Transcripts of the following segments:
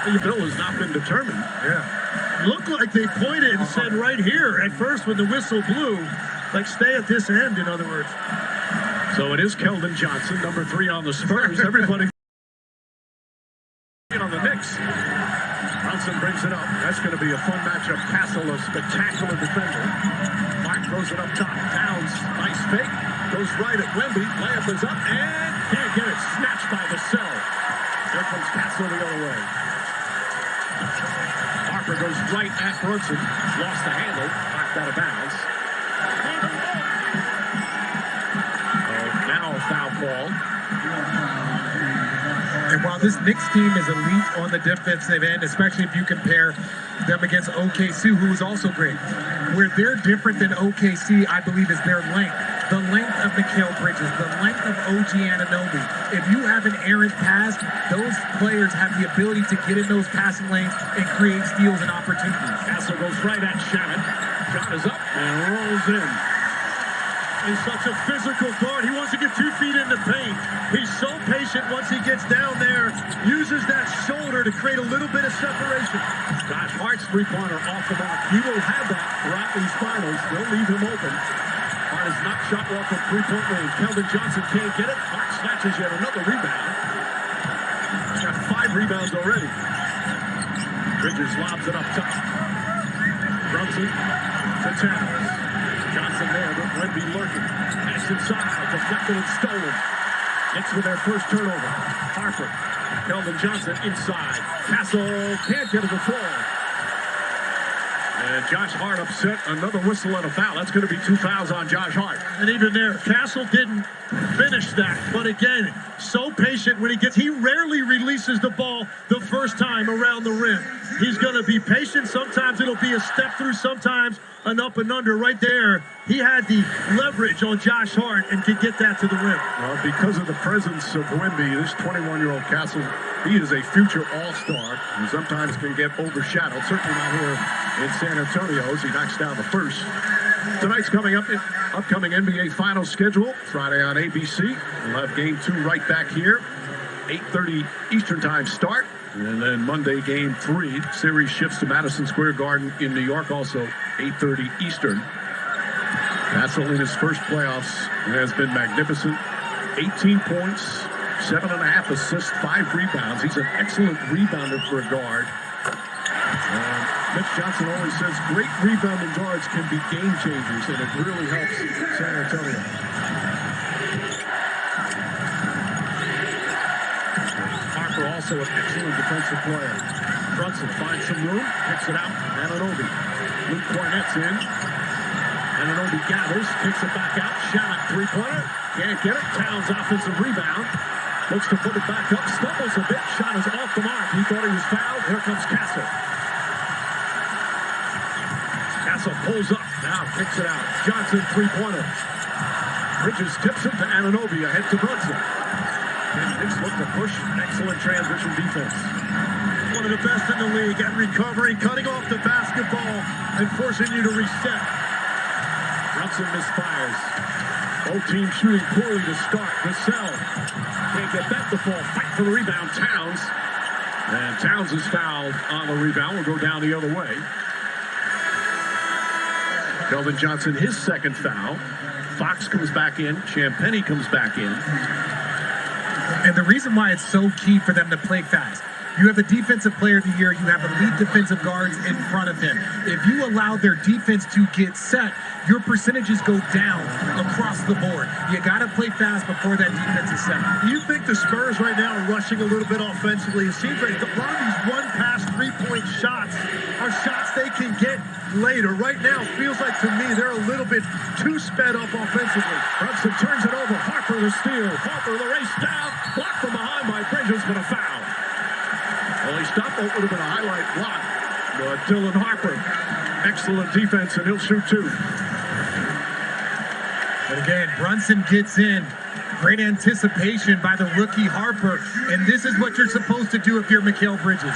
The bill has not been determined. Yeah. Looked like they pointed and said right here at first when the whistle blew, like stay at this end, in other words. So it is Keldon Johnson, number 3 on the Spurs. Everybody on the Knicks. Brunson brings it up. That's going to be a fun matchup. Castle, a spectacular defender. Mark throws it up top. Towns, nice fake. Goes right at Wemby. Layup is up and can't get it. Snatched by the cell. Here comes Castle the other way. Harper goes right at Brunson. Lost the handle. Knocked out of bounds. Now a foul call. And while this Knicks team is elite on the defensive end, especially if you compare them against OKC, who is also great, where they're different than OKC, I believe, is their length. The length of Mikal Bridges, the length of OG Anunoby. If you have an errant pass, those players have the ability to get in those passing lanes and create steals and opportunities. Castle goes right at Shannon. Shot is up and rolls in. He's such a physical guard. He wants to get 2 feet in the paint. He's so patient once he gets down there, uses that shoulder to create a little bit of separation. Josh Hart's three-pointer off the mark. He will have that throughout these finals. They'll leave him open. Hart is not shot well from three-point range. Keldon Johnson can't get it. Hart snatches yet another rebound. He's got 5 rebounds already. Bridges lobs it up top. Brunson to Towns. Johnson there, but Wemby lurking. Pass inside, deflected and stolen. Knicks with their first turnover. Harper, Keldon Johnson inside. Castle can't get to the floor. And Josh Hart upset. Another whistle and a foul. That's going to be 2 fouls on Josh Hart. And even there, Castle didn't finish that. But again, so patient when he rarely releases the ball the first time around the rim. He's going to be patient. Sometimes it'll be a step through, sometimes an up and under. Right there, he had the leverage on Josh Hart and could get that to the rim. Well, because of the presence of Wemby, this 21-year-old Castle, he is a future all-star who sometimes can get overshadowed. Certainly not here in San Antonio as he knocks down the first. Tonight's upcoming NBA Finals schedule. Friday on ABC. We'll have Game 2 right back here. 8:30 Eastern Time start. And then Monday, Game 3. Series shifts to Madison Square Garden in New York, also 8:30 Eastern. Castle in his first playoffs has been magnificent. 18 points, 7.5 assists, 5 rebounds. He's an excellent rebounder for a guard. Mitch Johnson always says great rebounding guards can be game changers, and it really helps San Antonio. Harper also an excellent defensive player. Brunson finds some room, picks it out. Anunoby. Luke Cornett's in. Anunoby gathers, kicks it back out. Shot, three-pointer. Can't get it. Towns offensive rebound. Looks to put it back up. Stumbles a bit. Shot is off the mark. He thought he was fouled. Here comes Castle. Castle pulls up. Now kicks it out. Johnson, three-pointer. Bridges tips it to Anunoby. Ahead to Brunson. And Knicks look to push. Excellent transition defense. One of the best in the league at recovering, cutting off the basketball, and forcing you to reset. Brunson misfires. Both teams shooting poorly to start. Vassell can't get back the fall. Fight for the rebound. Towns. And Towns is fouled on the rebound. Will go down the other way. Keldon Johnson, his second foul. Fox comes back in. Champagnie comes back in. And the reason why it's so key for them to play fast, you have the defensive player of the year, you have elite defensive guards in front of him. If you allow their defense to get set, your percentages go down across the board. You got to play fast before that defense is set. Do you think the Spurs right now are rushing a little bit offensively? It seems like a lot of these one-pass, three-point shots are shots they can get later. Right now, it feels like to me they're a little bit too sped up offensively. Brunson turns it over. Harper the steal. Harper the race down. Blocked from behind by Bridges, but a foul. Well, he stopped. That would have been a highlight block. But Dylan Harper, excellent defense, and he'll shoot 2. But again, Brunson gets in. Great anticipation by the rookie Harper. And this is what you're supposed to do if you're Mikal Bridges.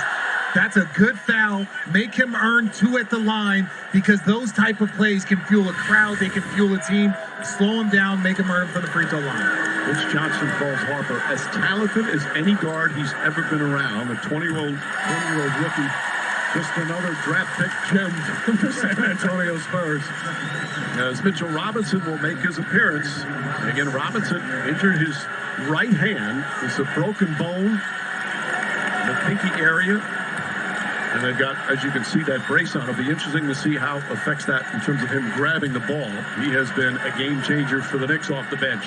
That's a good foul. Make him earn 2 at the line, because those type of plays can fuel a crowd. They can fuel a team. slow him down, make him earn from the free throw line. Rich Johnson calls Harper as talented as any guard he's ever been around. A 20-year-old rookie. Just another draft pick gem from the San Antonio Spurs. As Mitchell Robinson will make his appearance. And again, Robinson injured his right hand. It's a broken bone in the pinky area. And they've got, as you can see, that brace on. It'll be interesting to see how it affects that in terms of him grabbing the ball. He has been a game changer for the Knicks off the bench.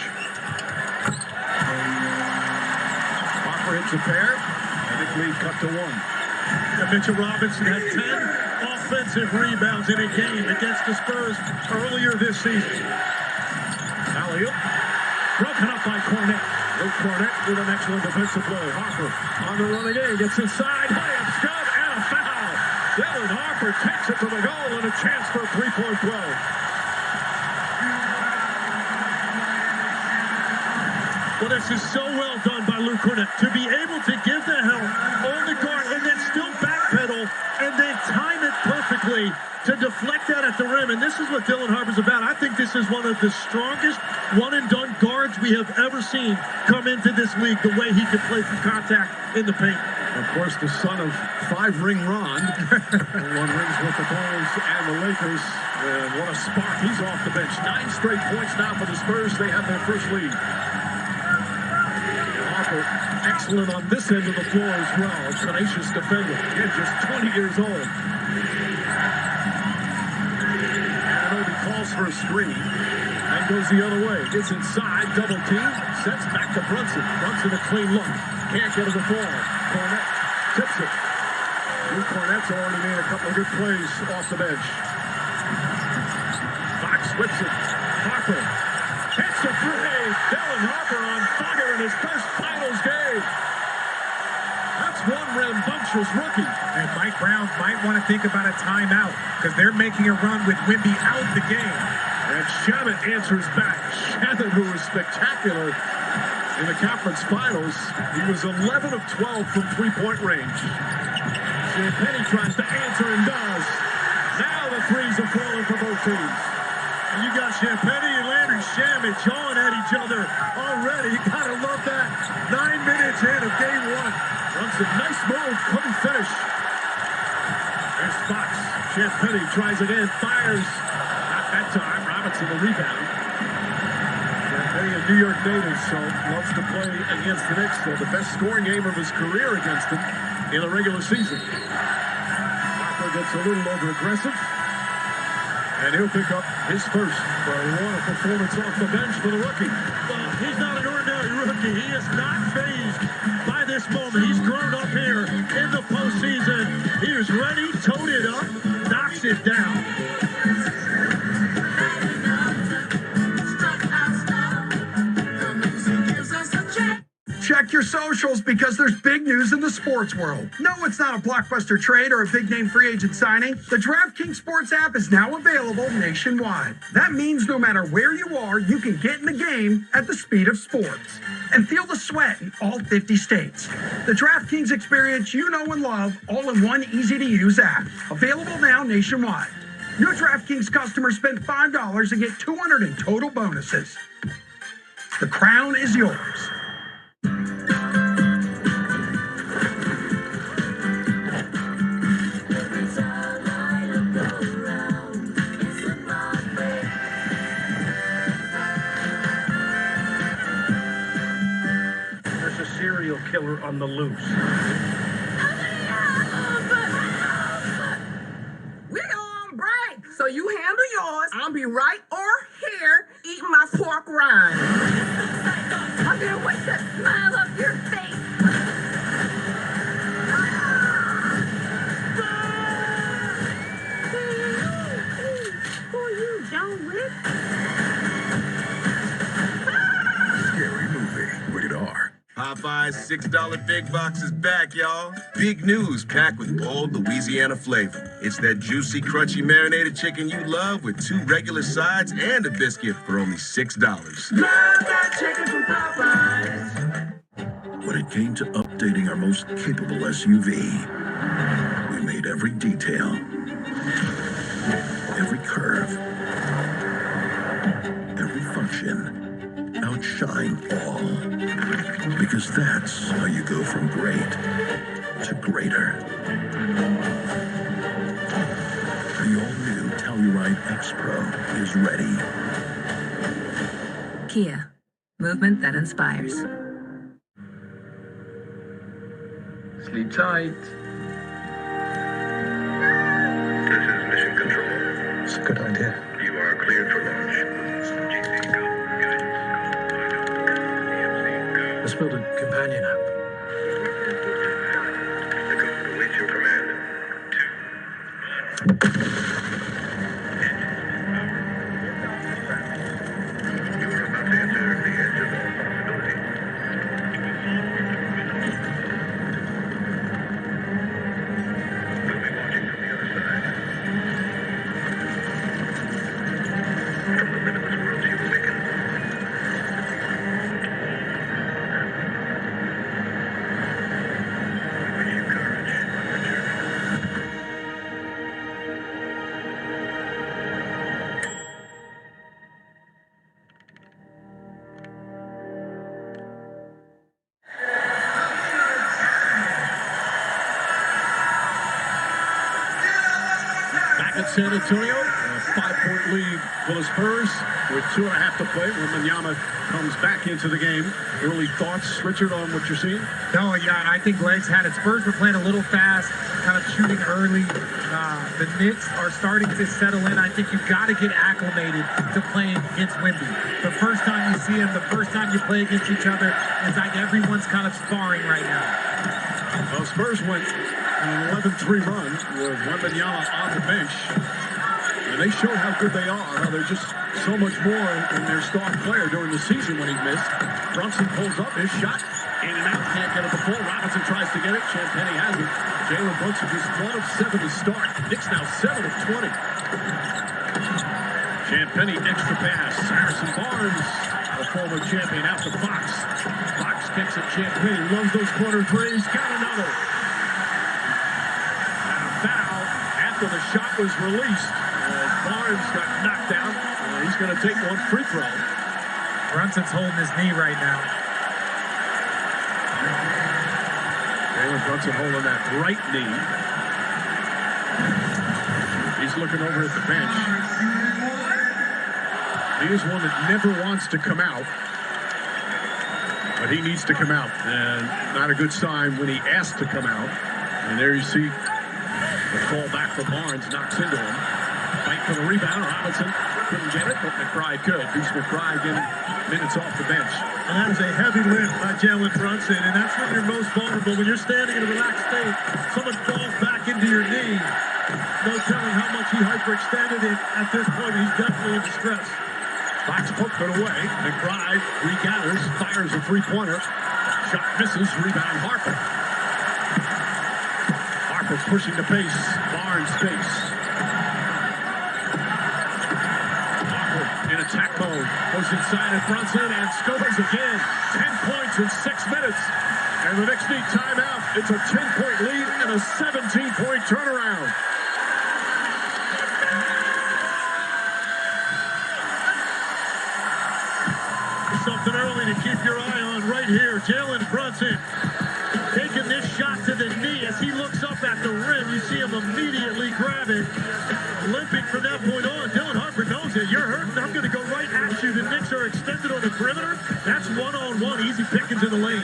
Harper hits a pair. I think lead cut to 1. And Mitchell Robinson had 10 offensive rebounds in a game against the Spurs earlier this season. Alley-oop. Broken up by Cornette. Luke Cornette with an excellent defensive play. Harper on the run again. Gets inside. Layup, scud, and a foul. Jalen Harper takes it to the goal and a chance for a three-point play. Well, this is so well done by Luke Cornette to be able to give the help on the guard and then still backpedal and then time it perfectly to deflect that at the rim. And this is what Dylan Harper's about. I think this is one of the strongest one-and-done guards we have ever seen come into this league, the way he can play through contact in the paint. Of course, the son of 5-ring Ron. Won rings with the Bulls and the Lakers. And what a spark. He's off the bench. 9 straight points now for the Spurs. They have their first lead. Harper, excellent on this end of the floor as well. Tenacious defender. Again, just 20 years old. He calls for a screen and goes the other way. Gets inside, double team, sets back to Brunson. Brunson a clean look. Can't get to the ball. Cornette tips it. Luke Cornette's already made a couple of good plays off the bench. Fox whips it. Harper hits the three. Dylan Harper on fire in his first finals game. That's one rambunctious rookie. And Mike Brown might want to think about a timeout because they're making a run with Wemby out the game. And Shannon answers back. Shannon, who was spectacular in the conference finals. He was 11 of 12 from three-point range. Champagnie tries to answer and does. Now the threes are falling for both teams. And you got Champagnie and Landry Shamet jawing at each other already. You gotta love that. 9 minutes in of game 1. Brunson, nice move, couldn't finish. There's Fox. Champagnie tries again, fires. Not that time. Robinson the rebound. Champagnie, a New York native, so loves to play against the Knicks. So the best scoring game of his career against them in the regular season. Harper gets a little over-aggressive. And he'll pick up his first for a water performance off the bench for the rookie. Well, he's not an ordinary rookie. He is not fazed by this moment. He's grown up here in the postseason. He is ready, towed it up, knocks it down. Check your socials because there's big news in the sports world. No, it's not a blockbuster trade or a big name free agent signing. The DraftKings Sports app is now available nationwide. That means no matter where you are, you can get in the game at the speed of sports and feel the sweat in all 50 states. The DraftKings experience you know and love, all in one easy to use app. Available now nationwide. New DraftKings customers spend $5 and get $200 in total bonuses. The crown is yours. Serial killer on the loose. We're on break, so you handle yours. I'll be right over here eating my pork rind. I'm gonna wipe that smile off your face. Who are you, John Wick? Scary movie. Rated R. Popeye's $6 Big Box is back, y'all. Big news packed with bold Louisiana flavor. It's that juicy, crunchy, marinated chicken you love with 2 regular sides and a biscuit for only $6. Love that chicken from Popeyes. When it came to updating our most capable SUV, we made every detail, every curve, every vision. Outshine all. Because that's how you go from great to greater. The all-new Telluride X-Pro is ready. Kia. Movement that inspires. Sleep tight. This is Mission Control. It's a good idea. You are cleared for launch. Let's build a companion app. The code awaits your command. 2, 1. You are about to enter the edge of all possibility. We'll be watching from the other side. From the limitless worlds you awaken. We wish you courage on your journey. Back in San Antonio, a 5-point lead for the Spurs with 2.5 to play. Wembanyama comes back into the game. Early thoughts, Richard, on what you're seeing? No, yeah, I think Legs had it. Spurs were playing a little fast, kind of shooting early. The Knicks are starting to settle in. I think you've got to get acclimated to playing against Wemby. The first time you see him, the first time you play against each other, it's like everyone's kind of sparring right now. Well, Spurs went an 11-3 run with Wembanyama on the bench. And they show how good they are, how they're just so much more than their star player during the season when he missed. Brunson pulls up his shot, in and out, can't get it before. Robinson tries to get it, Champagnie has it. Jalen Brunson just 1 of 7 to start. Knicks now 7 of 20. Champagnie extra pass. Harrison Barnes, a former champion, out to Fox. Fox kicks at Champagnie, loves those corner threes, got another. And a foul after the shot was released. Barnes got knocked out. He's going to take 1 free throw. Brunson's holding his knee right now. Jalen Brunson holding that right knee. He's looking over at the bench. He is one that never wants to come out. But he needs to come out. And not a good sign when he asked to come out. And there you see the fall back for Barnes, knocks into him. Fight for the rebound. Robinson couldn't get it, but McBride could. Deuce McBride getting minutes off the bench. And that is a heavy lift by Jalen Brunson, and that's when you're most vulnerable. When you're standing in a relaxed state, someone falls back into your knee. No telling how much he hyperextended it. At this point, he's definitely in distress. Fox poked it away. McBride regathers, fires a three-pointer. Shot misses, rebound Harper. Harper pushing the pace. Barnes face. In attack mode, goes inside at Brunson and scores again. 10 points in 6 minutes. And the Knicks need timeout. It's a 10-point lead and a 17-point turnaround. Something early to keep your eye on right here. Jalen Brunson taking this shot to the knee. As he looks up at the rim, you see him immediately grab it. Limping from that point on. Dylan Harper knows it. You're hurting. I'm going to go right at you. The Knicks are extended on the perimeter. That's one-on-one. Easy pickings in the lane.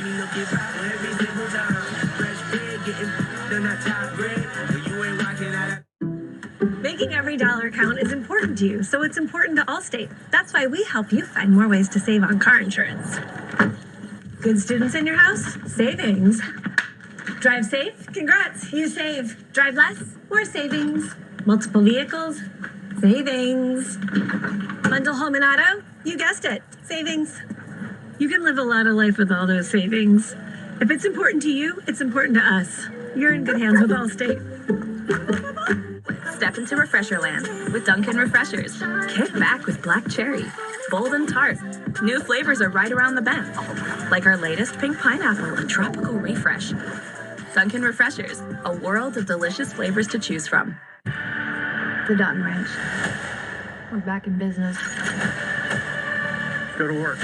Making every dollar count is important to you, so it's important to Allstate. That's why we help you find more ways to save on car insurance. Good students in your house? Savings. Drive safe? Congrats, you save. Drive less? More savings. Multiple vehicles? Savings. Bundle home and auto? You guessed it. Savings. You can live a lot of life with all those savings. If it's important to you, it's important to us. You're in good hands with Allstate. Step into Refresher Land with Dunkin' Refreshers. Kick back with Black Cherry. Bold and tart. New flavors are right around the bend. Like our latest Pink Pineapple and Tropical Refresh. Dunkin' Refreshers. A world of delicious flavors to choose from. The Dutton Ranch. We're back in business. go to work.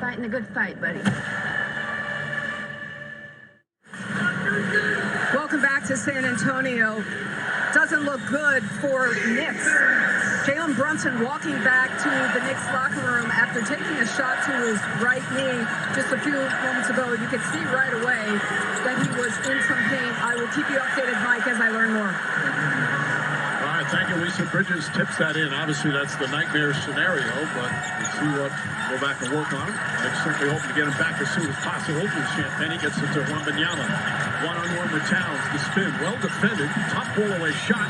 Fighting a good fight, buddy. Welcome back to San Antonio. Doesn't look good for Knicks. Jalen Brunson walking back to the Knicks locker room after taking a shot to his right knee just a few moments ago. You could see right away that he was in some pain. I will keep you updated, Mike, as I learn more. All right, thank you, Lisa Bridges tips that in. Obviously, that's the nightmare scenario, but we'll see what go back and work on it. They're certainly hoping to get him back as soon as possible. As Champagne gets it to Wembanyama. One-on-one with Towns. The spin, well defended. Top roll-away shot.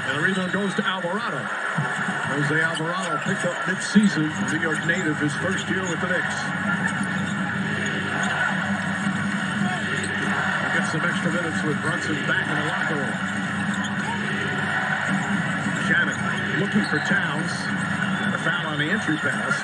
And the rebound goes to Alvarado. Jose Alvarado picked up mid-season. New York native, his first year with the Knicks. He gets some extra minutes with Brunson back in the locker room. Shannon looking for Towns. And a foul on the entry pass.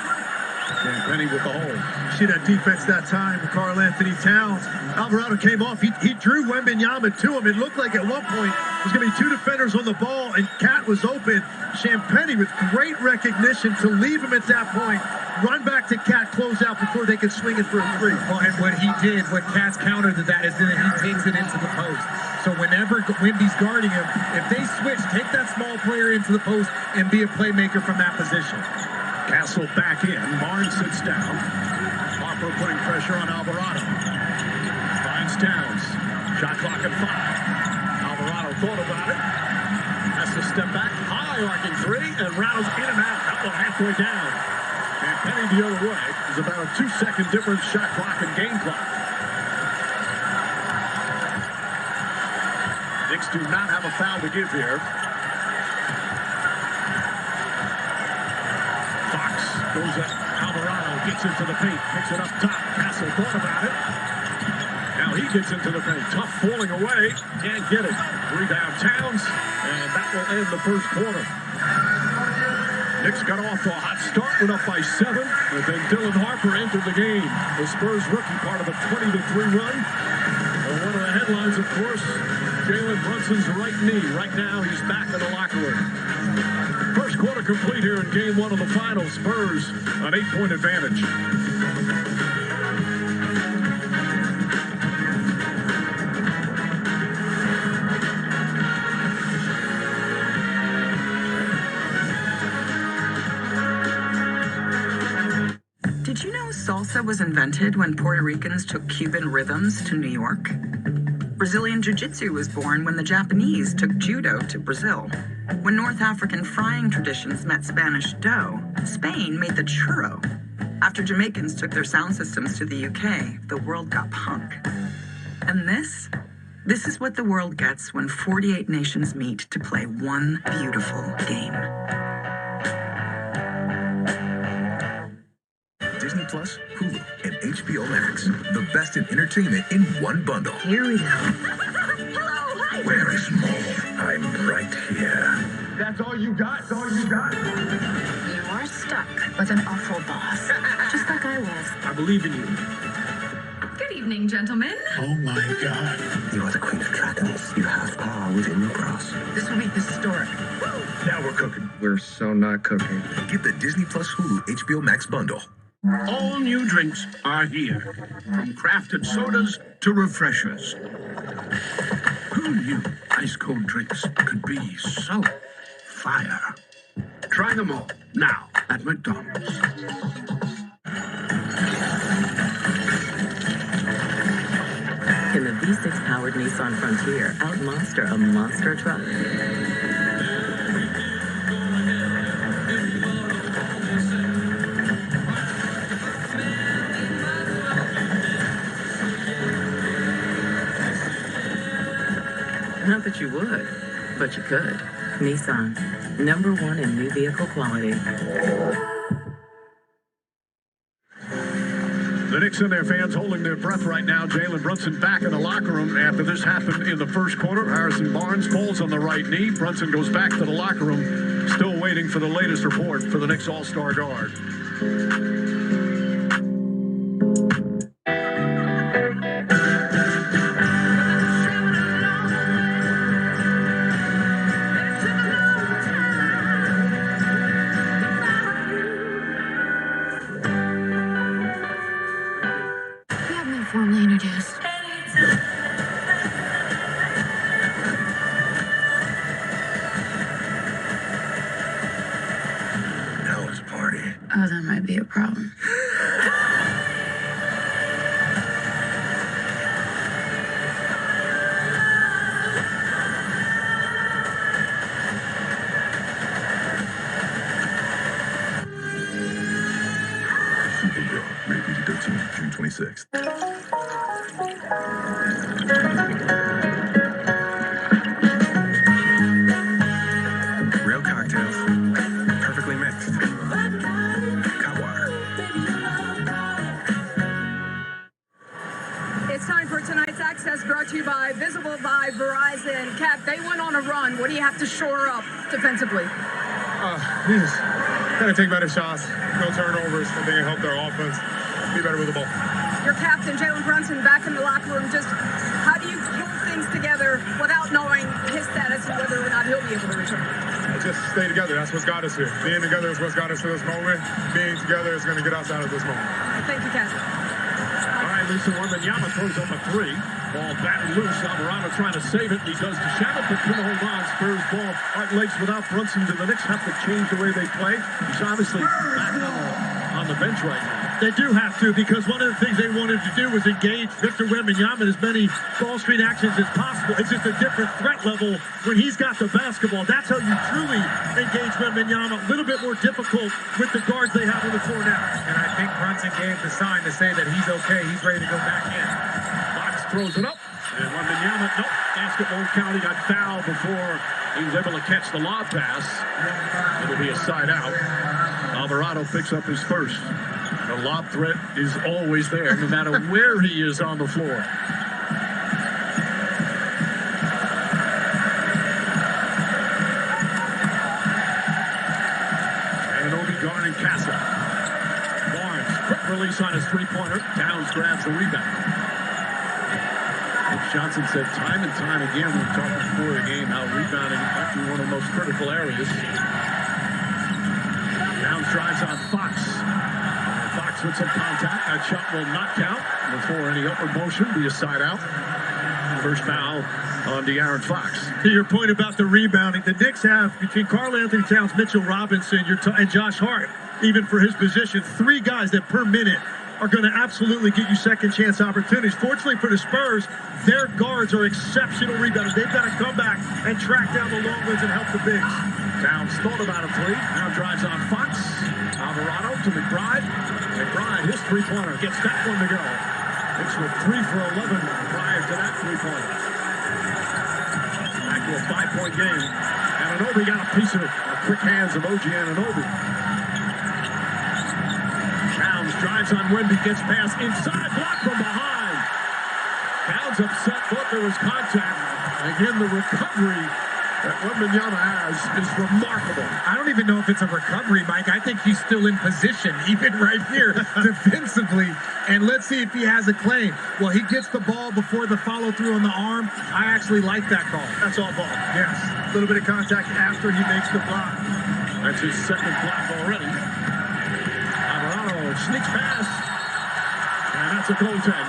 And Penny with the hole. See that defense that time, Karl Anthony Towns. Alvarado came off. He drew Wembanyama to him. It looked like at one point there's going to be two defenders on the ball, and Cat was open. Champagne with great recognition to leave him at that point. Run back to Cat, close out before they could swing it for a three. Well, and what he did, what Cat's counter to that is that he takes it into the post. So whenever Wemby's guarding him, if they switch, take that small player into the post and be a playmaker from that position. Castle back in. Barnes sits down. Harper putting pressure on Alvarado. Finds Towns. Shot clock at 5. Alvarado thought about it. Has to step back. High arcing three and rattles in and out. That one halfway down. And Penny the other way. There's about a 2-second difference. Shot clock and game clock. Knicks do not have a foul to give here. Goes up, Alvarado gets into the paint, picks it up top. Castle thought about it. Now he gets into the paint. Tough falling away, can't get it. Rebound Towns, and that will end the first quarter. Knicks got off to a hot start, went up by 7, and then Dylan Harper entered the game. The Spurs rookie, part of a 20-3 run. And one of the headlines, of course, Jalen Brunson's right knee. Right now, he's back in the locker room. First quarter complete here in game 1 of the finals. Spurs an 8-point advantage. Did you know salsa was invented when Puerto Ricans took Cuban rhythms to New York? Brazilian Jiu-Jitsu was born when the Japanese took judo to Brazil. When North African frying traditions met Spanish dough, Spain made the churro. After Jamaicans took their sound systems to the UK, the world got punk. And this is what the world gets when 48 nations meet to play one beautiful game. Disney Plus, Hulu, and HBO Max. The best in entertainment in one bundle. Here we go. Where is more? I'm right here. That's all you got? That's all you got? You are stuck with an awful boss, just like I was. I believe in you. Good evening, gentlemen. Oh my God. You are the Queen of Dragons. You have power within your grasp. This will be historic. Now we're cooking. We're so not cooking. Get the Disney Plus Hulu HBO Max bundle. All new drinks are here, from crafted sodas to refreshers. Who knew ice-cold drinks could be so fire? Try them all now at McDonald's. Can the V6-powered Nissan Frontier out-monster a monster truck? Not that you would, but you could. Nissan, #1 in new vehicle quality. The Knicks and their fans holding their breath right now. Jalen Brunson back in the locker room after this happened in the first quarter. Harrison Barnes falls on the right knee. Brunson goes back to the locker room, still waiting for the latest report for the Knicks All-Star guard. formally introduced. Now it's a party. Oh, that might be a problem. Supergirl, rated PG-13, June 26th. Real cocktails, perfectly mixed. Cutwater. It's time for tonight's Access, brought to you by Visible by Verizon. Cap, they went on a run. What do you have to shore up defensively? We just gotta take better shots, no turnovers. I think it helped our offense be better with the ball. Your captain, Jalen Brunson, back in the locker room. Just how do you pull things together without knowing his status and whether or not he'll be able to return? Just stay together. That's what's got us here. Being together is what's got us to this moment. Being together is going to get us out of this moment. Thank you, Captain. All right, Lisa Wembanyama throws up a three. Ball batted loose. Alvarado trying to save it. He does to Shannon, but couldn't hold on. Spurs ball right legs without Brunson. Do the Knicks have to change the way they play? He's obviously back on the bench right now. They do have to, because one of the things they wanted to do was engage Victor Wembanyama in as many ball screen actions as possible. It's just a different threat level when he's got the basketball. That's how you truly engage Wembanyama. A little bit more difficult with the guards they have on the floor now. And I think Brunson gave the sign to say that he's okay. He's ready to go back in. Fox throws it up. And Wembanyama, nope, basket won't count. He got fouled before he was able to catch the lob pass. It'll be a side out. Alvarado picks up his first. The lob threat is always there, no matter where he is on the floor. And Obi guarding Castle. Barnes, quick release on his three-pointer. Towns grabs the rebound. Coach Johnson said time and time again, we talked before the game, how rebounding might be one of the most critical areas. Towns drives on Fox. Fox with some contact. That shot will not count before any upward motion. Be a side out. First foul on De'Aaron Fox. To your point about the rebounding, the Knicks have, between Karl Anthony Towns, Mitchell Robinson, and Josh Hart, even for his position, three guys that per minute are going to absolutely get you second chance opportunities. Fortunately for the Spurs, their guards are exceptional rebounders. They've got to come back and track down the long ones and help the bigs. Towns thought about a three. Now drives on Fox. Alvarado to McBride. McBride, his three-pointer, gets that one to go. Knicks with 3 for 11 prior to that three-pointer. Back to a 5-point game. Anunoby got a piece of it. Quick hands of OG Anunoby. Towns drives on Wemby, gets past inside, blocked from behind. Towns upset, thought there was contact. Again, the recovery that Wembanyama has is remarkable. I don't even know if it's a recovery, Mike. I think he's still in position, even right here, defensively. And let's see if he has a claim. Well, he gets the ball before the follow-through on the arm. I actually like that call. That's all ball. Yes. A little bit of contact after he makes the block. That's his second block already. Alvarado sneaks past. And that's a goaltend.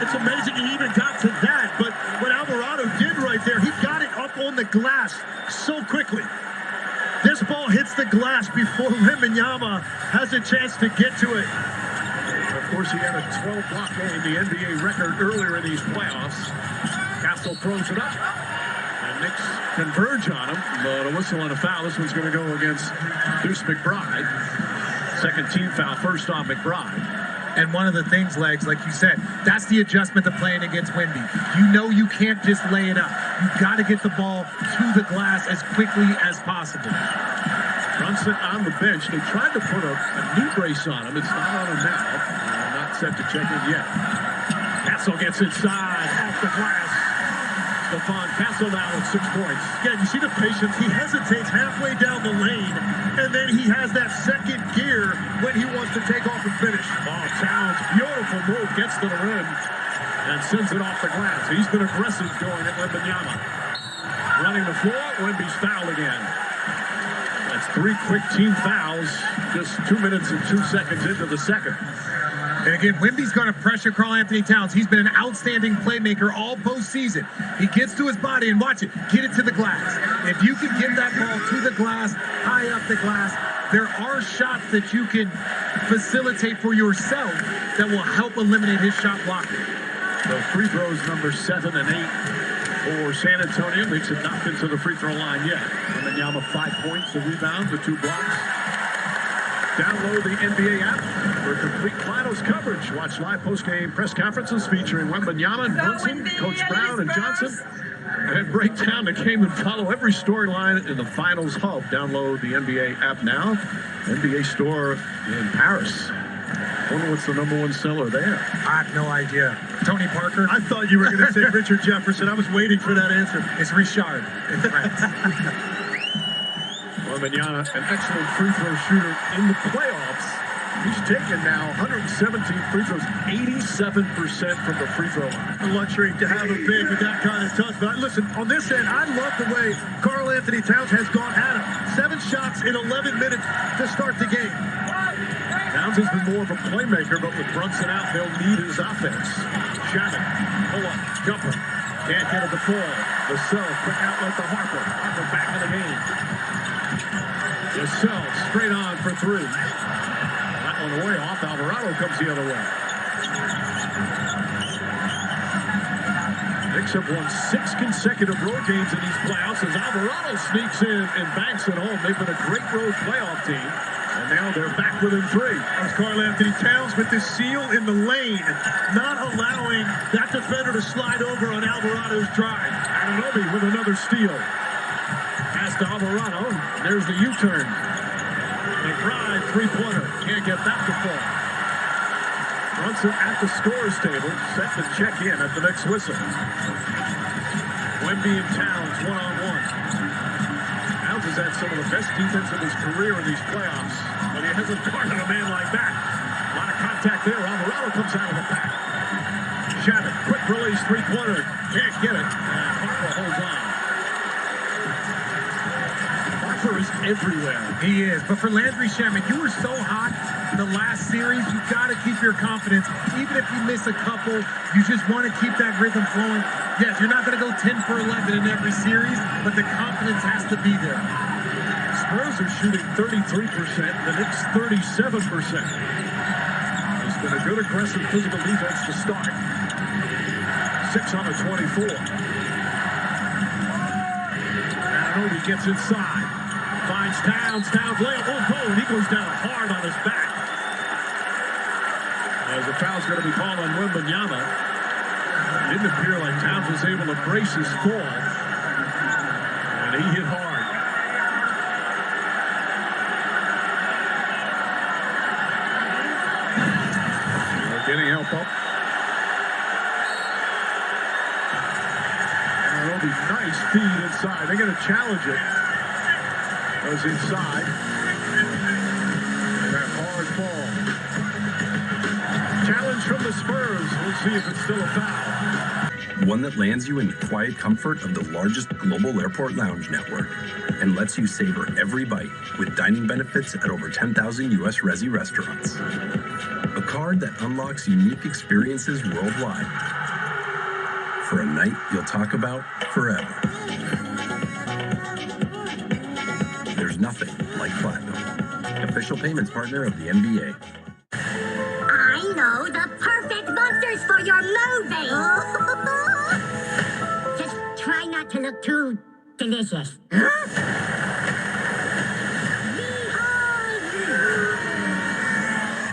It's amazing he even got to that, but what Alvarado did right there, he got it up on the glass so quickly. This ball hits the glass before Wembanyama has a chance to get to it. Of course, he had a 12-block game, the NBA record earlier in these playoffs. Castle throws it up, and Knicks converge on him, but a whistle and a foul. This one's going to go against Deuce McBride. Second team foul, first on McBride. And one of the things, Legs, like you said, that's the adjustment to playing against Wemby. You know you can't just lay it up. You've got to get the ball to the glass as quickly as possible. Brunson on the bench. They tried to put a knee brace on him. It's not on him now. Not set to check in yet. Castle gets inside, off the glass. Stephon Castle now with 6 points. Yeah, you see the patience. He hesitates halfway down the lane, and then he has that second gear when he wants to take off and finish. Oh, Towns, beautiful move, gets to the rim, and sends it off the glass. He's been aggressive going at Wembanyama. Running the floor, Wemby's fouled again. That's 3 quick team fouls, just 2 minutes and 2 seconds into the second. And again, Wemby's going to pressure Karl Anthony Towns. He's been an outstanding playmaker all postseason. He gets to his body and watch it, get it to the glass. If you can get that ball to the glass, high up the glass, there are shots that you can facilitate for yourself that will help eliminate his shot blocking. So free throws number 7 and 8 for San Antonio. Makes it not into the free throw line yet. Wembanyama 5 points, the rebound, the 2 blocks. Download the NBA app for complete finals coverage. Watch live post-game press conferences featuring Wembanyama and Brunson, Coach Brown and Johnson. And break down the game and follow every storyline in the finals hub. Download the NBA app now. NBA store in Paris. I wonder what's the #1 seller there. I have no idea. Tony Parker? I thought you were going to say Richard Jefferson. I was waiting for that answer. It's Richard in France. Wembanyama, an excellent free throw shooter in the playoffs. He's taken now 117 free throws, 87% from the free throw line. A luxury to have a big with that kind of touch. But listen, on this end, I love the way Karl Anthony Towns has gone at him. 7 shots in 11 minutes to start the game. Towns has been more of a playmaker, but with Brunson out, they'll need his offense. Shannon, pull up, jumper. Can't get it to fall. Vassell, quick outlet to Harper. Harper back in the game. Vassell straight on for 3. That one away off. Alvarado comes the other way. Knicks have won 6 consecutive road games in these playoffs as Alvarado sneaks in and banks it home. They've been a great road playoff team. And now they're back within 3. As Karl Anthony Towns with the seal in the lane, not allowing that defender to slide over on Alvarado's drive. Anunoby with another steal. Pass to Alvarado. There's the U-turn. McBride, 3-pointer. Can't get that to fall. Brunson at the scorer's table, set to check in at the next whistle. Wemby and Towns one-on-one. Towns has had some of the best defense of his career in these playoffs, but he hasn't guarded a man like that. A lot of contact there. Alvarado comes out of the pack. Shannon, quick release, 3-pointer. Can't get it. And Harper holds on. Harper is everywhere. He is. But for Landry Shamet, you were so hot the last series. You got to keep your confidence. Even if you miss a couple, you just want to keep that rhythm flowing. Yes, you're not going to go 10 for 11 in every series, but the confidence has to be there. Spurs are shooting 33%. The Knicks 37%. It's been a good aggressive physical defense to start. 6 on the 24. Anunoby gets inside. Finds Towns. Towns layup. Oh, and he goes down hard on his back. As the foul's going to be called on Wembanyama. It didn't appear like Towns was able to brace his fall. And he hit hard. They're getting help up. Anunoby, nice feed inside. They're going to challenge it. Goes inside. That hard fall. Challenge from the Spurs. We'll see if it's still a foul. One that lands you in the quiet comfort of the largest global airport lounge network and lets you savor every bite with dining benefits at over 10,000 U.S. Resi restaurants. A card that unlocks unique experiences worldwide for a night you'll talk about forever. There's nothing like Platinum, official payments partner of the NBA. I know the perfect monsters for your movie. Just try not to look too delicious.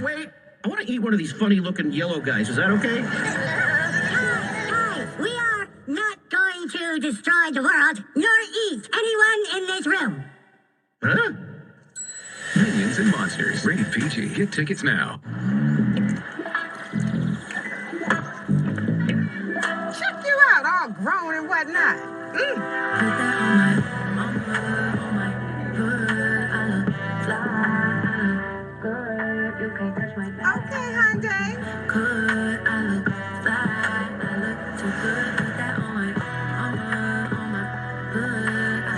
Wait, I want to eat one of these funny-looking yellow guys. Is that okay? Hi, we are not going to destroy the world, nor eat anyone in this room. Huh? Minions and Monsters. Rated PG. Get tickets now. Check you out, all grown and whatnot. Okay, Hyundai.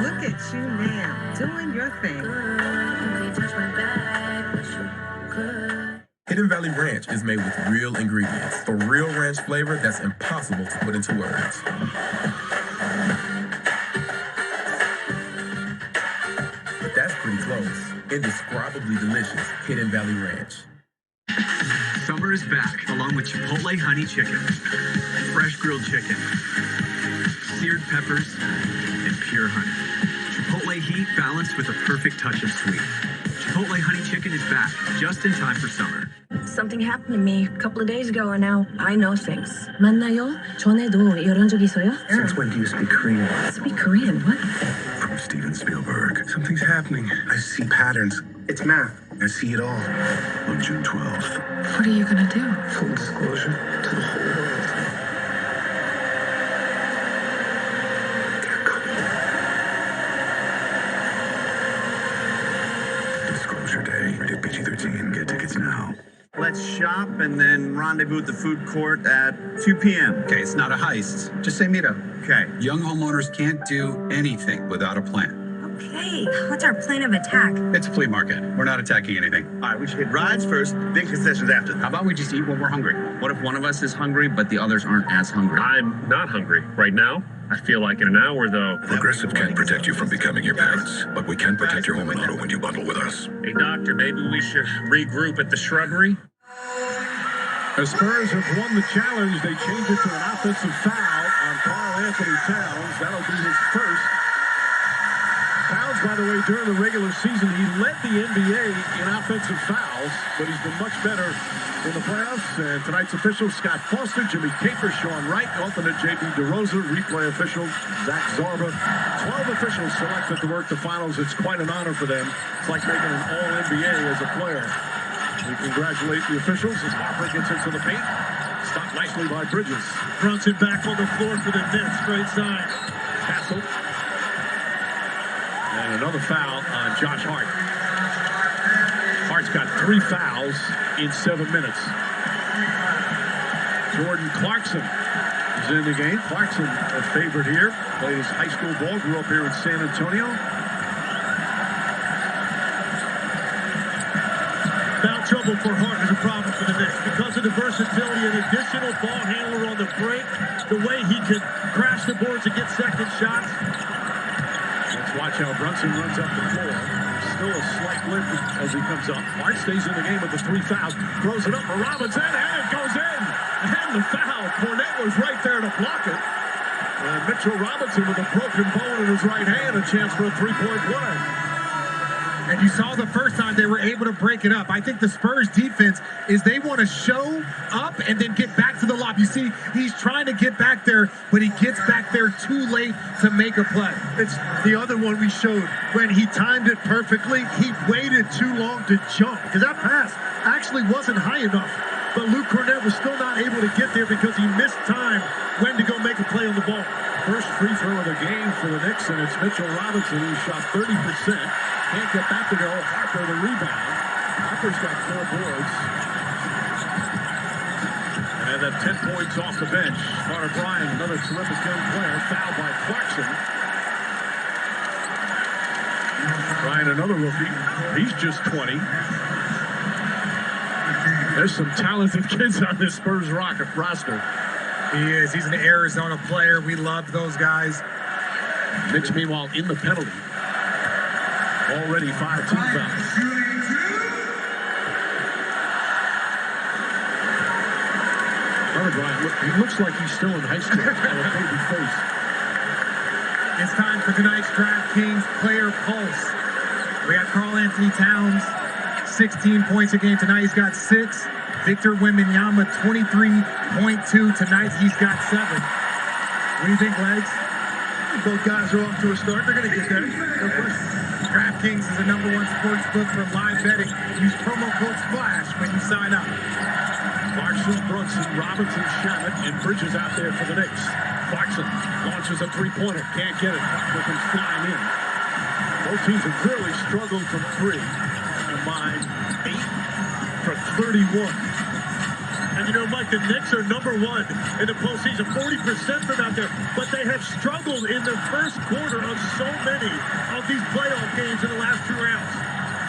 Look at you now, doing your thing. Hidden Valley Ranch Ranch is made with real ingredients. A real ranch flavor that's impossible to put into words. But that's pretty close. Indescribably delicious Hidden Valley Ranch. Summer is back, along with Chipotle honey chicken, fresh grilled chicken, seared peppers, and pure honey. Chipotle heat balanced with a perfect touch of sweet. Chipotle honey chicken is back, just in time for summer. Something happened to me a couple of days ago, and now I know things. 만나요? 전에도 이런 적 있어요? Since when do you speak Korean? Speak Korean? What? From Steven Spielberg. Something's happening. I see patterns. It's math. I see it all. On June 12th. What are you gonna do? Full disclosure to the whole world. They're coming. Disclosure Day. Rated PG-13. Get tickets now. Let's shop and then rendezvous at the food court at 2 p.m. Okay, it's not a heist. Just say meet up. Okay. Young homeowners can't do anything without a plan. Okay, what's our plan of attack? It's a flea market. We're not attacking anything. All right, we should hit rides first, then concessions after. How about we just eat when we're hungry? What if one of us is hungry, but the others aren't as hungry? I'm not hungry right now. I feel like in an hour, though. Progressive can't protect you from becoming your parents, but we can protect your home and auto when you bundle with us. Hey, doctor, maybe we should regroup at the shrubbery? The Spurs have won the challenge. They change it to an offensive foul on Karl Anthony Towns. That'll be his first. Towns, by the way, during the regular season, he led the NBA in offensive fouls, but he's been much better in the playoffs. And tonight's officials, Scott Foster, Jimmy Capers, Sean Wright, alternate J.B. DeRosa, replay official Zach Zarba. 12 officials selected to work the finals. It's quite an honor for them. It's like making an All-NBA as a player. We congratulate the officials as Harper gets into the paint. Stopped nicely by Bridges. Brunson back on the floor for the Knicks, straight side. Castle. And another foul on Josh Hart. Hart's got 3 fouls in 7 minutes. Jordan Clarkson is in the game. Clarkson, a favorite here. Played his high school ball, grew up here in San Antonio. Foul trouble for Hart is a problem for the Knicks because of the versatility and additional ball handler on the break. The way he can crash the boards and get second shots. Let's watch how Brunson runs up the floor. Still a slight limp as he comes up. Hart stays in the game with the 3 fouls. Throws it up for Robinson, and it goes in. And the foul. Cornette was right there to block it. And Mitchell Robinson with a broken bone in his right hand, a chance for a 3-point play. And you saw the first time they were able to break it up. I think the Spurs defense is they want to show up and then get back to the lob. You see, he's trying to get back there, but he gets back there too late to make a play. It's the other one we showed. When he timed it perfectly, he waited too long to jump because that pass actually wasn't high enough. But Luke Cornette was still not able to get there because he missed time when to go make a play on the ball. First free throw of the game for the Knicks, and it's Mitchell Robinson who shot 30%. Can't get back to go. Harper the rebound. Harper's got 4 boards. And then 10 points off the bench. Carter Bryant, another terrific young player, fouled by Clarkson. Bryant, another rookie. He's just 20. There's some talented kids on this Spurs roster. He is. He's an Arizona player. We love those guys. Knicks, meanwhile, in the penalty. Already 5 team fouls. Carter Bryant, he looks like he's still in high school on a baby face. It's time for tonight's DraftKings Player Pulse. We got Karl Anthony Towns, 16 points a game. Tonight he's got 6. Victor Wembanyama, 23.2. Tonight he's got 7. What do you think, Legs? Both guys are off to a start. They're going to get there. No question. DraftKings is the #1 sports book for live betting. Use promo code SPLASH when you sign up. Clarkson, Brunson, Robinson, Shamet, and Bridges out there for the Knicks. Clarkson launches a 3-pointer. Can't get it. Harper comes flying in. Both teams have really struggled from 3. Combined 8 for 31. And you know, Mike, the Knicks are #1 in the postseason, 40% from out there, but they have struggled in the first quarter of so many of these playoff games in the last 2 rounds.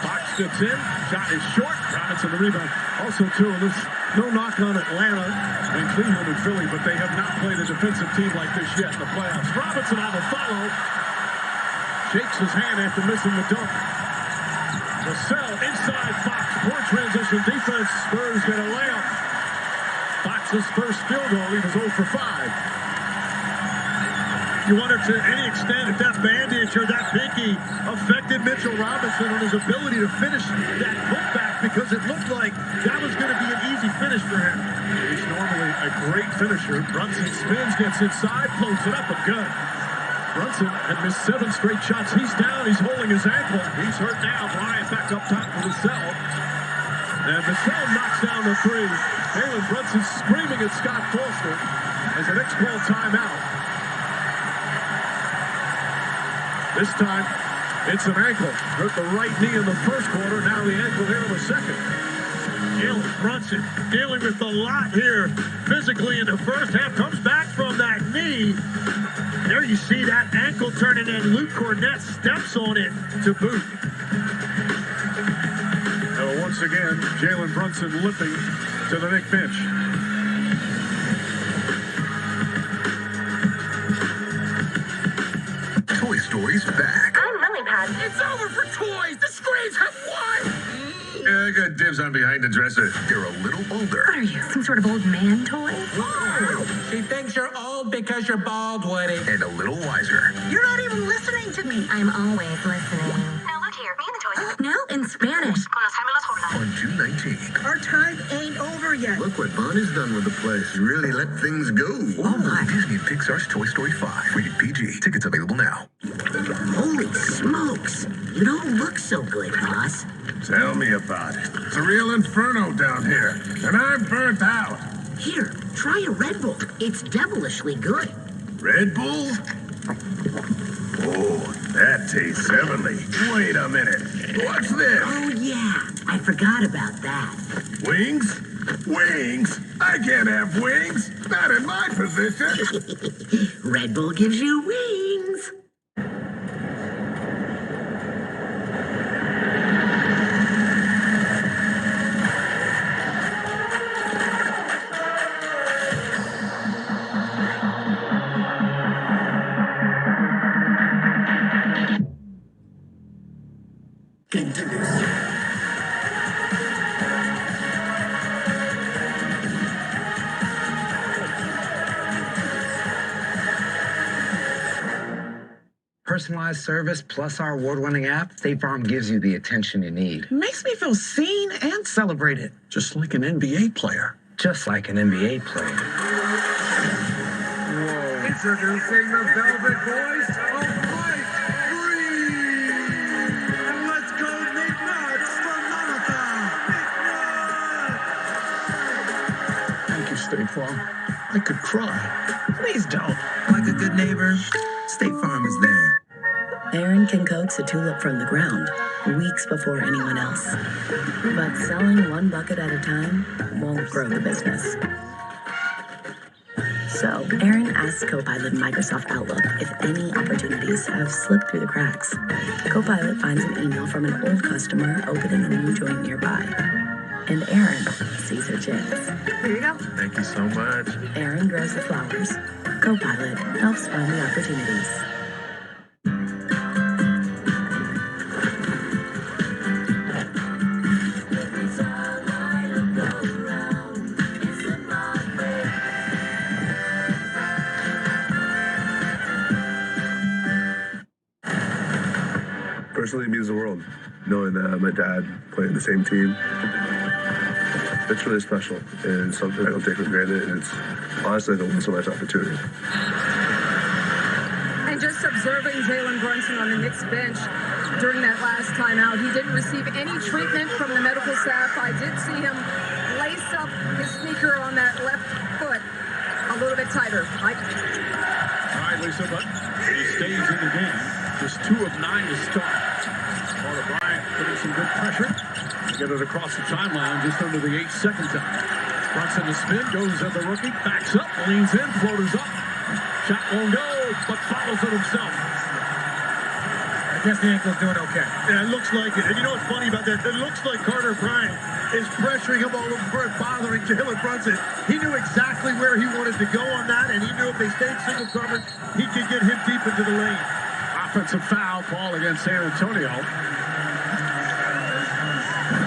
Fox It's in. Shot is short. Robinson the rebound. Also, too, there's no knock on Atlanta and Cleveland and Philly, but they have not played a defensive team like this yet in the playoffs. Robinson on the follow. Shakes his hand after missing the dunk. Vassell inside Fox. Poor transition defense. Spurs get a layup. Fox's first field goal. He was 0 for 5. You wonder to any extent if that bandage or that pinky affected Mitchell Robinson on his ability to finish that putback, because it looked like that was going to be an easy finish for him. He's normally a great finisher. Brunson spins, gets inside, floats it up, and good. Brunson had missed 7 straight shots. He's down. He's holding his ankle. He's hurt now. Bryant back up top for Vassell. And Vassell knocks down the 3. Jalen Brunson screaming at Scott Foster as the Knicks call timeout. This time, it's an ankle. Hurt the right knee in the first quarter. Now the ankle here in the second. Jalen Brunson dealing with a lot here physically in the first half. Comes back from that knee. There you see that ankle turning, and Luke Cornett steps on it to boot. Once again, Jalen Brunson limping to the Knicks bench. Toy Story's back. I'm Lily-Pad. It's over for toys. The screens have won. I got dibs on behind the dresser. They're a little older. What are you, some sort of old man toy? She thinks you're old because you're bald, Woody. And a little wiser. You're not even listening to me. I'm always listening. Now look here, me and the toys. Now in Spanish. On June 19th. Our time ain't over yet. Look what Bonnie's done with the place. Really let things go. Oh my. Disney and Pixar's Toy Story 5. Rated PG. Tickets available now. Holy smokes. You don't look so good, boss. Tell me about it. It's a real inferno down here, and I'm burnt out. Here, try a Red Bull. It's devilishly good. Red Bull? Oh, that tastes heavenly. Wait a minute. What's this? Oh, yeah. I forgot about that. Wings? Wings? I can't have wings. Not in my position. Red Bull gives you wings. Personalized service plus our award-winning app, State Farm gives you the attention you need. Makes me feel seen and celebrated. Just like an NBA player. Just like an NBA player. Whoa. Introducing the Velvet Boys of Fight Free. And let's go Nick Nuts from Monica. Thank you, State Farm. I could cry. Please don't. Like a good neighbor, State Farm is there. Aaron can coax a tulip from the ground weeks before anyone else. But selling one bucket at a time won't grow the business. So Aaron asks Copilot in Microsoft Outlook if any opportunities have slipped through the cracks. Copilot finds an email from an old customer opening a new joint nearby. And Aaron sees her chance. Here you go. Thank you so much. Aaron grows the flowers. Copilot helps find the opportunities. Personally, it means the world, knowing that my dad played in the same team. It's really special, and something I don't take for granted, and it's honestly the once in a lifetime opportunity. And just observing Jalen Brunson on the Knicks bench during that last timeout, he didn't receive any treatment from the medical staff. I did see him lace up his sneaker on that left foot a little bit tighter. Mike? All right, Lisa, but he stays in the game. Just 2 of 9 to start. Carter Bryant putting some good pressure to get it across the timeline just under the 8-second time. Brunson the spin, goes at the rookie, backs up, leans in, floaters up. Shot won't go, but follows it himself. guess the ankle's doing okay. Yeah, it looks like it. And you know what's funny about that? It looks like Carter Bryant is pressuring him all over and bothering Jalen Brunson. He knew exactly where he wanted to go on that, and he knew if they stayed single coverage, he could get him deep into the lane. Offensive foul call against San Antonio.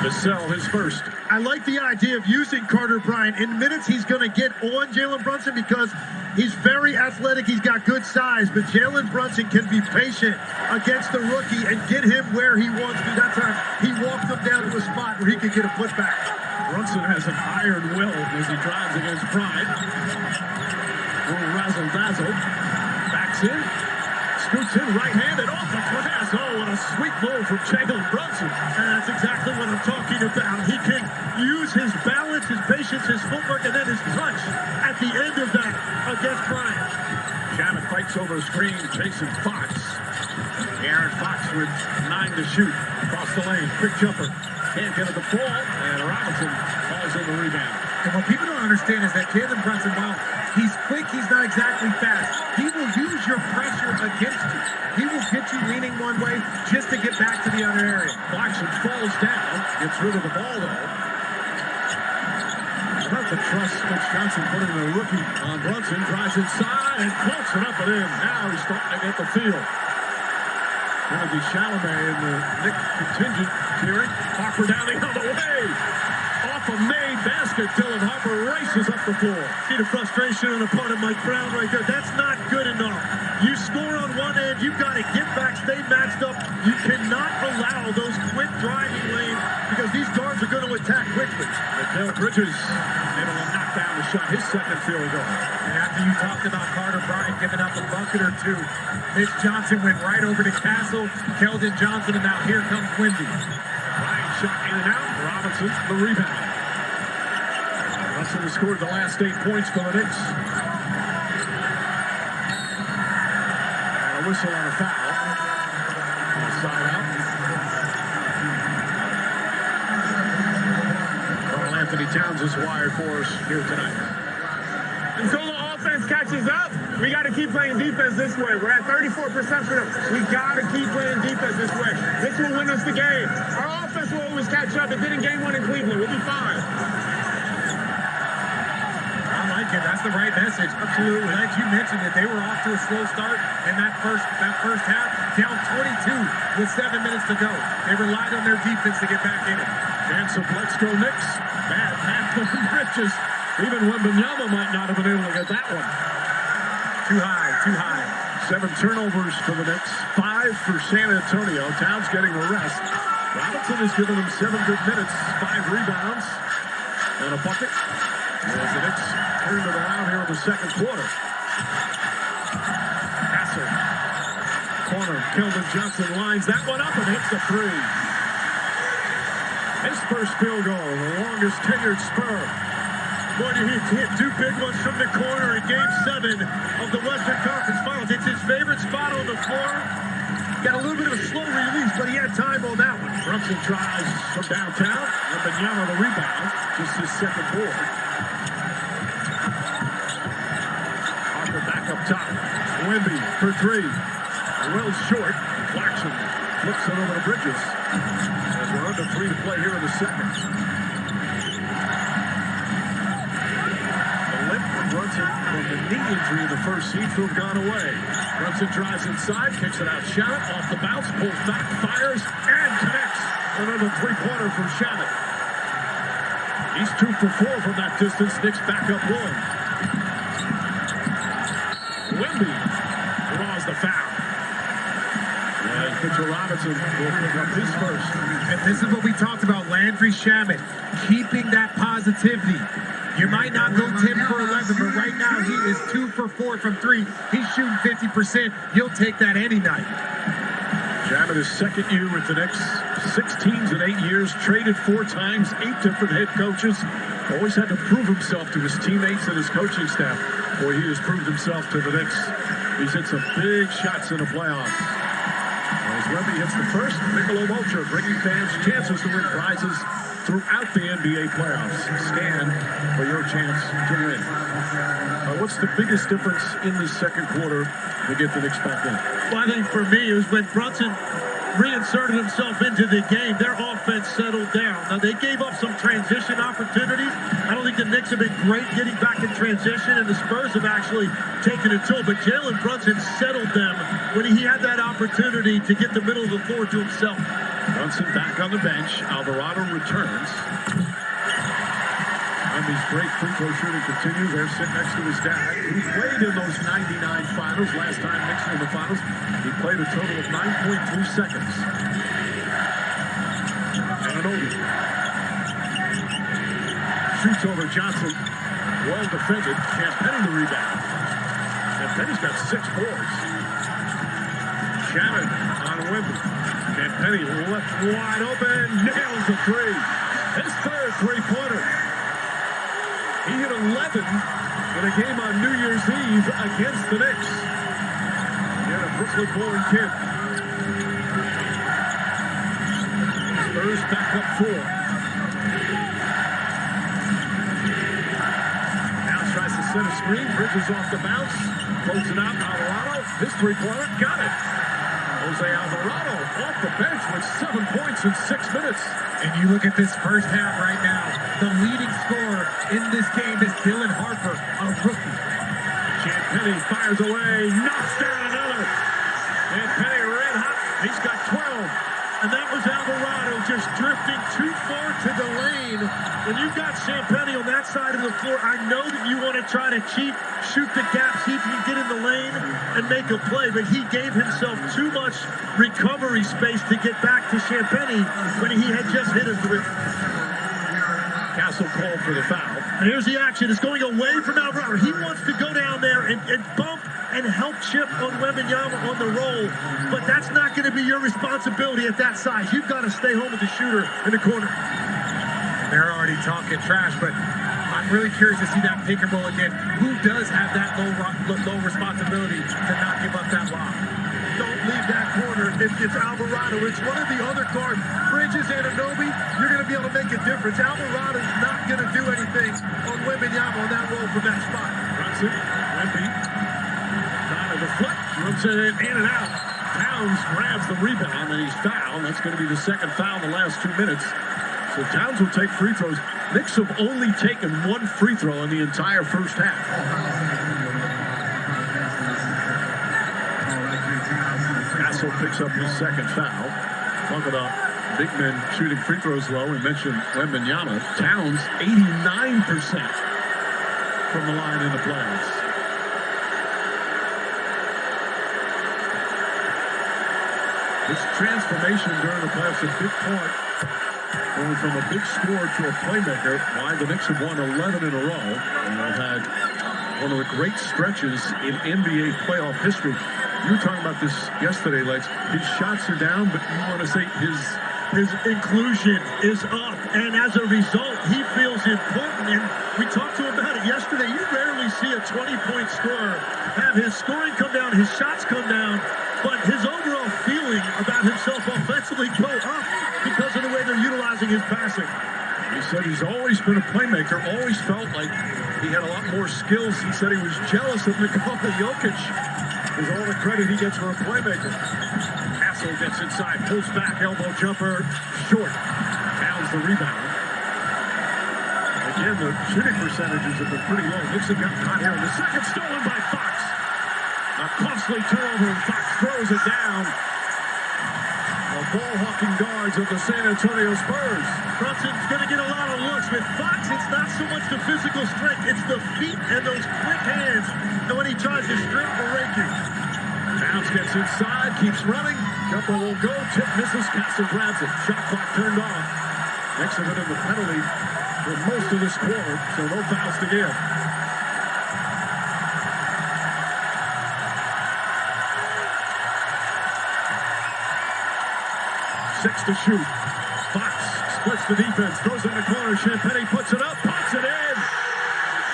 Vassell, his first. I like the idea of using Carter Bryant. In minutes, he's going to get on Jalen Brunson because he's very athletic. He's got good size, but Jalen Brunson can be patient against the rookie and get him where he wants to. That time, he walked him down to a spot where he could get a putback. Brunson has an iron will as he drives against Bryant. Little razzle-dazzle. Backs in. Scoots in, right-handed, off the glass. Oh, what a sweet move from Jalen Brunson. And that's exactly what I'm talking about. He can use his balance, his patience, his footwork, and then his touch at the end of that against Bryant. Shamet fights over the screen, chasing Fox. Aaron Fox with 9 to shoot. Across the lane, quick jumper. Can't get at the ball, and Robinson falls in the rebound. And what people don't understand is that Jalen Brunson, while he's quick, he's not exactly fast. He will use your pressure against you. He will get you leaning one way just to get back to the other area. Clarkson falls down, gets rid of the ball, though. About the trust Mitch Johnson put in the rookie on Brunson. Drives inside and floats it up and in. Now he's starting to get the field. Timothy Chalamet in the Knicks contingent cheering. Harper down the other way. Off a made basket. Dylan Harper races up the floor. See the frustration on the part of Mike Brown right there. That's not good enough. You score on one end, you've got to get back, stay matched up. You cannot allow those quick driving lanes because these guards are going to attack quickly. Mikal Bridges able to knock down the shot, his second field goal. And after you talked about Carter Bryant giving up a bucket or two, Mitch Johnson went right over to Castle, Keldon Johnson, and now here comes Wemby. Bryant shot in and out. Robinson, the rebound. Brunson has scored the last 8 points for the Knicks. And a whistle on a foul. Side out. Carl Anthony Towns is wired for us here tonight. Until the offense catches up, we got to keep playing defense this way. We're at 34% for them. We got to keep playing defense this way. This will win us the game. Our offense will always catch up. It did in game 1 in Cleveland. We'll be fine. I like it. That's the right message. Absolutely. Like you mentioned that they were off to a slow start in that first half, down 22 with 7 minutes to go. They relied on their defense to get back in it. Chance of Let's Go Knicks. Bad pass from Bridges. Even Wembanyama might not have been able to get that one. Too high, too high. 7 turnovers for the Knicks, 5 for San Antonio. Towns getting the rest. Robinson has given them 7 good minutes, 5 rebounds, and a bucket. As the Knicks turn it around here in the second quarter. Castle. Corner. Keldon Johnson lines that one up and hits the 3. His first field goal, the longest tenured Spur. Boy, he hit 2 big ones from the corner in Game 7 of the Western Conference Finals. It's his favorite spot on the floor. Got a little bit of a slow release, but he had time on that one. Brunson tries from downtown. Wembanyama the rebound. Just his second board. Harper back up top. Wemby for 3. Well short. Clarkson flips it over to Bridges. As we're under 3 to play here in the second. Brunson from the knee injury in the first seems to have gone away. Brunson drives inside, kicks it out. Shamet off the bounce, pulls back, fires, and connects. Another 3-pointer from Shamet. He's 2 for 4 from that distance. Knicks back up 1. Wemby draws the foul. And Mitchell Robinson will pick up his first. And this is what we talked about, Landry Shamet, keeping that positivity. You might not go 10 for 11, but right now he is 2 for 4 from 3. He's shooting 50%. He'll take that any night. Shamet is second year with the Knicks. 6 teams in 8 years. Traded 4 times. 8 different head coaches. Always had to prove himself to his teammates and his coaching staff. Boy, he has proved himself to the Knicks. He's hit some big shots in the playoffs. As Wemby hits the first, Michelob Ultra, bringing fans chances to win prizes throughout the NBA playoffs. Scan for your chance to win. What's the biggest difference in the second quarter to get the Knicks back in? Well, I think for me, it was when Brunson reinserted himself into the game, their offense settled down. Now, they gave up some transition opportunities. I don't think the Knicks have been great getting back in transition, and the Spurs have actually taken a toll. But Jalen Brunson settled them when he had that opportunity to get the middle of the floor to himself. Brunson back on the bench. Alvarado returns. Wemby's great free throw shooting continues. They're sitting next to his dad, who played in those 99 finals. Last time Knicks were in the finals, he played a total of 9.3 seconds. Anunoby shoots over Johnson. Well defended. Champagnie the rebound. Champagnie's got 6 boards. Shannon on Wemby. Champagnie left wide open. Nails the three. His third three-pointer. He hit 11 in a game on New Year's Eve against the Knicks. Again, a Brooklyn-born kid. Spurs back up 4. Now tries to set a screen. Bridges off the bounce. Closes it out. Alvarado. His three-pointer. Got it. Jose Alvarado off the bench with 7 points in 6 minutes. And you look at this first half right now, the leading scorer in this game is Dylan Harper, a rookie. Champagnie fires away, knocks down another. Champagnie red hot. He's got 12. And that was Alvarado just drifting too far to the lane. When you've got Champagnie on that side of the floor, I know that you want to try to cheat, shoot the gap, see if you can get in the lane and make a play, but he gave himself too much recovery space to get back to Champagnie when he had just hit a three. Castle called for the foul. And here's the action. It's going away from Alvarado. He wants to go down there and bump and help chip on Wembanyama on the roll, but that's not going to be your responsibility at that size. You've got to stay home with the shooter in the corner. They're already talking trash, but I'm really curious to see that pick and roll again. Who does have that low responsibility to not give up that lob? Don't leave that corner. It's Alvarado. It's one of the other guards. Bridges and Anunoby, you're going to be able to make a difference. Alvarado's not going to do anything on Wembanyama on that roll from that spot. Brunson, Wemby, down to the foot, runs it in and out. Towns grabs the rebound and he's fouled. That's going to be the second foul in the last 2 minutes. So Towns will take free throws. Knicks have only taken 1 free throw in the entire first half. Castle picks up his second foul. Talk about big men shooting free throws low. We mentioned Wembanyama. Towns, 89% from the line in the playoffs. This transformation during the playoffs is a big part. Going from a big scorer to a playmaker. Why the Knicks have won 11 in a row. And they've had one of the great stretches in NBA playoff history. You were talking about this yesterday, Lex. His shots are down, but you want to say his inclusion is up. And as a result, he feels important. And we talked to him about it yesterday. You rarely see a 20-point scorer have his scoring come down, his shots come down, but his overall feeling about himself offensively go up because of the way they're utilizing his passing. He said he's always been a playmaker, always felt like he had a lot more skills. He said he was jealous of Nikola Jokic. Is all the credit he gets for a playmaker. Castle gets inside, pulls back, elbow jumper, short. Towns the rebound. Again, the shooting percentages have been pretty low. Knicks have gotten hot here in the second, stolen by Fox. A costly turnover, and Fox throws it down. The ball-hawking guards of the San Antonio Spurs. Brunson's going to get a lot of looks. With Fox, it's not so much the physical strength, it's the feet and those quick hands. And when he tries to strip or rake you. Towns gets inside, keeps running. Jumper will go, tip misses, Castle grabs it. Shot clock turned off. Knicks have been in the penalty for most of this quarter, so no fouls to give. 6 to shoot. Fox splits the defense, throws it in the corner. Champagnie puts it up, pops it in.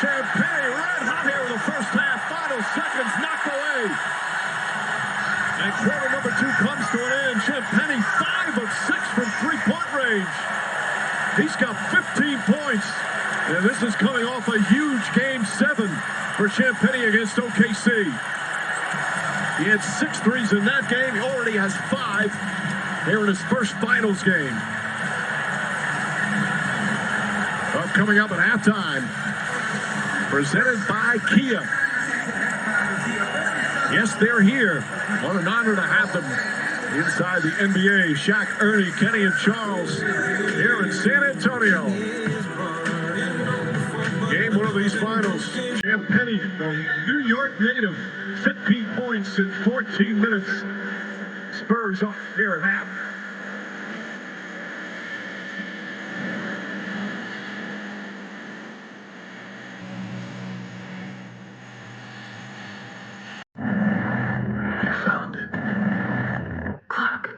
Champagnie red hot here in the first half. Final seconds knocked away. And quarter number 2 comes to an end. Champagnie 5 of 6 from three-point range. He's got 15 points. And this is coming off a huge Game 7 for Champagnie against OKC. He had 6 threes in that game. He already has 5 here in his first finals game. Coming up at halftime, presented by Kia. Yes, they're here. What an honor to have them inside the NBA. Shaq, Ernie, Kenny, and Charles here in San Antonio. Game 1 of these finals. Champagny from New York native, 15 points in 14 minutes. Spurs up here at half. Found it. Clock.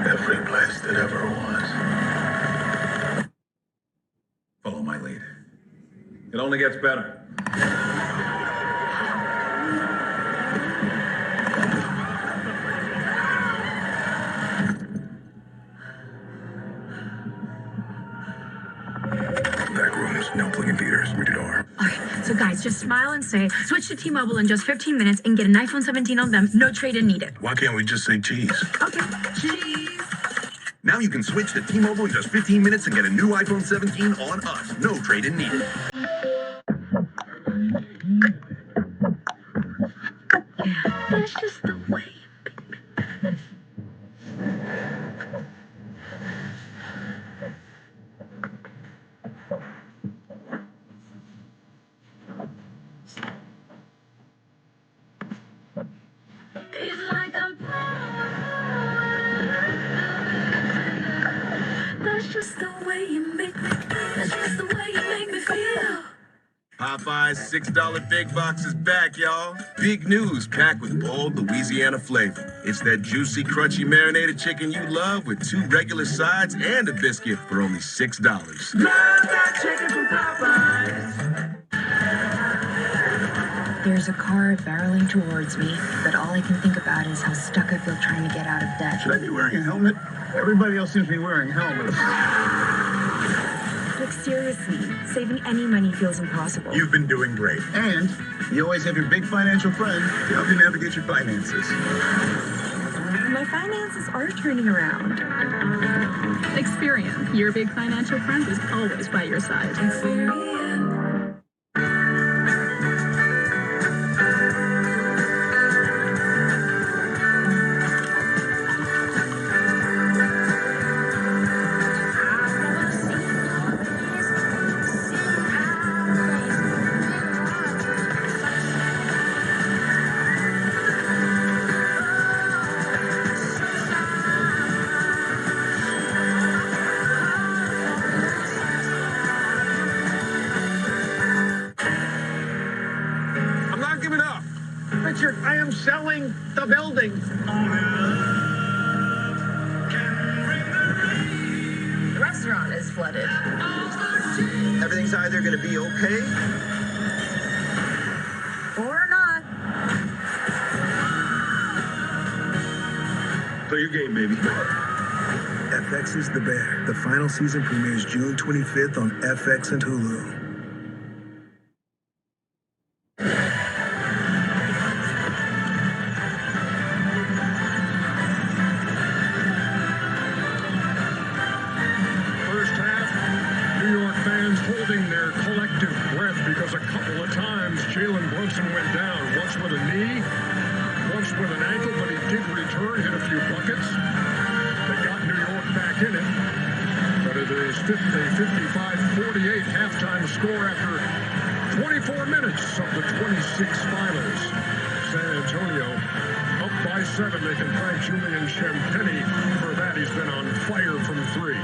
Every place that ever was. Follow my lead. It only gets better. Back rooms, no plugging theaters, rated R. Okay, so guys, just smile and say, switch to T-Mobile in just 15 minutes and get an iPhone 17 on them. No trade-in needed. Why can't we just say cheese? Okay, cheese. Now you can switch to T-Mobile in just 15 minutes and get a new iPhone 17 on us. No trade-in needed. That's just the way. It's like I'm That's just the way you make me. That's just the way you make me feel. Popeye's $6 big box is back, y'all. Big news, packed with bold Louisiana flavor. It's that juicy, crunchy, marinated chicken you love with 2 regular sides and a biscuit for only $6. Love that chicken from Popeyes. There's a car barreling towards me, but all I can think about is how stuck I feel trying to get out of debt. Should I be wearing a helmet? Everybody else seems to be wearing helmets. Like, seriously, saving any money feels impossible. You've been doing great. And you always have your big financial friend to help you navigate your finances. My finances are turning around. Experian, your big financial friend, is always by your side. Richard, I am selling the building. The restaurant is flooded. Everything's either going to be okay Or not. Play your game, baby. FX is the Bear. The final season premieres June 25th on FX and Hulu. Holding their collective breath because a couple of times Jalen Brunson went down, once with a knee, once with an ankle, but he did return, hit a few buckets. They got New York back in it, but it is a 55-48 halftime score after 24 minutes of the 26 finals. San Antonio up by 7. They can thank Julian Champagny for that. He's been on fire from 3.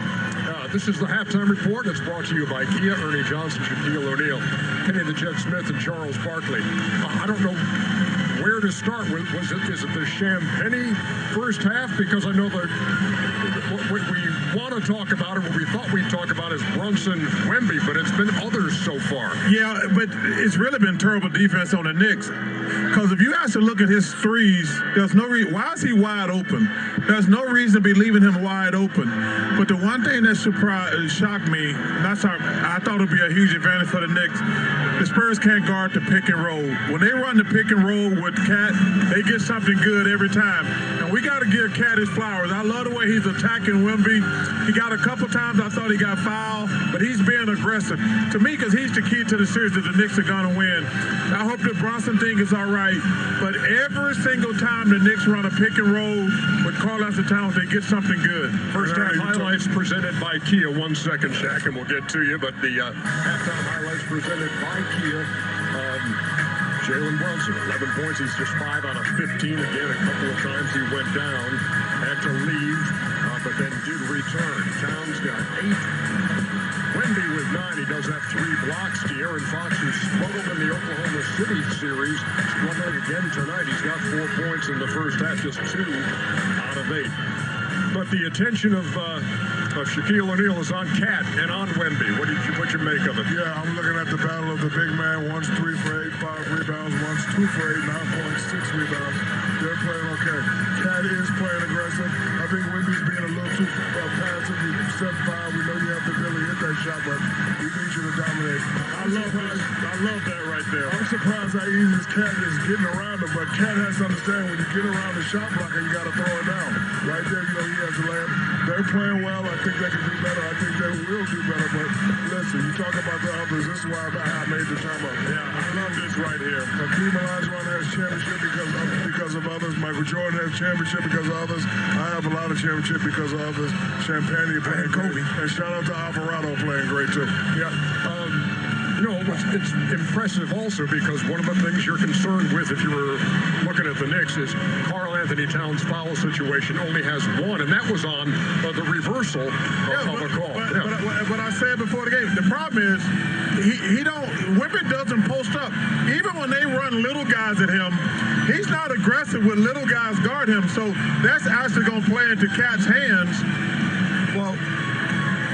This is the halftime report. It's brought to you by Kia, Ernie Johnson, Shaquille O'Neal, Kenny the Jet Smith, and Charles Barkley. I don't know where to start with. Is it the Champagny first half? Because I know that what we want to talk about, or what we thought we'd talk about, as Brunson, Wemby, but it's been others so far. Yeah, but it's really been terrible defense on the Knicks. Because if you actually look at his threes, there's no reason. Why is he wide open? There's no reason to be leaving him wide open. But the one thing that shocked me, I thought it would be a huge advantage for the Knicks. The Spurs can't guard the pick and roll. When they run the pick and roll with Cat, they get something good every time. And we got to give Cat his flowers. I love the way he's attacking Wemby. He got a couple times I thought he got fouled, but he's being aggressive. To me, because he's the key to the series that the Knicks are going to win. I hope the Brunson thing is all right, but every single time the Knicks run a pick and roll with Karl-Anthony Towns, they get something good. First half highlights presented by Kia. 1 second, Shaq, and we'll get to you. But the halftime highlights presented by Kia. Jalen Brunson, 11 points. He's just 5 out of 15. Again, a couple of times he went down, had to leave, but then did return. Towns got 8. Wemby with 9. He does have 3 blocks. De'Aaron Fox, who struggled in the Oklahoma City series, struggling again tonight. He's got 4 points in the first half, just 2 out of 8. But the attention of Shaquille O'Neal is on Cat and on Wemby. What you make of it? Yeah, I'm looking at the battle of the big man. One's 3 for 8, 5 rebounds. One's 2 for 8, 9 points, 6 rebounds. They're playing okay. Cat is playing aggressive. I think Wemby's being a little too passive. He's 7'5". We know you have the ability to hit that shot, but we need you to dominate. I love that right there. I'm surprised how easy Cat is getting around him, but Cat has to understand when you get around the shot blocker, you got to throw it down. Right there, you know he has to land. They're playing well. I think they can do better. I think they will do better. But listen, you talk about the others. This is why I made the time up. Yeah, I love this right here. Hakeem Olajuwon has championship because of others. Michael Jordan has championship because of others. I have a lot of championship because of others. Champagne playing Kobe. And shout out to Alvarado playing great too. Yeah. It's impressive also because one of the things you're concerned with if you were looking at the Knicks is Karl-Anthony Towns' foul situation only has 1, and that was on the reversal of a call. But I said before the game, the problem is Wemby doesn't post up. Even when they run little guys at him, he's not aggressive when little guys guard him. So that's actually going to play into Cat's hands. Well,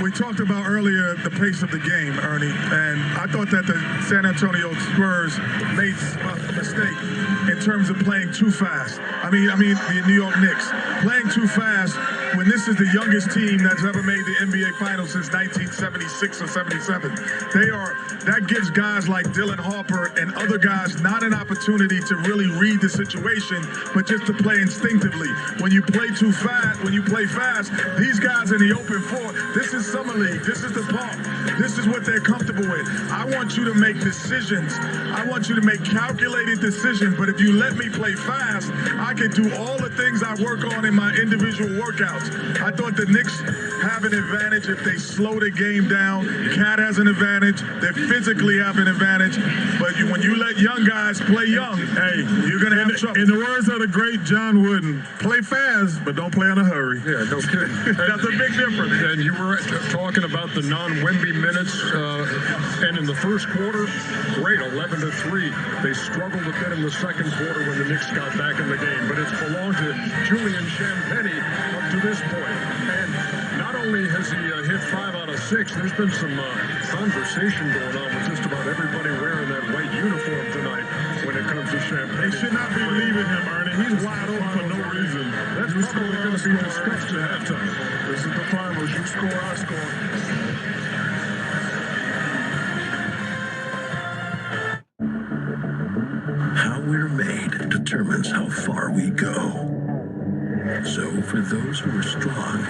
we talked about earlier the pace of the game, Ernie, and I thought that the San Antonio Spurs made a mistake in terms of playing too fast. I mean the New York Knicks playing too fast when this is the youngest team that's ever made the NBA Finals since 1976 or 77. That gives guys like Dylan Harper and other guys not an opportunity to really read the situation, but just to play instinctively. When you play too fast, when you play fast, these guys in the open floor, this is Summer League, this is the park, this is what they're comfortable with. I want you to make decisions. I want you to make calculated decisions, but if you let me play fast, I can do all the things I work on in my individual workouts. I thought the Knicks have an advantage if they slow the game down. Cat has an advantage. They physically have an advantage. But when you let young guys play young, hey, you're going to have trouble. In the words of the great John Wooden, play fast, but don't play in a hurry. Yeah, no kidding. That's a big difference. And you were talking about the non-Wemby minutes, and in the first quarter, great, 11-3. They struggled a bit in the second quarter when the Knicks got back in the game, but it's belonged to Julian Champagnie up to this point. And not only has he hit 5 out of 6, there's been some conversation going on with just about everybody wearing that white uniform tonight when it comes to Champagnie. They should not be leaving him, Ernie. He's wide open for no reason. That's probably going to be discussed at halftime. This is the finals. You score, I score. How we're made determines how far we go. So for those who are strong,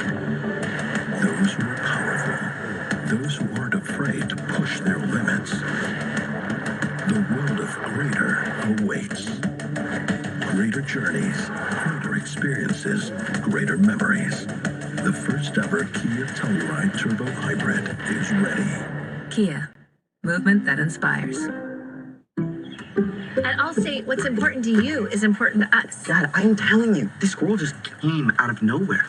those who are powerful, those who aren't afraid to push their limits, the world of greater awaits. Greater journeys, greater experiences, greater memories. The first ever Kia Telluride Turbo Hybrid is ready. Kia, movement that inspires. At Allstate, what's important to you is important to us. God, I'm telling you, this girl just came out of nowhere.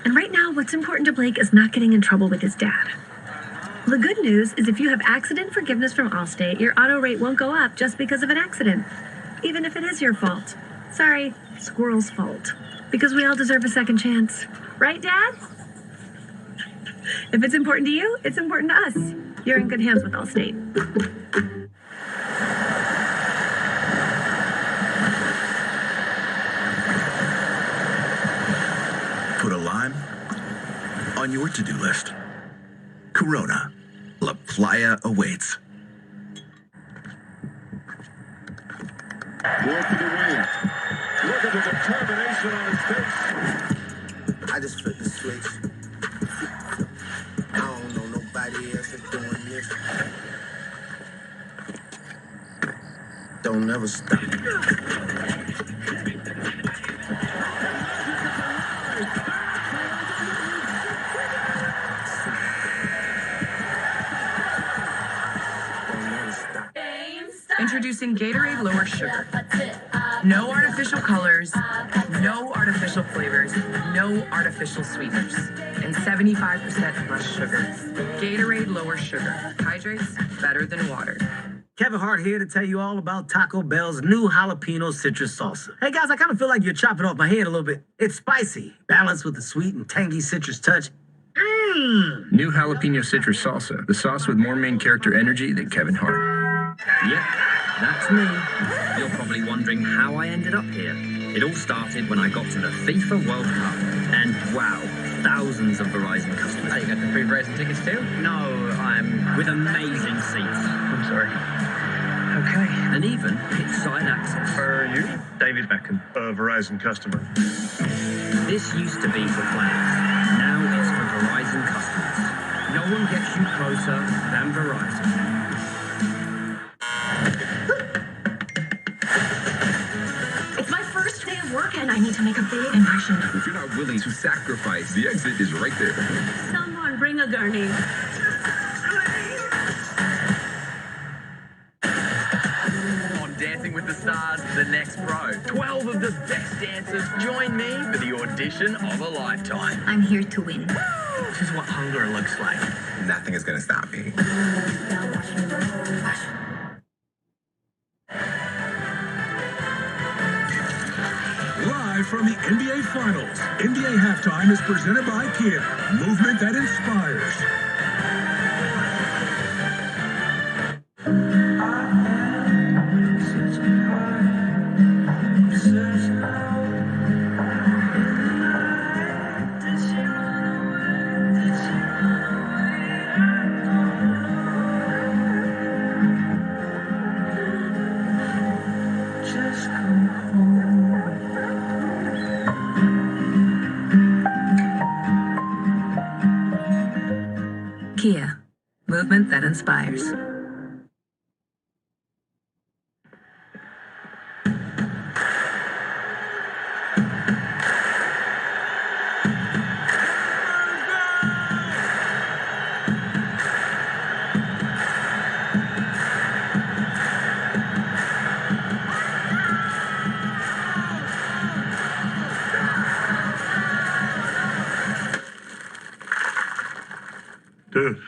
And right now, what's important to Blake is not getting in trouble with his dad. The good news is if you have accident forgiveness from Allstate, your auto rate won't go up just because of an accident, even if it is your fault. Sorry, Squirrel's fault. Because we all deserve a second chance. Right, Dad? If it's important to you, it's important to us. You're in good hands with Allstate. Put a lime on your to-do list. Corona. La Playa awaits. More for the win. Look at the determination on his face. I just flipped the switch. I don't know nobody else that's doing this. Don't ever stop. Introducing Gatorade Lower Sugar. No artificial colors, no artificial flavors, no artificial sweeteners, and 75% less sugar. Gatorade Lower Sugar. Hydrates better than water. Kevin Hart here to tell you all about Taco Bell's new jalapeno citrus salsa. Hey guys, I kind of feel like you're chopping off my head a little bit. It's spicy, balanced with a sweet and tangy citrus touch. New jalapeno citrus salsa, the sauce with more main character energy than Kevin Hart. Yep, that's me. You're probably wondering how I ended up here. It all started when I got to the FIFA World Cup. And wow, thousands of Verizon customers. Oh, you got the free Verizon tickets too? No, I'm with amazing seats. I'm sorry. Okay. And even pit-side access. Are you? David Beckham, a Verizon customer. This used to be for players. Now it's for Verizon customers. No one gets you closer than Verizon. It's my first day of work and I need to make a big impression. If you're not willing to sacrifice, the exit is right there. Someone bring a gurney. On Dancing with the Stars, The Next Pro. 12 of the best dancers join me for the audition of a lifetime. I'm here to win. This is what hunger looks like. Nothing is going to stop me. Live from the NBA Finals, NBA Halftime is presented by Kia, movement that inspires. Kia, movement that inspires. Dude.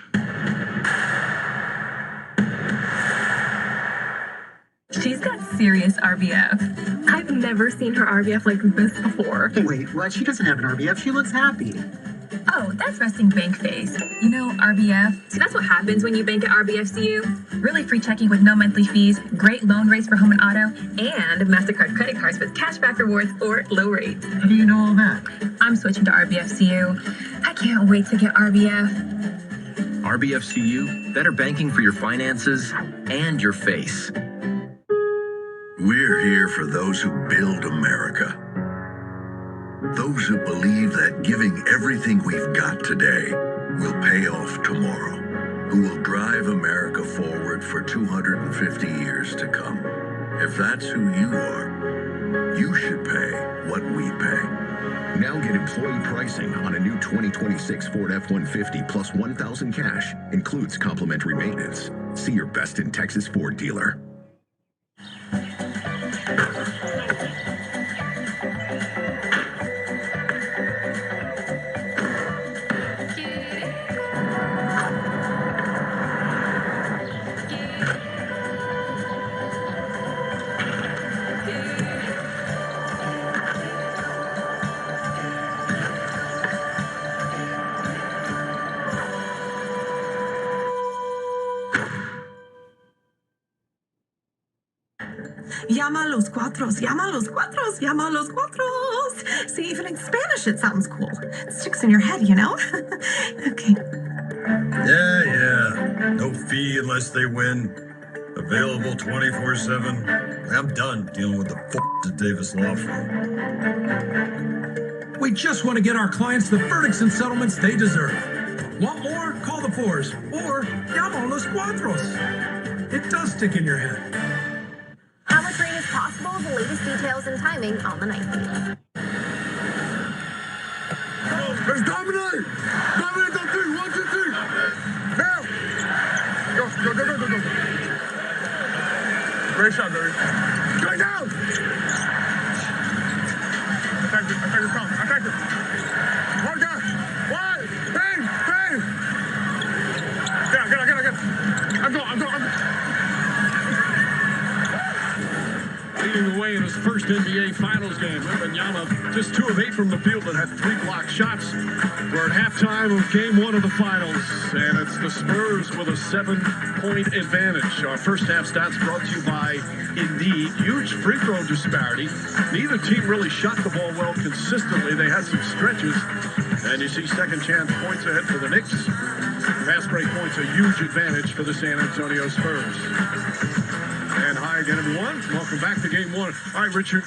She's got serious RBF. I've never seen her RBF like this before. Wait, what? She doesn't have an RBF. She looks happy. Oh, that's resting bank face. You know, RBF. See, that's what happens when you bank at RBFCU. Really free checking with no monthly fees, great loan rates for home and auto, and MasterCard credit cards with cashback rewards or low rates. How do you know all that? I'm switching to RBFCU. I can't wait to get RBF. RBFCU, better banking for your finances and your face. We're here for those who build America. Those who believe that giving everything we've got today will pay off tomorrow. Who will drive America forward for 250 years to come. If that's who you are, you should pay what we pay. Now get employee pricing on a new 2026 Ford F-150 plus $1,000 cash. Includes complimentary maintenance. See your best in Texas Ford dealer. Llama a los cuatros, llama a los cuatros, llama a los cuatros. See, even in Spanish it sounds cool. It sticks in your head, you know? Okay. Yeah. No fee unless they win. Available 24/7. I'm done dealing with the Davis Law Firm. We just want to get our clients the verdicts and settlements they deserve. Want more? Call the fours. Or llama a los cuatros. It does stick in your head. How much rain is possible? The latest details and timing on the night feed. Let's dominate! Dominate on 3. 1, 2, 3. Now! Go. Great shot, baby. Go down! Attack it. One guy. One. Bang. Get it. I'm going. Leading the way in his first NBA Finals game, Wembanyama just 2 of 8 from the field, but had 3 blocked shots. We're at halftime of Game 1 of the Finals, and it's the Spurs with a 7-point advantage. Our first half stats brought to you by Indeed. Huge free throw disparity. Neither team really shot the ball well consistently. They had some stretches, and you see second chance points ahead for the Knicks. Fast break points, a huge advantage for the San Antonio Spurs. And hi again, everyone. Welcome back to Game 1. All right, Richard.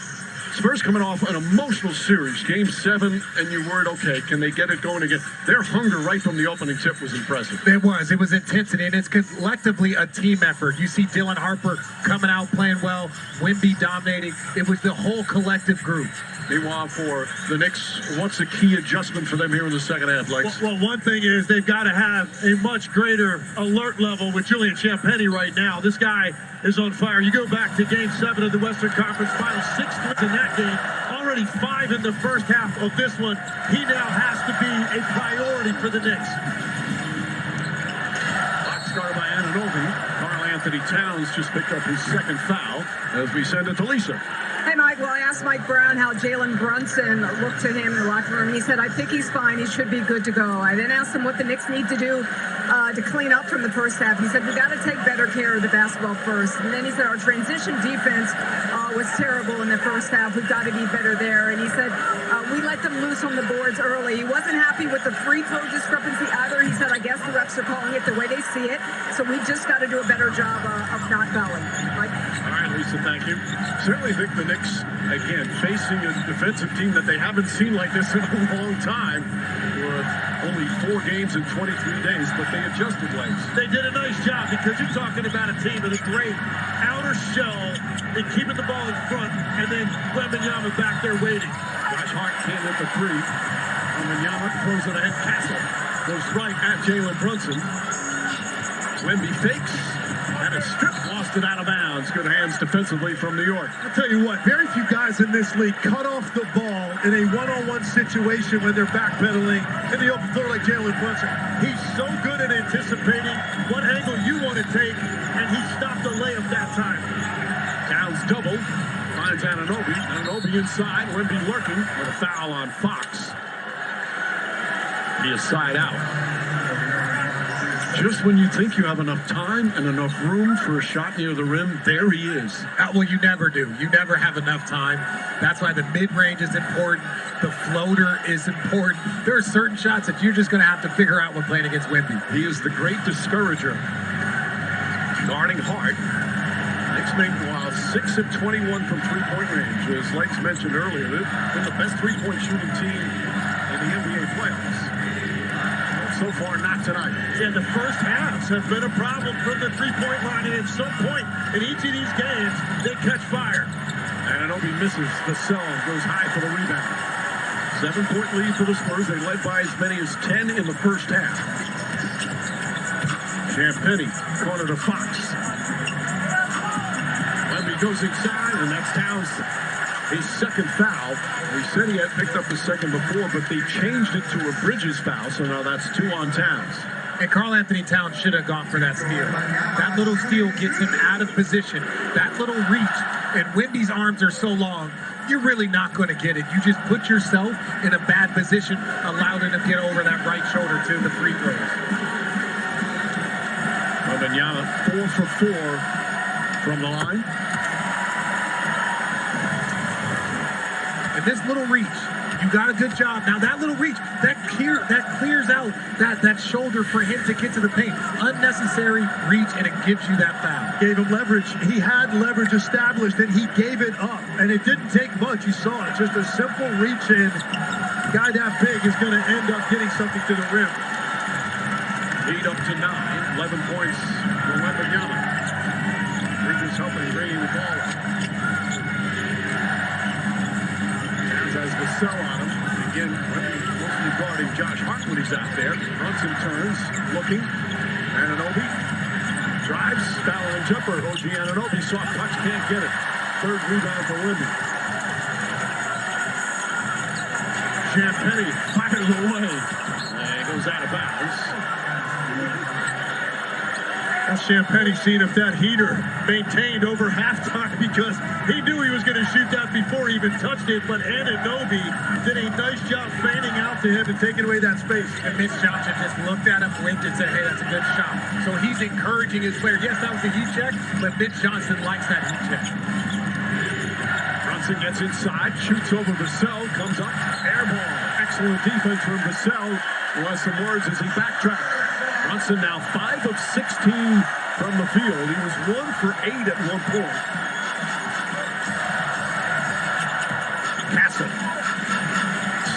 Spurs coming off an emotional series, Game 7, and you worried, okay, can they get it going again? Their hunger right from the opening tip was impressive. It was intensity, and it's collectively a team effort. You see Dylan Harper coming out playing well, Wemby dominating. It was the whole collective group. Meanwhile, for the Knicks, what's the key adjustment for them here in the second half, Lex? Well, one thing is they've got to have a much greater alert level with Julian Champagnie right now. This guy is on fire. You go back to Game 7 of the Western Conference Finals, 6 threes in that game, already 5 in the first half of this one. He now has to be a priority for the Knicks. Clock started by Anunoby. Karl Anthony Towns just picked up his second foul as we send it to Lisa. Hey, Mike. Well, I asked Mike Brown how Jalen Brunson looked to him in the locker room. He said, I think he's fine. He should be good to go. I then asked him what the Knicks need to do to clean up from the first half. He said, we got to take better care of the basketball first. And then he said, our transition defense was terrible in the first half. We've got to be better there. And he said, we let them loose on the boards early. He wasn't happy with the free throw discrepancy either. He said, I guess the refs are calling it the way they see it. So we just got to do a better job of not fouling. Mike? All right, Lisa, thank you. Certainly think the Knicks, again, facing a defensive team that they haven't seen like this in a long time. Only 4 games in 23 days, but they adjusted legs. They did a nice job because you're talking about a team with a great outer shell in keeping the ball in front, and then Wembanyama back there waiting. Josh Hart can't hit the 3. Wembanyama throws it ahead. Castle goes right at Jalen Brunson. Wemby fakes, and it's stripped, lost it out of bounds. Good hands defensively from New York. I'll tell you what, very few guys in this league cut off the ball in a one-on-one situation when they're backpedaling in the open floor like Jalen Brunson. He's so good at anticipating what angle you want to take, and he stopped the layup that time. Towns double, finds Anunoby. Anunoby inside, Wemby lurking with a foul on Fox. He is side out. Just when you think you have enough time and enough room for a shot near the rim, there he is. Well, you never do. You never have enough time. That's why the mid-range is important. The floater is important. There are certain shots that you're just going to have to figure out when playing against Wemby. He is the great discourager. Guarding Hart. Knicks make 6 of 21 from three-point range. As Lex mentioned earlier, they've been the best three-point shooting team in the NBA playoffs. So far, not tonight. Yeah, the first halves have been a problem from the three-point line, and at some point in each of these games, they catch fire. Anunoby misses the cell, goes high for the rebound. 7-point lead for the Spurs. They led by as many as 10 in the first half. Champagnie, corner to Fox. Wemby goes inside, and that's Towns. His second foul. He said he had picked up the second before, but they changed it to a Bridges foul, so now that's 2 on Towns. And Karl Anthony Towns should have gone for that steal. That little steal gets him out of position. That little reach, and Wemby's arms are so long, you're really not going to get it. You just put yourself in a bad position, allow them to get over that right shoulder to the free throws. Wembanyama 4 for 4 from the line. this little reach. You got a good job. Now that little reach, that clears out that shoulder for him to get to the paint. Unnecessary reach, and it gives you that foul. Gave him leverage. He had leverage established, and he gave it up. And it didn't take much. You saw it. Just a simple reach in. A guy that big is going to end up getting something to the rim. Lead up to 9. 11 points for Wembanyama. Bridges helping bringing the ball up. Has Vassell on him. Again, mostly guarding Josh Hart when he's out there. Brunson turns, looking. Anunoby drives, foul and jumper. OG Anunoby, soft touch, can't get it. Third rebound for Wemby. Champagnie fires away. And goes out of bounds. That's Champagnie seeing if that heater maintained over halftime because he knew he was going to shoot that before he even touched it. But Anunoby did a nice job fanning out to him and taking away that space. And Mitch Johnson just looked at him, winked, and said, hey, that's a good shot. So he's encouraging his player. Yes, that was a heat check, but Mitch Johnson likes that heat check. Brunson gets inside, shoots over Vassell, comes up, air ball. Excellent defense from Vassell. We'll have some words as he backtracks. Brunson now 5 of 16 from the field. He was 1 for 8 at one point. Castle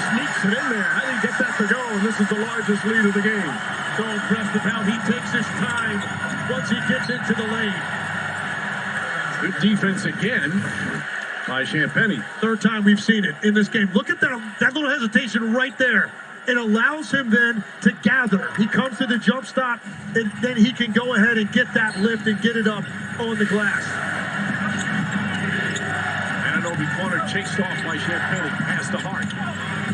sneaks it in there. How do you get that to go? And this is the largest lead of the game. So impressed with how he takes his time once he gets into the lane. Good defense again by Champagnie. Third time we've seen it in this game. Look at that little hesitation right there. It allows him then to gather. He comes to the jump stop, and then he can go ahead and get that lift and get it up on the glass. Anunoby corner chased off by Champagnie. Pass to Hart.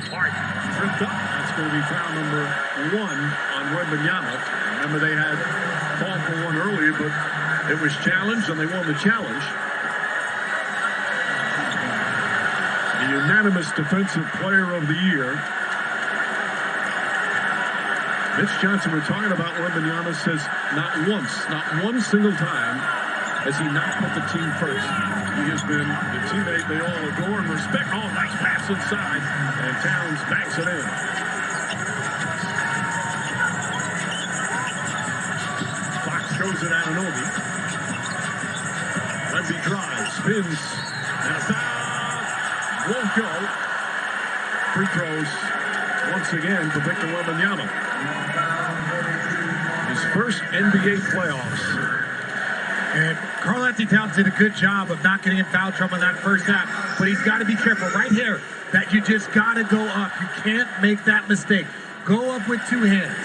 Hart tripped up. That's going to be foul number 1 on Wembanyama. Remember they had called for one earlier, but it was challenged, and they won the challenge. The unanimous Defensive Player of the Year. Mitch Johnson, we're talking about Wembanyama, says not once, not one single time has he not put the team first. He has been the teammate they all adore and respect. Oh, nice pass inside, and Towns banks it in. Fox throws it at Anunoby. Wemby drives, spins, and a foul. Won't go. Free throws once again for Victor Wembanyama. His first NBA playoffs. And Karl-Anthony Towns did a good job of not getting in foul trouble in that first half. But he's got to be careful right here that you just got to go up. You can't make that mistake. Go up with 2 hands.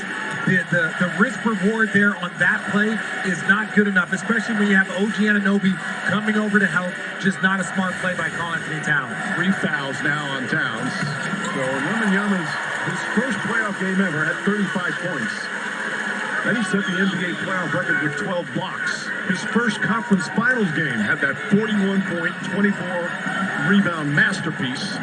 The risk reward there on that play is not good enough, especially when you have OG Anunoby coming over to help. Just not a smart play by Karl-Anthony Towns. 3 fouls now on Towns. So Wembanyama's his first playoff game ever had 35 points. Then he set the NBA playoff record with 12 blocks. His first conference finals game had that 41-point, 24-rebound masterpiece.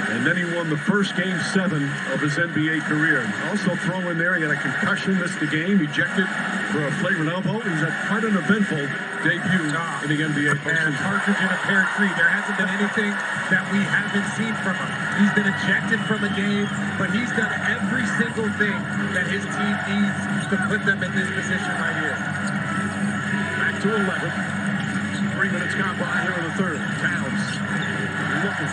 And then he won the first Game 7 of his NBA career. Also throw in there, he had a concussion, missed the game, ejected for a flagrant elbow. He's had quite an eventful debut in the NBA postseason. And partridge in a pear tree. There hasn't been anything that we haven't seen from him. He's been ejected from a game, but he's done every single thing that his team needs to put them in this position right here. Back to 11. 3 minutes gone by here in the third. Towns looking.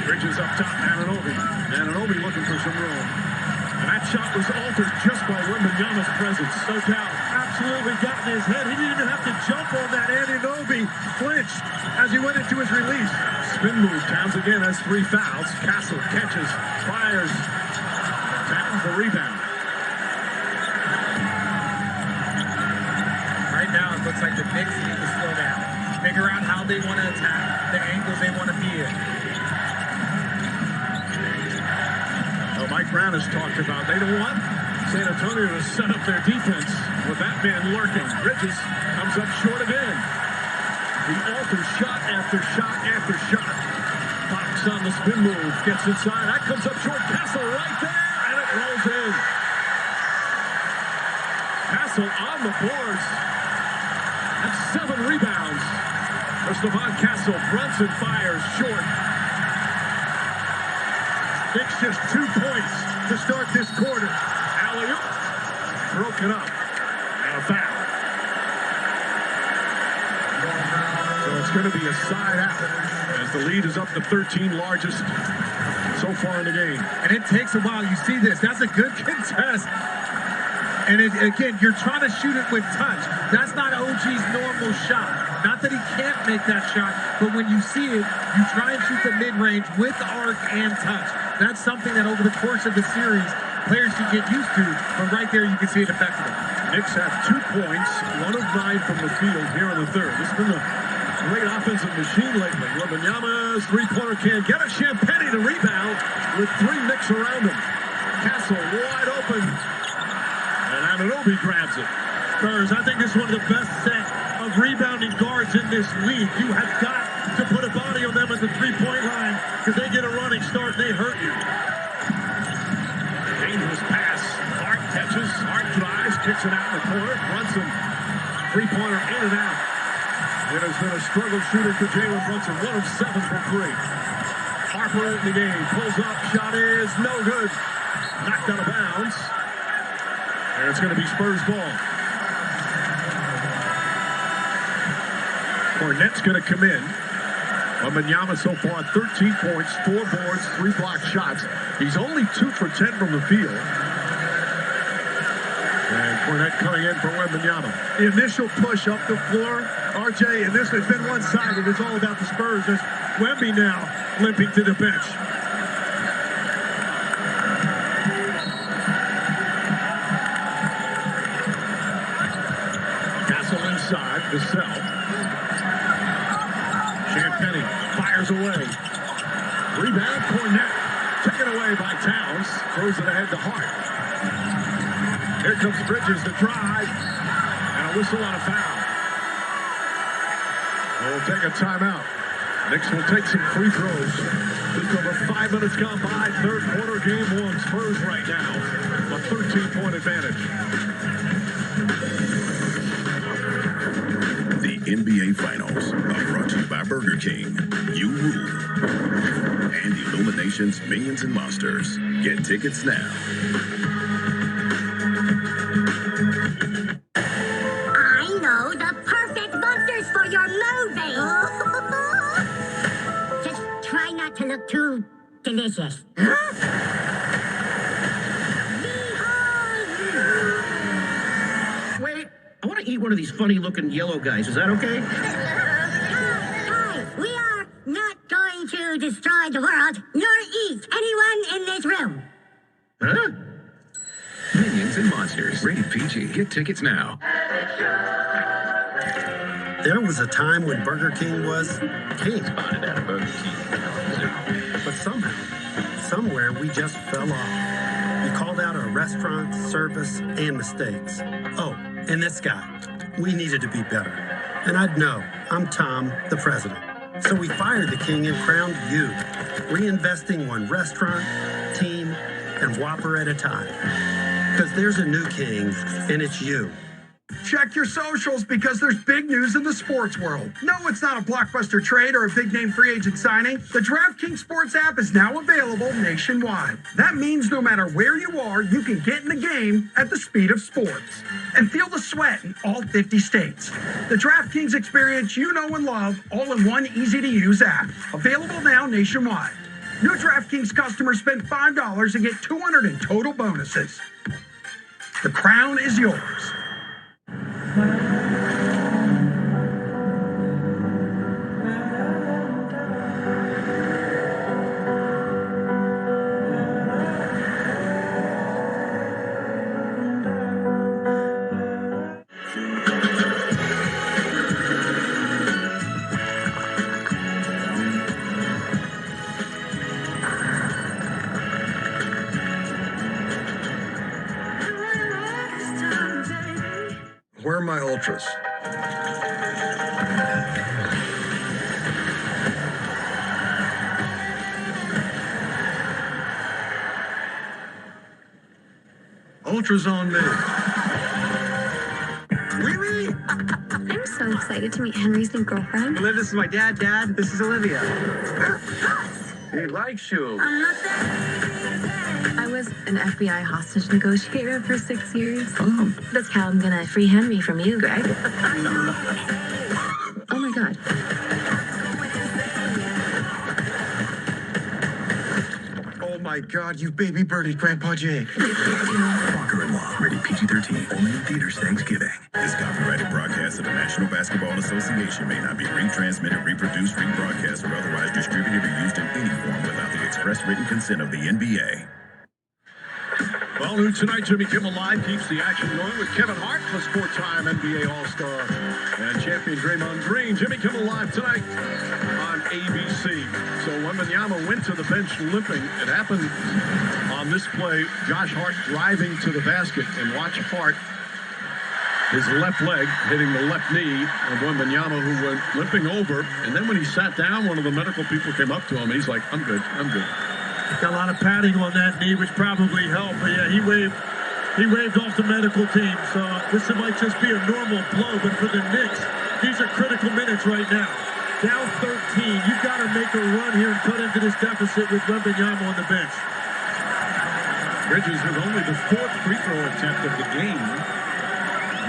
Bridges up top, Anunoby. Anunoby looking for some room. And that shot was altered just by Wembanyama's presence. No doubt. Absolutely got in his head. He didn't even have to jump on that. Anunoby flinched as he went into his release. Spin move. Towns again has 3 fouls. Castle catches, fires. Towns the rebound. Right now, it looks like the Knicks need to slow down. Figure out how they want to attack, the angles they want to be in. Mike Brown has talked about they don't want San Antonio to set up their defense with that man lurking. Bridges comes up short again. He alters shot after shot after shot. Fox on the spin move, gets inside. That comes up short. Castle right there, and it rolls in. Castle on the boards. That's 7 rebounds. Stephon Castle. Brunson fires short. Knicks just 2 points to start this quarter. Alley-oop. Broken up. And a foul. So it's going to be a side out as the lead is up to 13, largest so far in the game. And it takes a while. You see this. That's a good contest. And again, you're trying to shoot it with touch. That's not OG's normal shot. Not that he can't make that shot, but when you see it, you try and shoot the mid-range with arc and touch. That's something that over the course of the series, players should get used to, but right there you can see it effectively. Knicks have 2 points, 1 of 9 from the field here in the third. This has been a great offensive machine lately. Wembanyama's three-pointer can't get it. Champagnie the rebound with 3 Knicks around him. Castle wide open. And Anunoby grabs it. Spurs, I think this is one of the best set of rebounding guards in this league. You have got to put a body on them at the three-point line because they get a running start and they hurt you. Dangerous pass. Hart catches. Hart drives. Kicks it out in the corner. Brunson. Three-pointer in and out. It has been a struggle shooting for Jalen Brunson. 1 of 7 from 3. Harper in the game. Pulls up. Shot is no good. Knocked out of bounds. And it's going to be Spurs ball. Cornette's going to come in. Wembanyama so far 13 points, 4 boards, 3 blocked shots. He's only 2 for 10 from the field. And Cornette coming in for Wembanyama. The initial push up the floor, RJ, and this has been one-sided. It's all about the Spurs. There's Wemby now limping to the bench. Castle inside, Vassell. Champagnie fires away. Rebound, Cornette. Taken away by Towns. Throws it ahead to Hart. Here comes Bridges, the drive. And a whistle on a foul. We'll take a timeout. Knicks will take some free throws. Just over 5 minutes gone by. Third quarter, game 1. Spurs right now. A 13-point advantage. The NBA Finals are brought to you by Burger King. You rule. And Illumination's Millions and Monsters. Get tickets now. I know the perfect monsters for your movie. Just try not to look too delicious. Wait, I want to eat one of these funny-looking yellow guys. Is that okay? Guys, we are not going to destroy the world, nor eat anyone in this room. Huh? Minions and Monsters. Rated PG. Get tickets now. There was a time when Burger King was king. Spotted at a Burger King. But somehow, somewhere, we just fell off. We called out our restaurant, service, and mistakes. Oh, and this guy. We needed to be better. And I'd know. I'm Tom, the president. So we fired the king and crowned you, reinvesting one restaurant, team, and Whopper at a time. Because there's a new king, and it's you. Check your socials because there's big news in the sports world. No, it's not a blockbuster trade or a big-name free agent signing. The DraftKings Sports app is now available nationwide. That means no matter where you are, you can get in the game at the speed of sports and feel the sweat in all 50 states. The DraftKings experience you know and love, all in one easy-to-use app. Available now nationwide. New DraftKings customers spend $5 and get $200 in total bonuses. The crown is yours. Where are my ultras? Ultras on me. Oui, oui. I'm so excited to meet Henry's new girlfriend. Olivia, this is my dad. Dad, this is Olivia. He likes you. I was an FBI hostage negotiator for 6 years. Oh. That's how I'm gonna free Henry from you, Greg. Oh my God. Oh my God, you baby birdied Grandpa Jake. Father-in-law, rated PG-13, only in theaters Thanksgiving. This copyrighted broadcast of the National Basketball Association may not be retransmitted, reproduced, rebroadcast, or otherwise distributed or used in any form without the express written consent of the NBA. Well, new tonight, Jimmy Kimmel Live keeps the action going with Kevin Hart, plus four-time NBA All-Star and champion Draymond Green. Jimmy Kimmel Live tonight on ABC. So Wembanyama went to the bench limping. It happened on this play. Josh Hart driving to the basket, and watch Hart, his left leg hitting the left knee of Wembanyama, who went limping over. And then when he sat down, one of the medical people came up to him, and he's like, I'm good, I'm good. Got a lot of padding on that knee, which probably helped. But yeah, he waved off the medical team. So this might just be a normal blow, but for the Knicks, these are critical minutes right now. Down 13. You've got to make a run here and cut into this deficit with Wembanyama on the bench. Bridges with only the fourth free throw attempt of the game.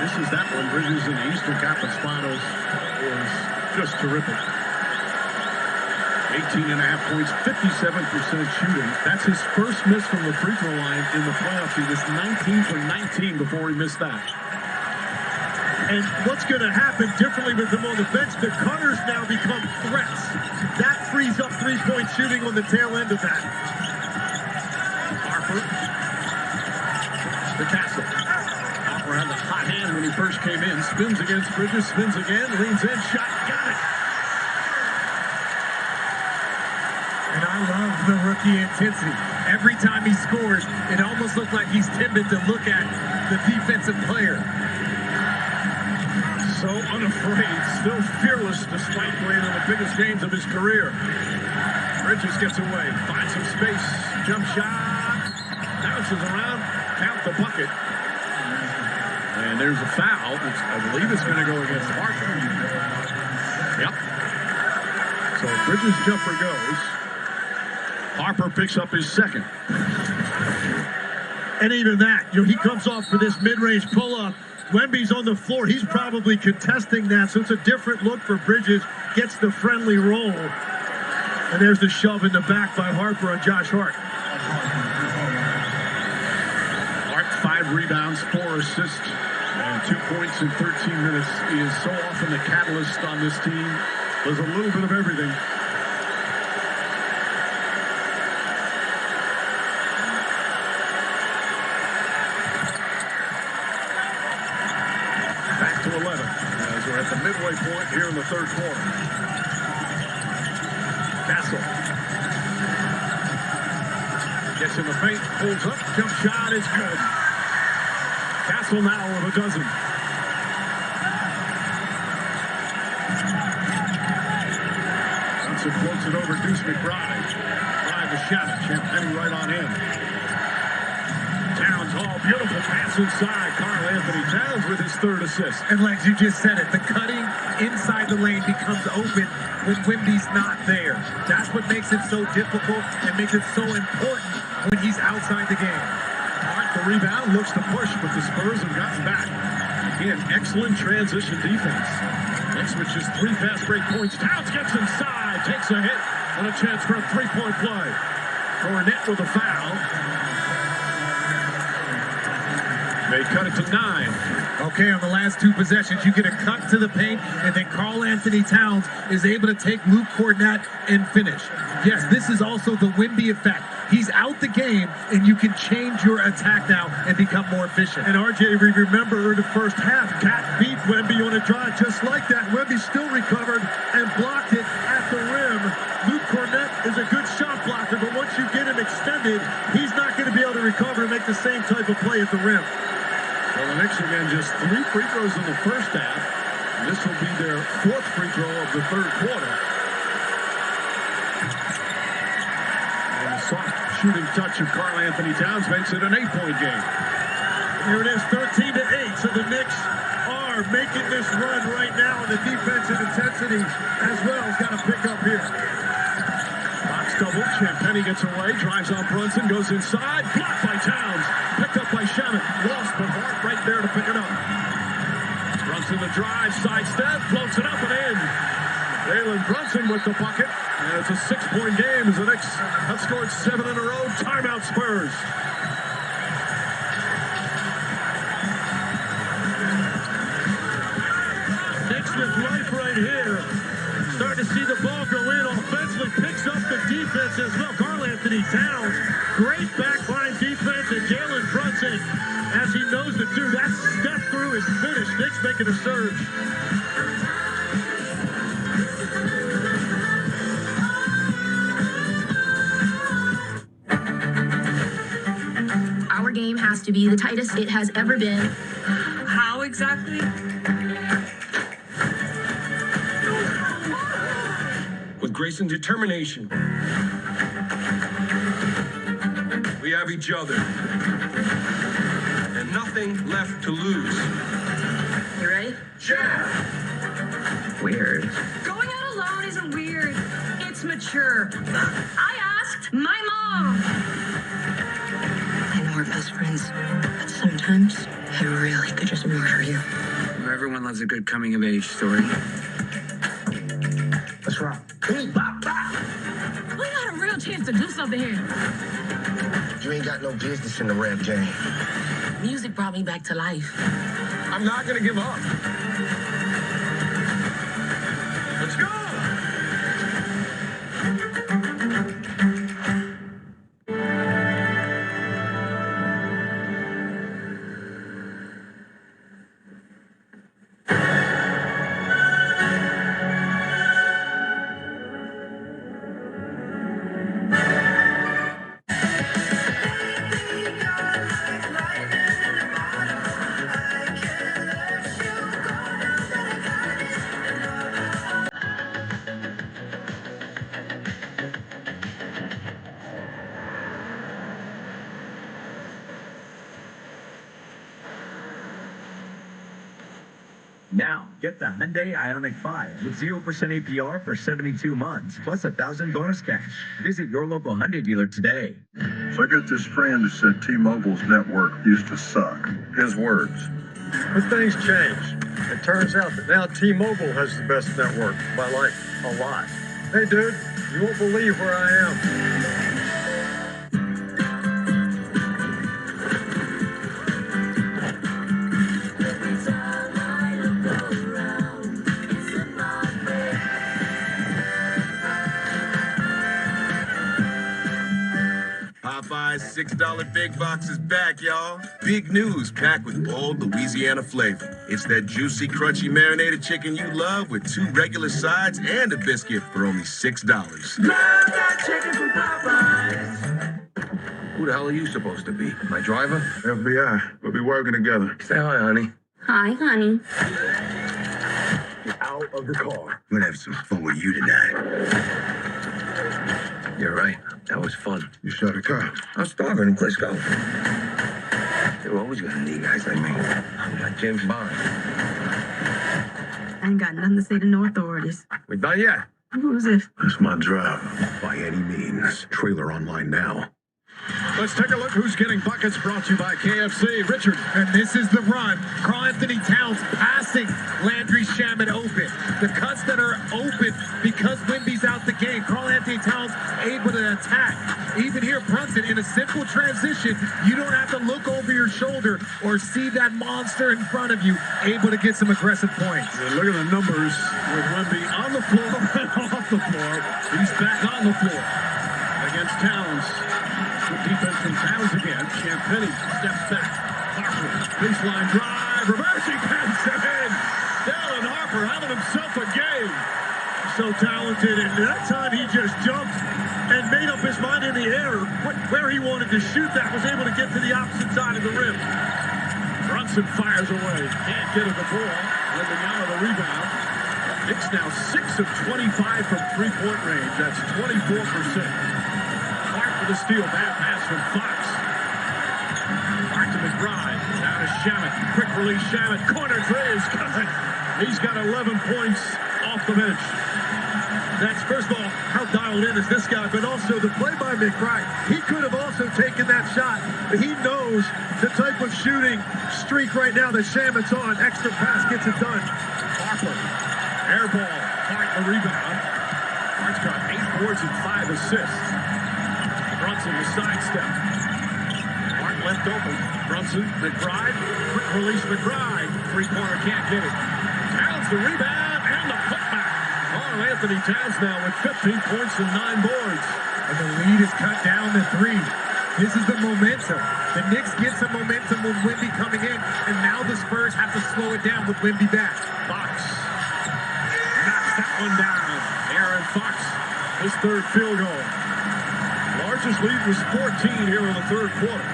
Misses that one. Bridges in the Eastern Conference Finals is just terrific. 18.5 points, 57% shooting. That's his first miss from the free throw line in the playoffs. He was 19 for 19 before he missed that. And what's going to happen differently with him on the bench, the cutters now become threats. That frees up three-point shooting on the tail end of that. Harper. The Castle. Harper had the hot hand when he first came in. Spins against Bridges, spins again, leans in, shot, got it. And I love the rookie intensity. Every time he scores, it almost looks like he's timid to look at the defensive player. So unafraid, still fearless despite playing in the biggest games of his career. Bridges gets away, finds some space, jump shot, bounces around, count the bucket. And there's a foul, which I believe is going to go against Harper. Yep. So Bridges' jumper goes. Harper picks up his second. And even that, he comes off for this mid-range pull-up. Wemby's on the floor. He's probably contesting that, so it's a different look for Bridges. Gets the friendly roll. And there's the shove in the back by Harper on Josh Hart. Hart, 5 rebounds, 4 assists, and 2 points in 13 minutes. He is so often the catalyst on this team. Does a little bit of everything. Back to 11 as we're at the midway point here in the third quarter. Castle gets in the paint, pulls up, jump shot is good. Castle now with a dozen. Brunson floats it over Deuce McBride. Drive the shot, Champ Penny right on him. Towns, beautiful pass inside. Karl Anthony Towns with his third assist. And like you just said it, the cutting inside the lane becomes open when Wemby's not there. That's what makes it so difficult and makes it so important when he's outside the game. Hart, the rebound, looks to push, but the Spurs have gotten back. Again, excellent transition defense. Next with just 3 fast break points. Towns gets inside, takes a hit, and a chance for a three-point play. Cornette with a foul. They cut it to 9. Okay, on the last 2 possessions, you get a cut to the paint, and then Karl Anthony Towns is able to take Luke Cornette and finish. Yes, this is also the Wemby effect. He's out the game, and you can change your attack now and become more efficient. And RJ, we remember the first half, Cat beat Wemby on a drive just like that. Wemby still recovered and blocked it at the rim. Luke Cornette is a good shot blocker, but once you get him extended, he's not going to be able to recover and make the same type of play at the rim. Well, the Knicks again, just 3 free throws in the first half. This will be their 4th free throw of the third quarter. And a soft shooting touch of Karl Anthony Towns makes it an 8-point game. Here it is, 13-8. So the Knicks are are making this run right now, and the defensive intensity as well has got to pick up here. Box double. Champagny gets away, drives on Brunson, goes inside, blocked by Towns, picked up by Shannon, lost, but Hart right there to pick it up. Brunson the drive, sidestep, floats it up and in. Jalen Brunson with the bucket, and it's a 6-point game as the Knicks have scored 7 in a row. Timeout Spurs. Knicks with life right here. Starting to see the ball go in offensively, picks up the defense as well. Karl-Anthony Towns, great backline defense, and Jalen Brunson, as he knows to do, that step through is finished. Knicks making a surge. Our game has to be the tightest it has ever been. How exactly? With grace and determination, we have each other and nothing left to lose. You ready? Yeah. Weird. Going out alone isn't weird. It's mature. I asked my mom. I know we're best friends, but sometimes I really could just murder you. Everyone loves a good coming-of-age story. That's right. We got a real chance to do something here. You ain't got no business in the rap game. Music brought me back to life. I'm not gonna give up. Let's go! Now, get the Hyundai Ioniq 5 with 0% APR for 72 months, plus $1,000 bonus cash. Visit your local Hyundai dealer today. So I got this friend who said T-Mobile's network used to suck. His words. But things change. It turns out that now T-Mobile has the best network by like a lot. Hey dude, you won't believe where I am. Popeye's $6 Big Box is back, y'all. Big news, packed with bold Louisiana flavor. It's that juicy, crunchy, marinated chicken you love with 2 regular sides and a biscuit for only $6. Love that chicken from Popeyes. Who the hell are you supposed to be? My driver? FBI. We'll be working together. Say hi, honey. Hi, honey. Get out of the car. I'm gonna have some fun with you tonight. You're right. That was fun. You shot a cop. I'm starving. Let's go. They're always gonna need guys like me. I'm like James Bond. I ain't got nothing to say to no authorities. We done yet? Who's this? That's my driver. By any means. Trailer online now. Let's take a look who's getting buckets, brought to you by KFC. Richard. And this is the run. Karl-Anthony Towns passing Landry Shamet open. The cuts that are open because Wemby's out the game. Karl-Anthony Towns able to attack. Even here, Brunson in a simple transition. You don't have to look over your shoulder or see that monster in front of you, able to get some aggressive points. And look at the numbers with Wemby on the floor and off the floor. He's back on the floor against Towns. Good defense from Towns again. Champagny steps back. Harper, baseline drive, reversing pass in. Dallin Harper having himself a game. So talented, and that time he just jumped and made up his mind in the air where he wanted to shoot that, was able to get to the opposite side of the rim. Brunson fires away. Can't get at the ball. Wembanyama the rebound. Knicks now 6 of 25 from three-point range. That's 24%. Clark with a steal. Bad pass from Fox. Clark to McBride. Down to Shamet. Quick release, Shamet. Corner three is good. He's got 11 points off the bench. That's, first of all, how dialed in is this guy, but also the play by McBride. He could have also taken that shot, but he knows the type of shooting streak right now that Shamet's on. Extra pass gets it done. Harper, air ball, Hart the rebound. Hart's got 8 boards and 5 assists. Brunson the sidestep. Hart left open. Brunson, McBride, quick release McBride. Three-pointer can't get it. Towns the rebound and the putback. Karl Anthony Towns now with 15 points and 9 boards. And the lead is cut down to 3. This is the momentum. The Knicks get some momentum with Wemby coming in, and now the Spurs have to slow it down with Wemby back. Fox knocks that one down. Aaron Fox, his third field goal. Largest lead was 14 here in the third quarter.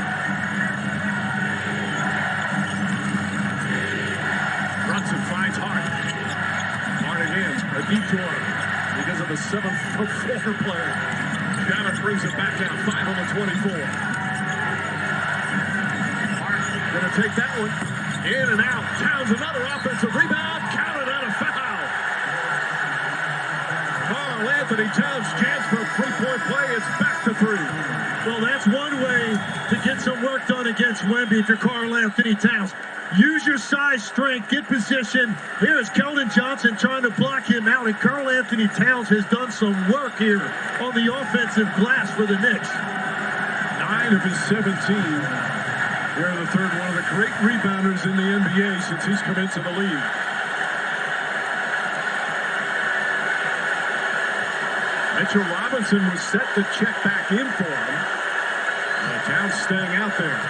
Brunson finds Hart. Hart again, a detour because of the 7'4" player. Shamet brings it back down, 5 on the 24. Hart gonna take that one. In and out. Towns another offensive rebound. Counted out of foul. Karl Anthony Towns chance for a three-point play. It's back to 3. Well, that's one way to get some work done against Wemby if you're Karl Anthony Towns. Use your size, strength, get position. Here is Keldon Johnson trying to block him out, and Karl Anthony Towns has done some work here on the offensive glass for the Knicks. 9 of his 17 here in the third. One of the great rebounders in the NBA since he's come into the league. Mitchell Robinson was set to check back in for him. Towns staying out there.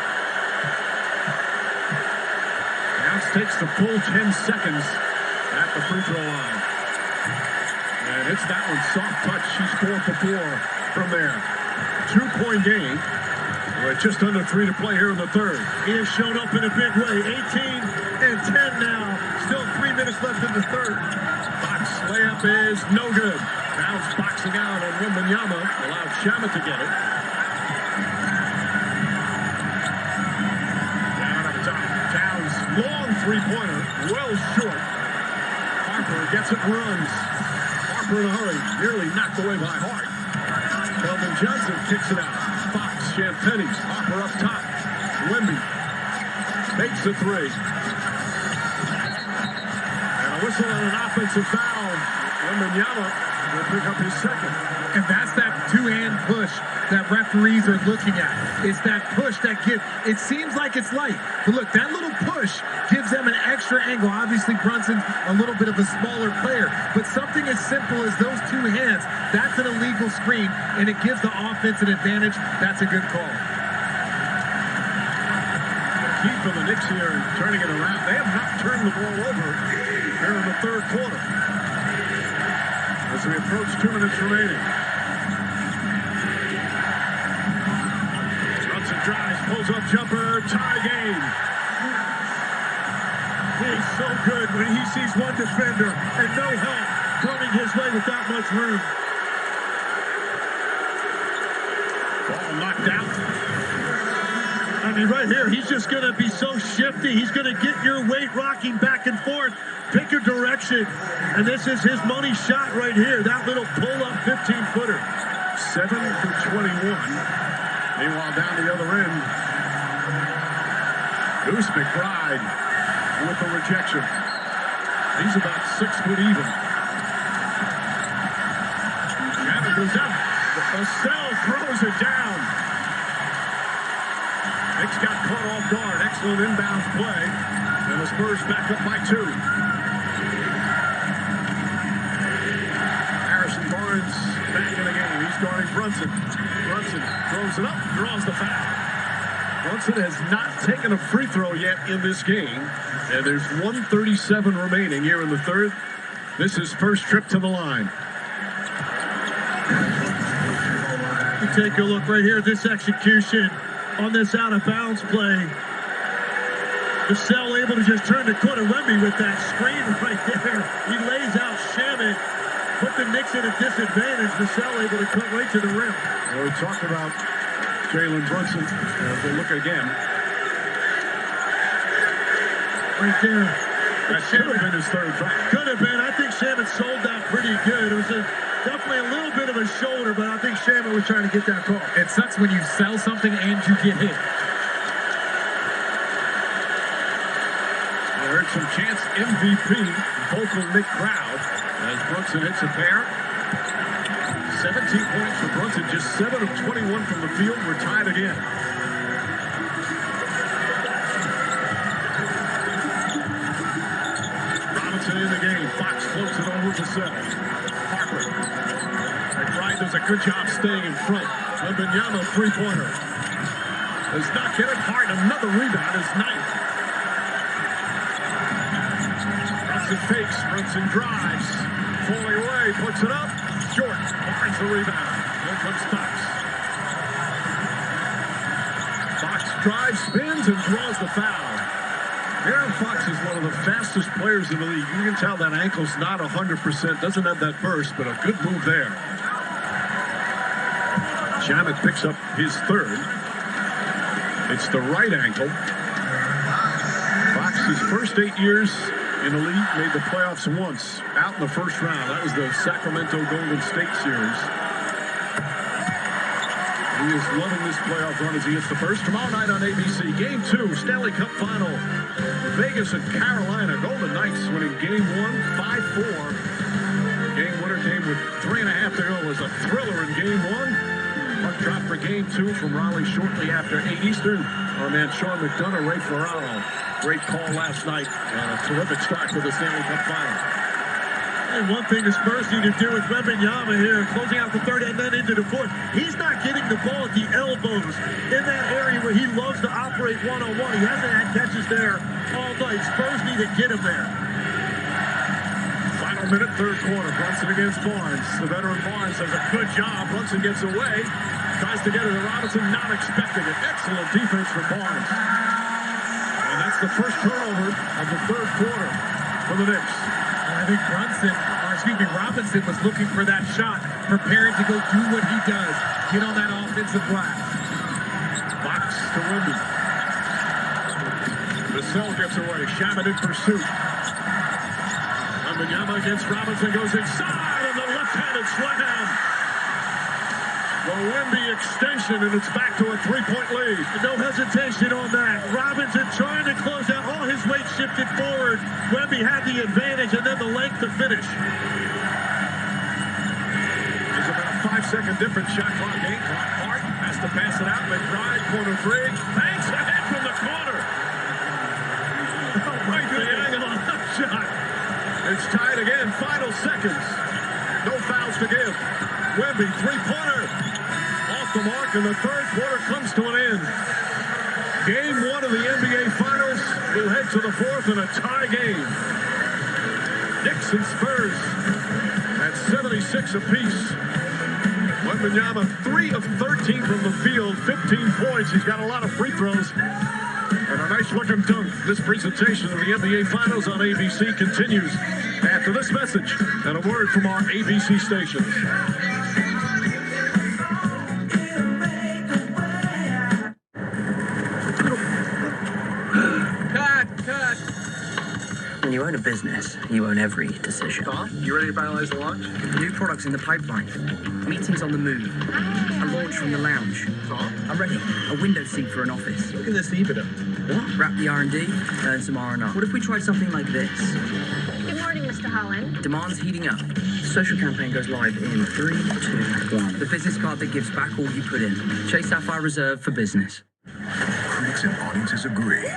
Towns takes the full 10 seconds at the free throw line. And it's that one, soft touch. She's 4 for 4 from there. 2-point game. With just under 3 to play here in the third. He has shown up in a big way. 18 and 10 now. Still 3 minutes left in the third. Fox layup is no good. Towns boxing out on Wembanyama. Allowed Shamet to get it. Down up top. Towns, long three-pointer. Well short. Harper gets it and runs. Harper in a hurry. Nearly knocked away by Hart. Keldon Johnson kicks it out. Fox, Champagne's, Harper up top. Wemby makes the 3. And a whistle on an offensive foul. Wembanyama will pick up his second. And that's that two-hand push that referees are looking at. It's that push that gives, it seems like it's light, but look, that little push gives them an extra angle. Obviously, Brunson's a little bit of a smaller player, but something as simple as those 2 hands, that's an illegal screen, and it gives the offense an advantage. That's a good call. The key for the Knicks here in turning it around, they have not turned the ball over here in the third quarter. As we approach 2 minutes remaining. Brunson drives, pulls up jumper, tie game. He's so good when he sees one defender and no help coming his way with that much room. Ball knocked out. I mean, right here, he's just going to be so shifty. He's going to get your weight rocking back and forth. Pick a direction. And this is his money shot right here. That little pull-up 15-footer. 7 for 21. Meanwhile, down the other end, Deuce McBride with the rejection. He's about 6 foot even. Shamet goes up. Estelle throws it down. Knicks got caught off guard. Excellent inbounds play. And the Spurs back up by 2. Harrison Barnes back in the game. He's guarding Brunson. Brunson throws it up, draws the foul. Brunson has not taken a free throw yet in this game. And there's 1:37 remaining here in the third. This is first trip to the line. You take a look right here at this execution on this out-of-bounds play. Vassell able to just turn the corner. Wemby with that screen right there. He lays out Shamet. Put the Knicks at a disadvantage. Vassell able to cut right to the rim. Well, we talked about Jalen Brunson. We'll look again. Right there. That should have been his third foul. Could have been. I think Shaman sold that pretty good. It was definitely a little bit of a shoulder, but I think Shaman was trying to get that call. It sucks when you sell something and you get hit. I heard some chants MVP, vocal Nick crowd, as Brunson hits a pair. 17 points for Brunson, just 7 of 21 from the field. We're tied again. Robinson in the game. Fox floats it over to 7. Harper. McBride does a good job staying in front. Wembanyama three-pointer. Does not get it hard. Another rebound is 9th. Brunson fakes. Brunson drives. Falling away. Puts it up. Short. Barnes the rebound. Here comes Fox. Fox drives, spins, and draws the foul. Aaron Fox is one of the fastest players in the league. You can tell that ankle's not 100%. Doesn't have that burst, but a good move there. Shaman picks up his third. It's the right ankle. Fox's first 8 years in the league made the playoffs once, out in the first round. That was the Sacramento Golden State series. He is loving this playoff run as he hits the first. Tomorrow night on ABC, Game 2, Stanley Cup Final. Vegas and Carolina. Golden Knights winning Game 1, 5-4. Game winner came with 3.5 to go. It was a thriller in Game 1. Puck drop for Game 2 from Raleigh shortly after 8 Eastern. Our man Sean McDonough, Ray Florano. Great call last night. A terrific start to the Stanley Cup Final. And one thing the Spurs need to do with Wembanyama here, closing out the third and then into the fourth. He's not getting the ball at the elbows in that area where he loves to operate one-on-one. He hasn't had catches there all night. Spurs need to get him there. Final minute, third quarter. Brunson against Barnes. The veteran Barnes does a good job. Brunson gets away. Tries to get it to Robinson, not expecting it. Excellent defense for Barnes. And that's the first turnover of the third quarter for the Knicks. I think Robinson was looking for that shot, preparing to go do what he does, get on that offensive glass. Fox to Wemby. Vassell gets away. Shaman in pursuit. Wembanyama against Robinson goes inside on the left-handed slam. The Wemby extension, and it's back to a three-point lead. No hesitation on that. Robinson trying to close out. All his weight shifted forward. Wemby had the advantage, and then the length to finish. There's about a 5-second difference. Shot clock 8. Hart has to pass it out. McBride, corner 3. Banks ahead from the corner. Right to the angle on that shot. It's tied again. Final seconds. No fouls to give. Wemby, three-pointer. Off the mark, and the third quarter comes to an end. Game 1 of the NBA Finals will head to the fourth in a tie game. Knicks and Spurs at 76 apiece. Wembanyama, 3 of 13 from the field, 15 points. He's got a lot of free throws and a nice-looking dunk. This presentation of the NBA Finals on ABC continues after this message and a word from our ABC stations. When you own a business, you own every decision. Tom, you ready to finalize the launch? New products in the pipeline. Meetings on the move. A launch from the lounge. Tom? I'm ready. A window seat for an office. Look at this EBITDA. What? Wrap the R&D, earn some R&R. What if we tried something like this? Good morning, Mr. Holland. Demand's heating up. Social campaign goes live in 3, 2, 1. The business card that gives back all you put in. Chase Sapphire Reserve for business. Critics and audiences agree.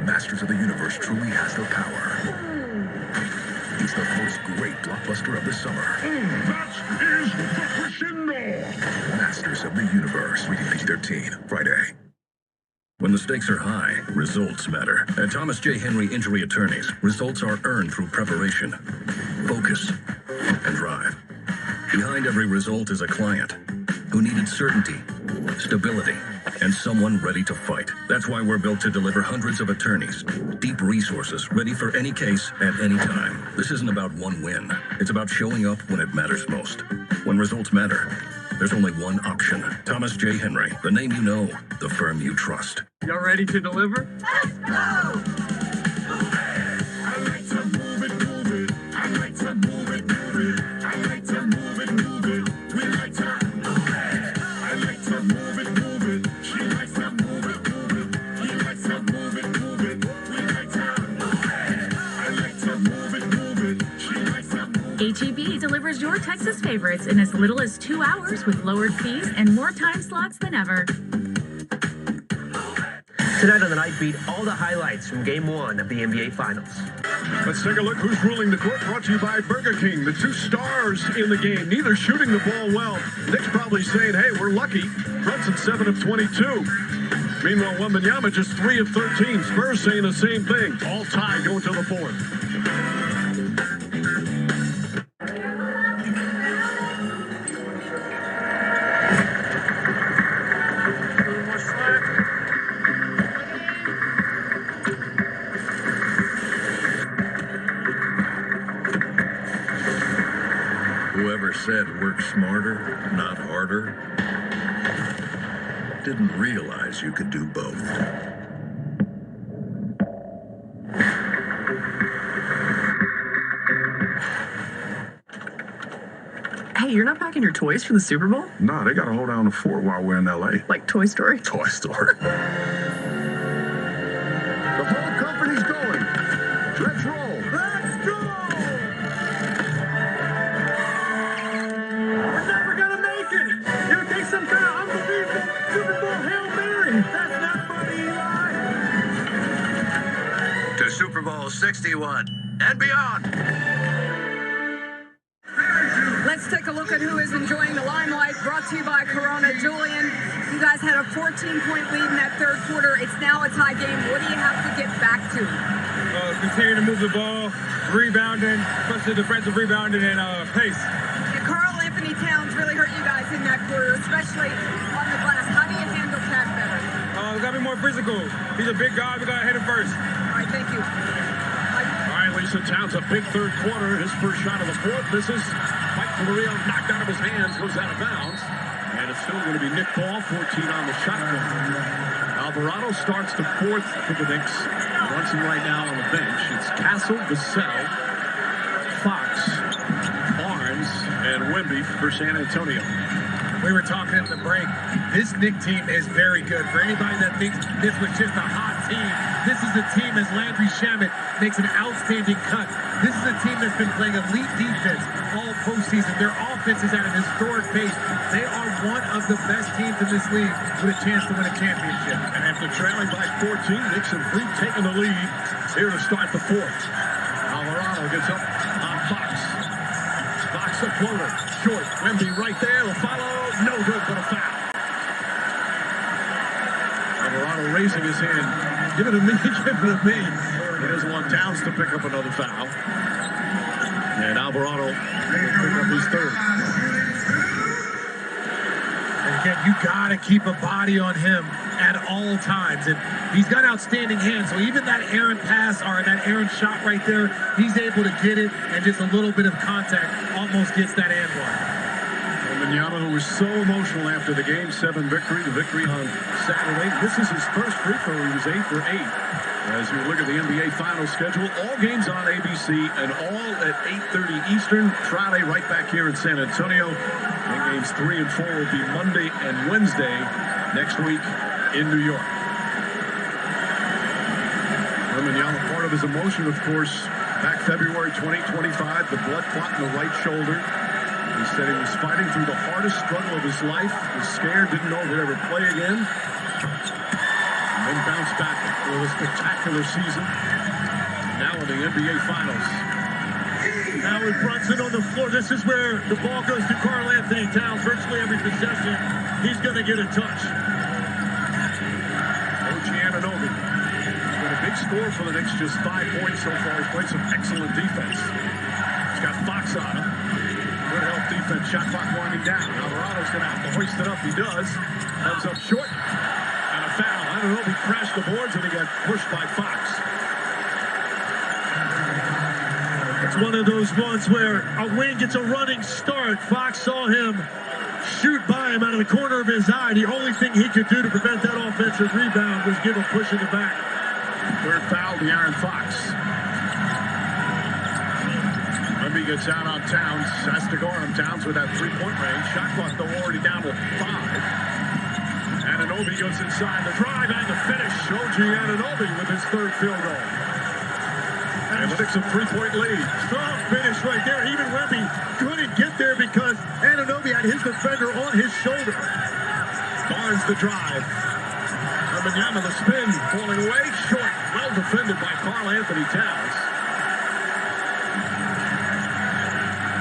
Masters of the Universe truly has the power. It's the first great blockbuster of the summer. That is the crescendo. Masters of the Universe, rated PG-13, Friday. When the stakes are high, results matter. At Thomas J. Henry Injury Attorneys, results are earned through preparation, focus, and drive. Behind every result is a client who needed certainty, stability, and someone ready to fight. That's why we're built to deliver hundreds of attorneys, deep resources, ready for any case at any time. This isn't about one win. It's about showing up when it matters most. When results matter, there's only one option. Thomas J. Henry, the name you know, the firm you trust. Y'all ready to deliver? Let's go! H-E-B delivers your Texas favorites in as little as 2 hours with lowered fees and more time slots than ever. Tonight on the Night Beat, all the highlights from Game 1 of the NBA Finals. Let's take a look who's ruling the court. Brought to you by Burger King. The two stars in the game, neither shooting the ball well. Knicks probably saying, hey, we're lucky. Brunson 7 of 22. Meanwhile, Wembanyama just 3 of 13. Spurs saying the same thing. All tied going to the fourth. Whoever said work smarter, not harder, didn't realize you could do both. Hey, you're not packing your toys for the Super Bowl? No, they got to hold down the fort while we're in L.A. Like Toy Story? Toy Story. The whole company's going. Let's roll. Let's go! We're never going to make it. It'll take some kind of unbelievable Super Bowl Hail Mary. That's not funny, Eli. To Super Bowl 61 and beyond. Let's take a look at who is enjoying the limelight. Brought to you by Corona. Julian, you guys had a 14-point lead in that third quarter. It's now a tie game. What do you have to get back to? Continue to move the ball, rebounding, especially defensive rebounding and pace. And Karl Anthony Towns really hurt you guys in that quarter, especially on the glass. How do you handle Cat better? We got to be more physical. He's a big guy. We got to hit him first. All right, thank you. All right, Lisa Towns, a big third quarter. His first shot of the fourth. This is Mike Florio, knocked out of his hands, goes out of bounds. And it's still going to be Nick Ball, 14 on the shot clock. Alvarado starts the fourth for the Knicks. Brunson right now on the bench. It's Castle, Vassell, Fox, Barnes, and Wemby for San Antonio. We were talking at the break. This Knicks team is very good. For anybody that thinks this was just a hot team, this is a team as Landry Shamet makes an outstanding cut. This is a team that's been playing elite defense all postseason. Their offense is at an historic pace. They are one of the best teams in this league with a chance to win a championship. And after trailing by 14, Knicks have retaken the lead here to start the fourth. Alvarado gets up on Fox. Fox the floater. Short. Wemby right there. The follow. No good, but a foul. Alvarado raising his hand. Give it to me. Give it to me. He doesn't want Towns to pick up another foul. And Alvarado will pick up his third. And again, you got to keep a body on him at all times. And he's got outstanding hands. So even that errant pass or that errant shot right there, he's able to get it, and just a little bit of contact almost gets that and one. Wembanyama, who was so emotional after the Game 7 victory, the victory on Saturday. This is his first free throw. He was 8 for 8. As we look at the NBA Finals schedule, all games on ABC and all at 8:30 Eastern. Friday, right back here in San Antonio. And games 3 and 4 will be Monday and Wednesday next week in New York. Wembanyama, part of his emotion, of course, back February 2025, the blood clot in the right shoulder. He said he was fighting through the hardest struggle of his life, was scared, didn't know if he'd ever play again. And then bounced back with a spectacular season. Now in the NBA Finals. Now with Brunson on the floor, this is where the ball goes to Karl Anthony Towns. Virtually every possession, he's going to get a touch. OG Anunoby. He's been a big score for the Knicks, just 5 points so far. He's played some excellent defense. He's got Fox on him. Good help defense. Shot clock winding down. Alvarado's going to have to hoist it up. He does. Comes up short. And a foul. Anunoby crashed the boards and he got pushed by Fox. It's one of those ones where a wing gets a running start. Fox saw him shoot by him out of the corner of his eye. The only thing he could do to prevent that offensive rebound was give a push in the back. Third foul to Aaron Fox. Wemby gets out on Towns. Has to guard him. Towns with that 3-point range. Shot clock though already down to 5. Anunoby goes inside the drive and the finish. OG Anunoby with his third field goal. And Celtics a 3-point lead. Strong finish right there. Even Wemby couldn't get there because Anunoby had his defender on his shoulder. Barnes the drive. Wembanyama the spin, falling away short. Well defended by Karl Anthony Towns.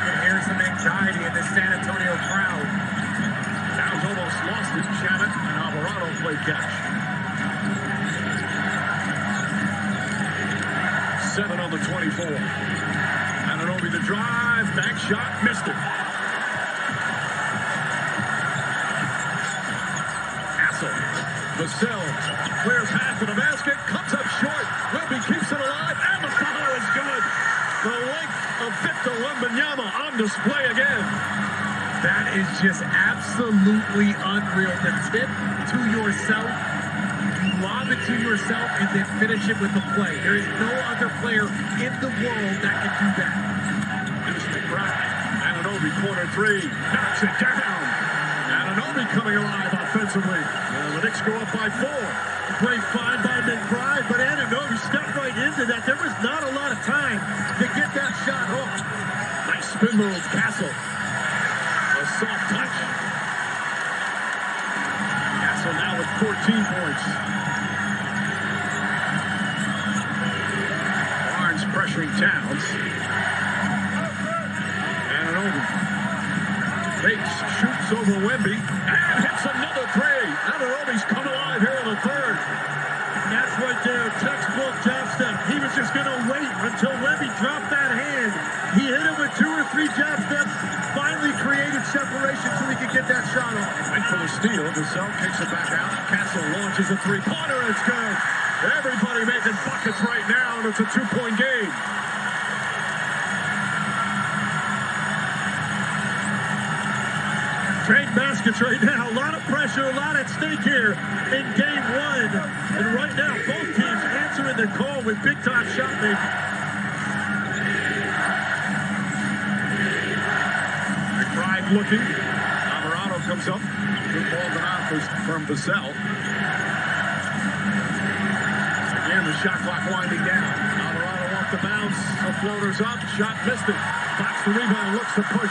And here's some anxiety in the San Antonio crowd. Towns almost lost it. Shannon and Alvarado play catch. 7 on the 24. Anunoby the drive. Back shot. Missed it. Vassell clears half of the basket, comes up short. Wemby keeps it alive, and the foul is good. The length of Victor Wembanyama on display again. That is just absolutely unreal. The tip to yourself, you lob it to yourself, and then finish it with the play. There is no other player in the world that can do that. Here's McBride. Anunoby corner three, knocks it down. Anunoby coming alive offensively. The Knicks go up by 4. Great find by McBride, but Anunoby stepped right into that. There was not a lot of time to get that shot off. Nice spin move, Castle. A soft touch. Castle now with 14 points. Barnes pressuring Towns. Anunoby fakes, shoots over Wemby, and hits another three. Anunoby's come alive here in the third. That's right there, textbook jab step. He was just going to wait until Wemby dropped that hand. He hit him with 2 or 3 jab steps, finally created separation so he could get that shot off. Went for the steal. Vassell kicks it back out. Castle launches a three-pointer. It's good. Everybody making buckets right now, and it's a 2-point game. Great baskets right now. A lot of pressure, a lot at stake here in game 1. And right now, both teams answering the call with big-time shot making. McBride looking. Alvarado comes up. Good ball down from Vassell. Again, the shot clock winding down. Alvarado off the bounce. The floater's up. Shot missed it. Fox the rebound. Looks to push.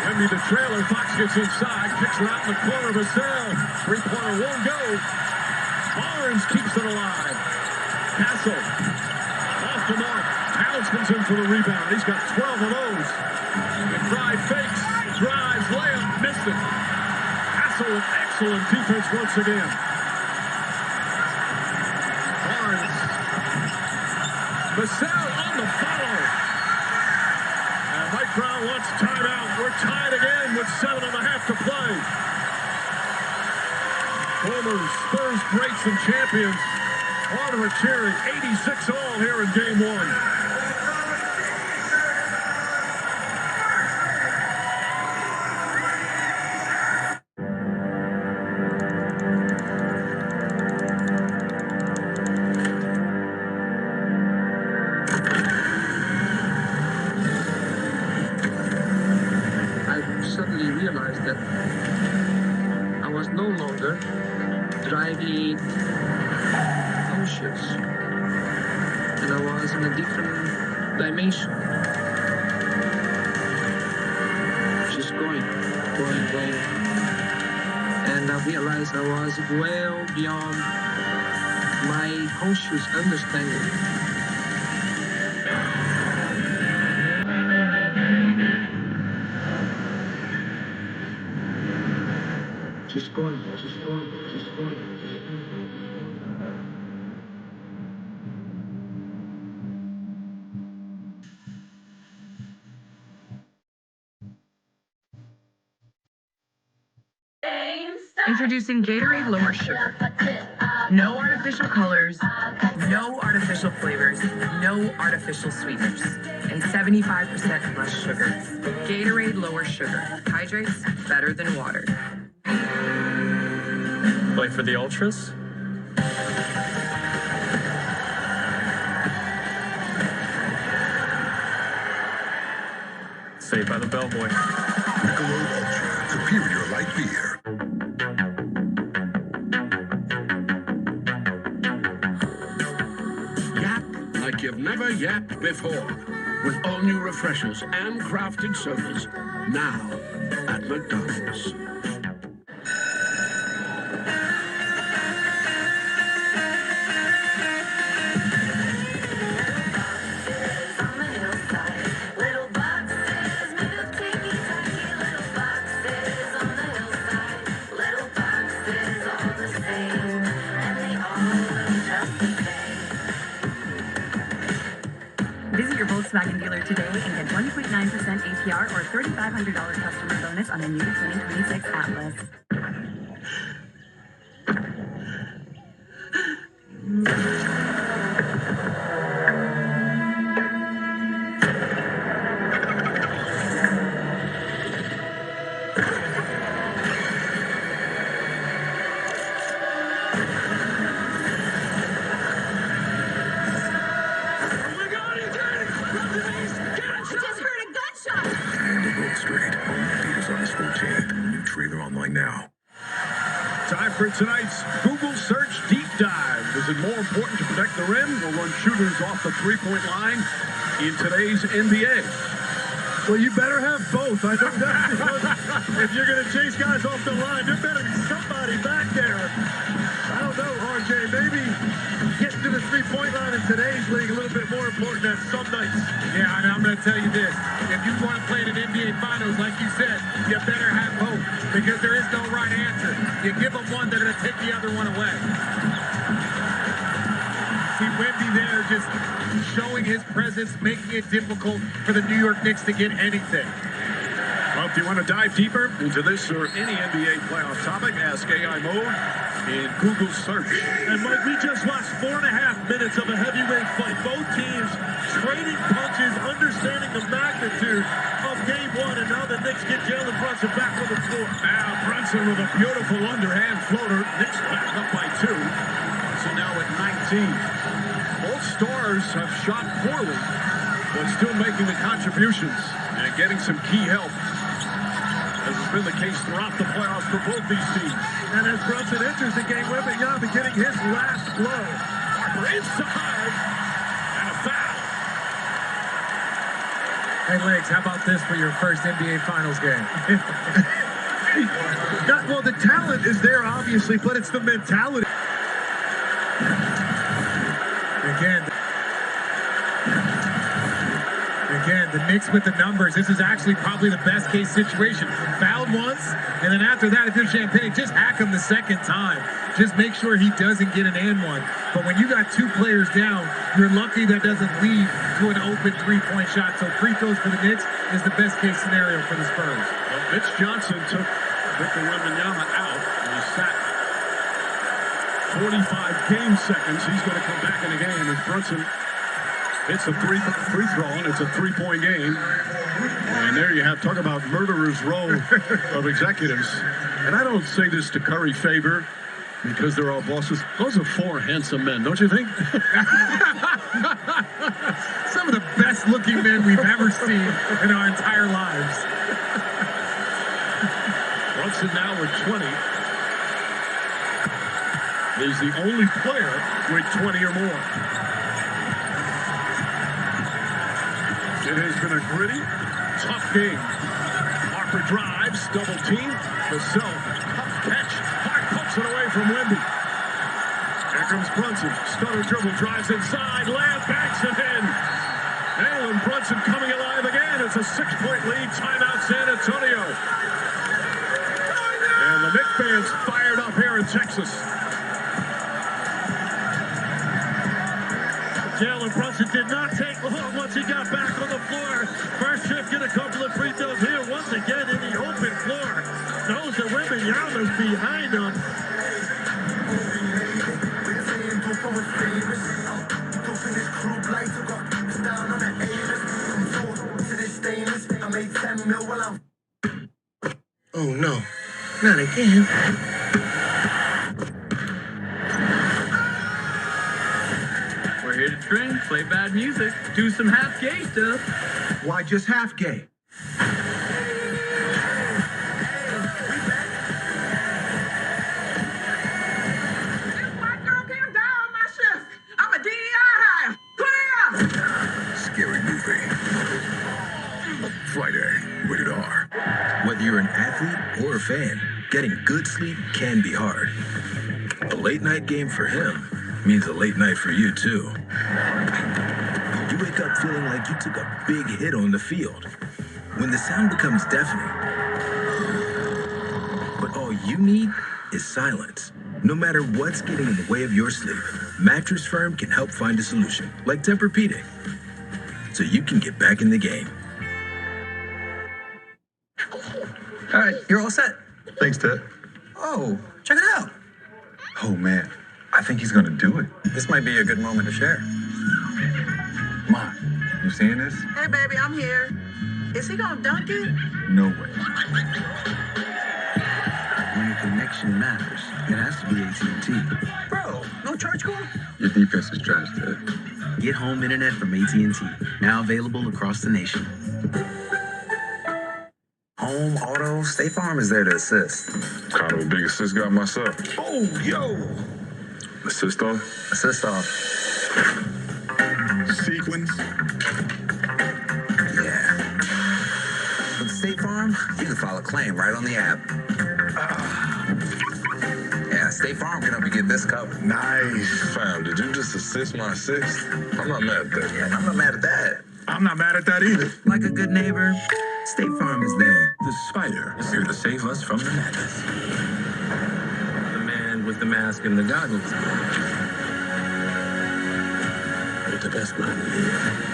Wemby the trailer. Fox gets inside. Kicks it out in the corner. Vassell. Three-pointer won't go. Barnes keeps it alive. Castle. Off the mark. Towns comes in for the rebound. He's got 12 of those. McBride fakes. Drives. Layup. Missed it. Castle with excellent defense once again. Barnes. Vassell on the follow. Mike Brown wants timeout. We're tied again with 7.5 to play. Former Spurs greats and champions. Order a cheering. 86 all here in game 1. Suddenly realized that I was no longer driving conscious, and I was in a different dimension. Just going. And I realized I was well beyond my conscious understanding. Just going. Introducing Gatorade Lower Sugar. No artificial colors, no artificial flavors, no artificial sweeteners, and 75% less sugar. Gatorade Lower Sugar. Hydrates better than water. Like for the Ultras? Saved by the Bellboy. Michelob Ultra, superior light beer. Yak like you've never yet before. With all new refreshers and crafted sodas. Now at McDonald's. Visit your Volkswagen dealer today and get 1.9% APR or $3,500 customer bonus on the new 2026 Atlas. Now. Time for tonight's Google Search Deep Dive. Is it more important to protect the rim or run shooters off the three-point line in today's NBA? Well, you better have both. I think if you're going to chase guys off the line, there better be somebody back there. I don't know, RJ. Maybe getting to the three-point line in today's league a little bit more important than some nights. Yeah, and I'm going to tell you this. If you want to play in an NBA Finals, like you said, you better have both because there is no right answer. You give them one, they're going to take the other one away. See Wemby there just showing his presence, making it difficult for the New York Knicks to get anything. Well, if you want to dive deeper into this or any NBA playoff topic, ask AI Mode in Google Search. And Mike, we just watched 4.5 minutes of a heavyweight fight. Both teams trading punches, understanding the magnitude of game one, and now the Knicks get Jalen Brunson back on the floor. Now Brunson with a beautiful underhand floater. Knicks back up by 2. So now at 19. Both stars have shot poorly, but still making the contributions and getting some key help, as has been the case throughout the playoffs for both these teams. And as Brunson enters the game, Wembanyama getting his last blow. Harper inside, and a foul. Hey, Legs, how about this for your first NBA Finals game? Well, the talent is there, obviously, but it's the mentality. Again, the Knicks with the numbers. This is actually probably the best case situation. Fouled once, and then after that, if you're Champagne, just hack him the second time. Just make sure he doesn't get an and one. But when you got 2 players down, you're lucky that doesn't lead to an open three-point shot. So free throws for the Knicks is the best case scenario for the Spurs. Well, Mitch Johnson took Victor Wembanyama out, and he sat 45 game seconds. He's going to come back in the game as Brunson hits a free throw, and it's a 3-point game. And there you have, talk about murderer's row of executives. And I don't say this to curry favor because they're all bosses. Those are 4 handsome men, don't you think? Some of the best looking men we've ever seen in our entire lives. Brunson now with 20. He's the only player with 20 or more. It has been a gritty, tough game. Harper drives, double team. Vassell, tough catch. Hart pumps it away from Wemby. Here comes Brunson. Stutter dribble, drives inside. Lamb backs it in. Jalen Brunson coming alive again. It's a 6-point lead. Timeout San Antonio. And the Knicks fans fired up here in Texas. Jalen Brunson did not take long once he got back on the floor. First trip, get a couple of free throws here. Once again in the open floor. Knows that Wembanyama's behind him. Oh no, not again. We're here to drink, play bad music, do some half gay stuff. Why just half gay? I'm a DEI hire. Clear Friday, rated R. Whether you're an athlete or a fan, getting good sleep can be hard. A late night game for him means a late night for you too. You wake up feeling like you took a big hit on the field. When the sound becomes deafening, but all you need is silence. No matter what's getting in the way of your sleep, Mattress Firm can help find a solution, like Tempur-Pedic, so you can get back in the game. All right, you're all set. Thanks, Ted. Oh, check it out. Oh, man. I think he's going to do it. This might be a good moment to share. Ma, you seeing this? Hey, baby, I'm here. Is he gonna dunk it? No way. When a connection matters, it has to be AT&T. Bro, no charge call? Your defense is trash, Ted. Get home internet from AT&T. Now available across the nation. Home, auto, State Farm is there to assist. Kind of a big assist guy myself. Oh, yo! Assist off? Assist off. Sequence? Yeah. With State Farm, you can file a claim right on the app. Yeah, State Farm can help you get this covered. Nice. Fam, did you just assist my assist? I'm not mad at that. Yeah, I'm not mad at that. I'm not mad at that either. Like a good neighbor, State Farm is there. The Spider is here to save us from the madness. The man with the mask and the goggles. With the best man in here.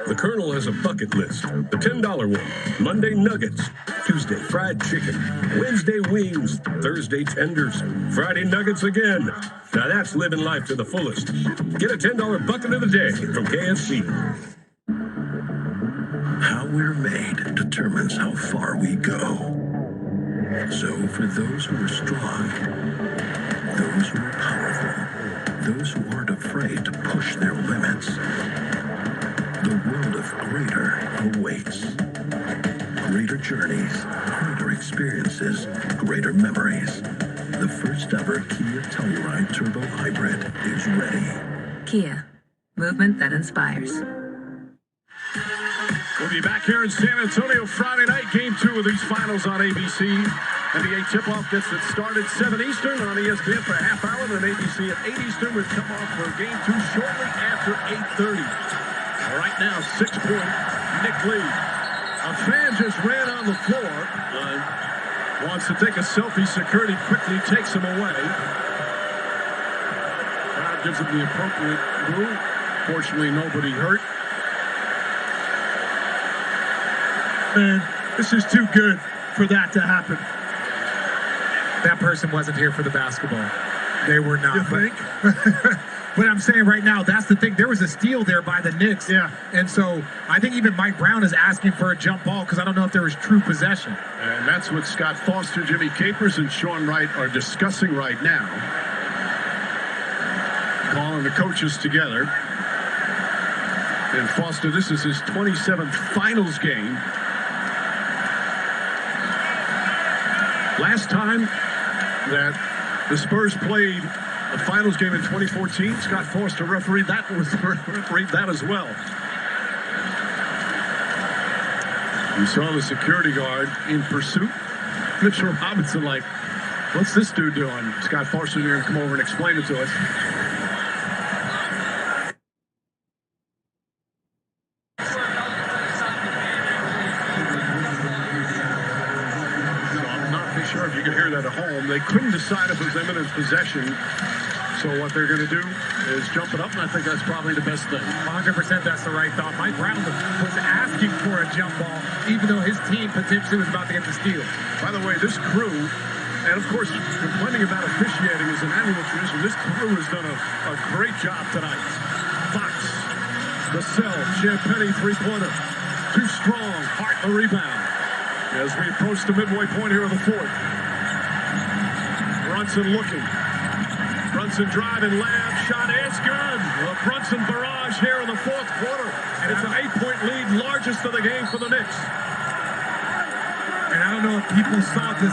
The Colonel has a bucket list. The $10 one. Monday nuggets. Tuesday fried chicken. Wednesday wings. Thursday tenders. Friday nuggets again. Now that's living life to the fullest. Get a $10 bucket of the day from KFC. How we're made determines how far we go. So for those who are strong, those who are powerful, those who aren't afraid to push their limits, the world of greater awaits. Greater journeys, greater experiences, greater memories. The first ever Kia Telluride Turbo Hybrid is ready. Kia, movement that inspires. We'll be back here in San Antonio Friday night, game 2 of these finals on ABC. NBA tip-off gets it started 7 Eastern on ESPN for a half hour, then ABC at 8 Eastern with tip-off for game 2 shortly after 8:30. Right now, 6-point Knick lead. A fan just ran on the floor. Wants to take a selfie. Security quickly takes him away. Crowd gives him the appropriate boo. Fortunately, nobody hurt. Man, this is too good for that to happen. That person wasn't here for the basketball. They were not. You think? But I'm saying right now, that's the thing. There was a steal there by the Knicks. Yeah. And so I think even Mike Brown is asking for a jump ball because I don't know if there was true possession. And that's what Scott Foster, Jimmy Capers, and Sean Wright are discussing right now. Calling the coaches together. And Foster, this is his 27th finals game. Last time that the Spurs played a finals game in 2014, Scott Foster refereed that as well. You saw the security guard in pursuit. Mitchell Robinson like, what's this dude doing? Scott Foster going to come over and explain it to us. Sure, if you could hear that at home. They couldn't decide if it was imminent possession. So what they're going to do is jump it up, and I think that's probably the best thing. 100% that's the right thought. Mike Brown was asking for a jump ball, even though his team potentially was about to get the steal. By the way, this crew, and of course, complaining about officiating is an annual tradition. This crew has done a great job tonight. Fox, Vassell, Champagny three-pointer. Too strong, Hart the rebound. As we approach the midway point here of the fourth. Brunson looking. Brunson driving, lab, shot is good. A Brunson barrage here in the fourth quarter. And it's an 8-point lead, largest of the game for the Knicks. And I don't know if people saw the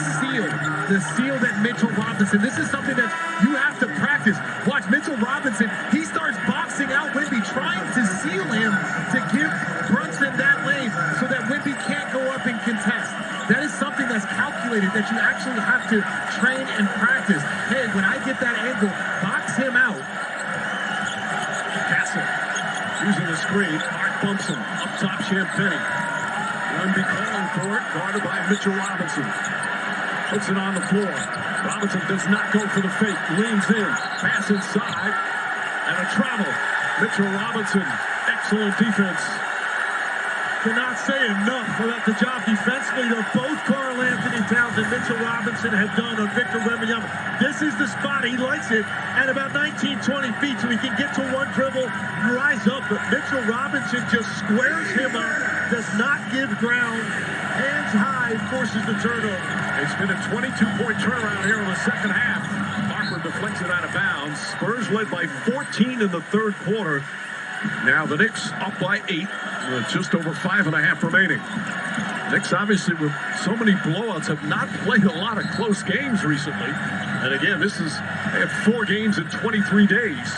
seal that Mitchell Robinson, this is something that you have to practice. Watch Mitchell Robinson, he starts boxing out Wemby, trying to that you actually have to train and practice. Hey, when I get that angle, box him out. Castle using the screen. Hart bumps him. Up top, Champagnie. Wemby calling for it. Guarded by Mitchell Robinson. Puts it on the floor. Robinson does not go for the fake. Leans in. Pass inside. And a travel. Mitchell Robinson. Excellent defense. Cannot say enough about the job defensively that both Karl Anthony Towns and Mitchell Robinson have done on Victor Wembanyama. This is the spot. He likes it at about 19, 20 feet so he can get to one dribble, rise up. But Mitchell Robinson just squares him up, does not give ground, hands high, forces the turnover. It's been a 22-point turnaround here in the second half. Harper deflects it out of bounds. Spurs led by 14 in the third quarter. Now the Knicks up by 8, with just over 5.5 remaining. Knicks, obviously, with so many blowouts, have not played a lot of close games recently. And again, they have 4 games in 23 days.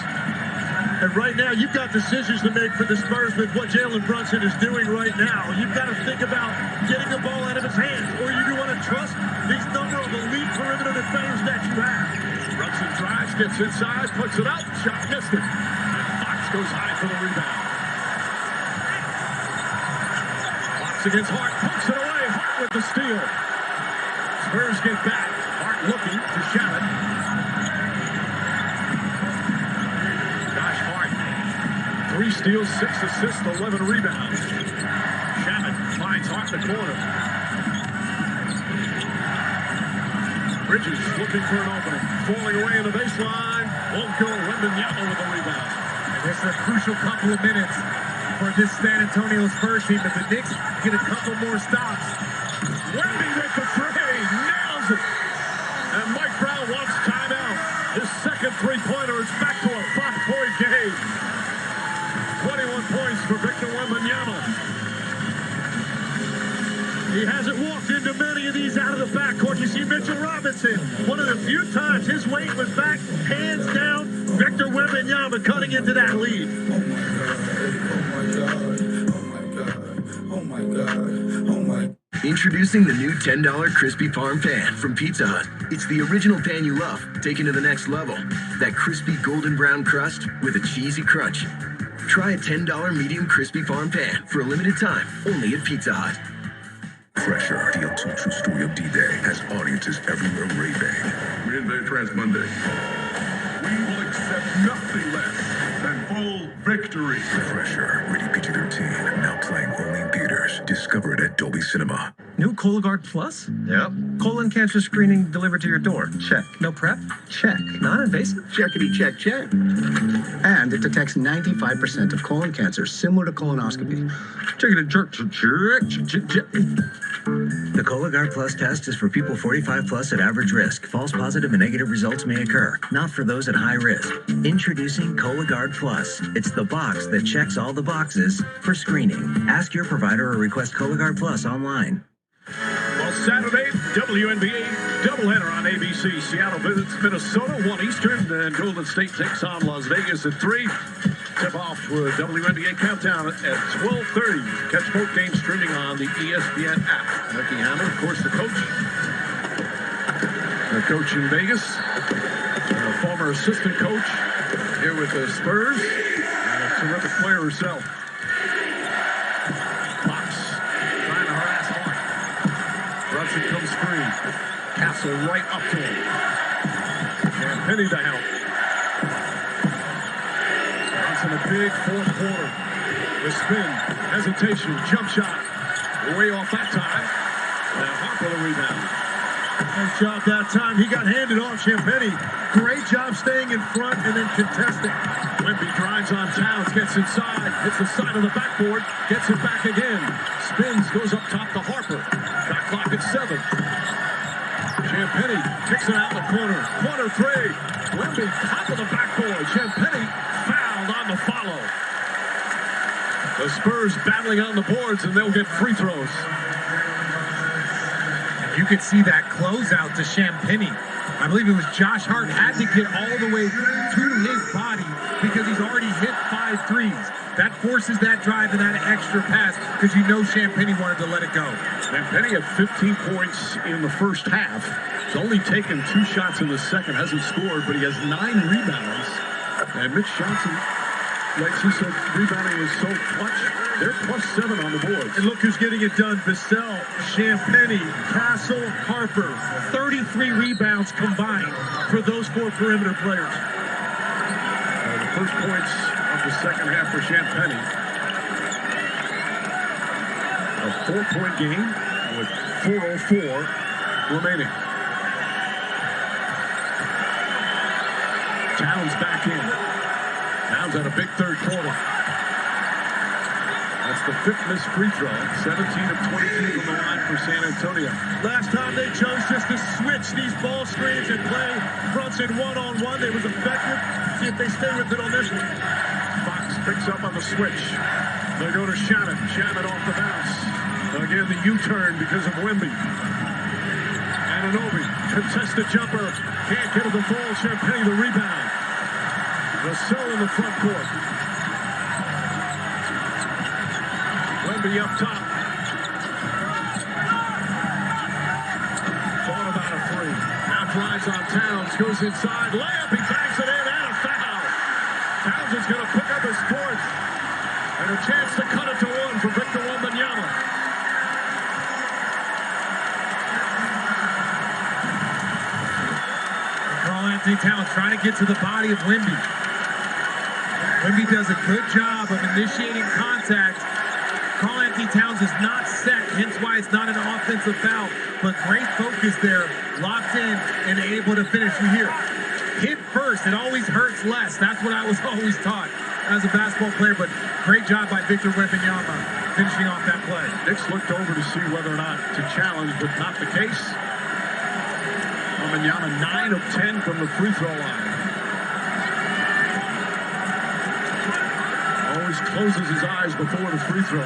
And right now, you've got decisions to make for the Spurs with what Jalen Brunson is doing right now. You've got to think about getting the ball out of his hands, or you do want to trust these number of elite perimeter defenders that you have. Brunson drives, gets inside, puts it up, shot missed it. Goes high for the rebound. Fox against Hart, pokes it away. Hart with the steal. Spurs get back. Hart looking to Shabbat. Josh Hart, 3 steals, 6 assists, 11 rebounds. Shabbat finds Hart in the corner. Bridges looking for an opening. Falling away in the baseline. Won't go. Wembanyama with the rebound. This is a crucial couple of minutes for this San Antonio Spurs team. If the Knicks get a couple more stops. Wemby with the 3, nails it. And Mike Brown wants timeout. His second three-pointer is back to a 5-point game. 21 points for Victor Wembanyama. He hasn't walked into many of these out of the backcourt. You see Mitchell Robinson, one of the few times his weight was back, hands down, Victor Wembanyama cutting into that lead. Oh my God. Introducing the new $10 Crispy Parm Pan from Pizza Hut. It's the original pan you love, taken to the next level. That crispy golden brown crust with a cheesy crunch. Try a $10 medium crispy parm pan for a limited time, only at Pizza Hut. Pressure, the ultimate true story of D-Day, has audiences everywhere raving. Green Bay Trans Monday. We will accept nothing less than full victory. Pressure, rated PG-13, now playing only in theaters. Discover it at Dolby Cinema. New Cologuard Plus? Yep. Colon cancer screening delivered to your door? Check. No prep? Check. Non-invasive? Checkity check, check. And it detects 95% of colon cancer, similar to colonoscopy. Checkity check. The Cologuard Plus test is for people 45 plus at average risk. False positive and negative results may occur, not for those at high risk. Introducing Cologuard Plus. It's the box that checks all the boxes for screening. Ask your provider or request Cologuard Plus online. Well, Saturday, WNBA doubleheader on ABC. Seattle visits Minnesota, 1 Eastern, and Golden State takes on Las Vegas at 3. Tip-off with WNBA Countdown at 12:30. Catch both games streaming on the ESPN app. Becky Hammond, of course, the coach. The coach in Vegas. A former assistant coach here with the Spurs. And a terrific player herself. Fox trying to harass Hart. Brunson comes free. Castle right up to him. And Penny to help. In a big fourth quarter. The spin, hesitation, jump shot. Way off that time. Now Harper the rebound. Nice job that time. He got handed off. Champagnie. Great job staying in front and then contesting. Wemby drives on Towns, gets inside, hits the side of the backboard, gets it back again. Spins, goes up top to Harper. Shot clock at 7. Champagnie kicks it out in the corner. Corner 3. Wemby, top of the backboard. Champagnie fouled on the follow. The Spurs battling on the boards, and they'll get free throws. You could see that closeout to Champagnie. I believe it was Josh Hart had to get all the way to his body because he's already hit 5 threes. That forces that drive and that extra pass because you know Champagnie wanted to let it go. Champagnie had 15 points in the first half. He's only taken 2 shots in the second, hasn't scored, but he has 9 rebounds. And Mitch Johnson, like he said, rebounding is so clutch. They're +7 on the boards. And look who's getting it done. Vassell, Champagnie, Castle, Harper. 33 rebounds combined for those 4 perimeter players. The first points of the second half for Champagnie. A 4-point game with 4:04 remaining. Towns back in. Towns had a big third quarter. That's the 5th missed free throw. 17 of 22 from the line for San Antonio. Last time they chose just to switch these ball screens and play Brunson one-on-one. It was effective. See if they stay with it on this one. Fox picks up on the switch. They go to Shannon. Shannon off the bounce. Again, the U-turn because of Wemby. Anunoby, contested jumper. Can't get to the ball. Champagnie the rebound. Vassell in the front court. Wemby up top. Thought about a 3. Now drives on Towns. Goes inside. Layup. He tags it in and a foul. Towns is going to pick up his 4th. And a chance to cut it to 1 for Victor Wembanyama. Anthony Towns trying to get to the body of Wemby. Wemby does a good job of initiating contact. Karl Anthony Towns is not set, hence why it's not an offensive foul. But great focus there, locked in and able to finish. You hear, hit first, it always hurts less. That's what I was always taught as a basketball player. But great job by Victor Wembanyama finishing off that play. Knicks looked over to see whether or not to challenge, but not the case. Wembanyama 9 of 10 from the free throw line. Always closes his eyes before the free throw.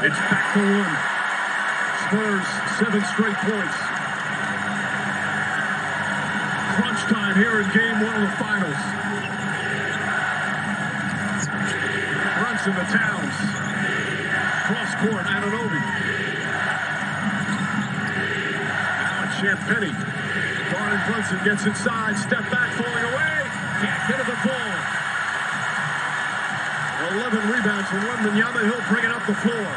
It's back to 1. Spurs 7 straight points. Crunch time here in game 1 of the finals. Brunson to Towns. Cross court, Anunoby. Now it's Champagnie. Jalen Brunson gets inside, step back, falling away. Can't get to the ball. 11 rebounds from Wembanyama. He'll bring it up the floor.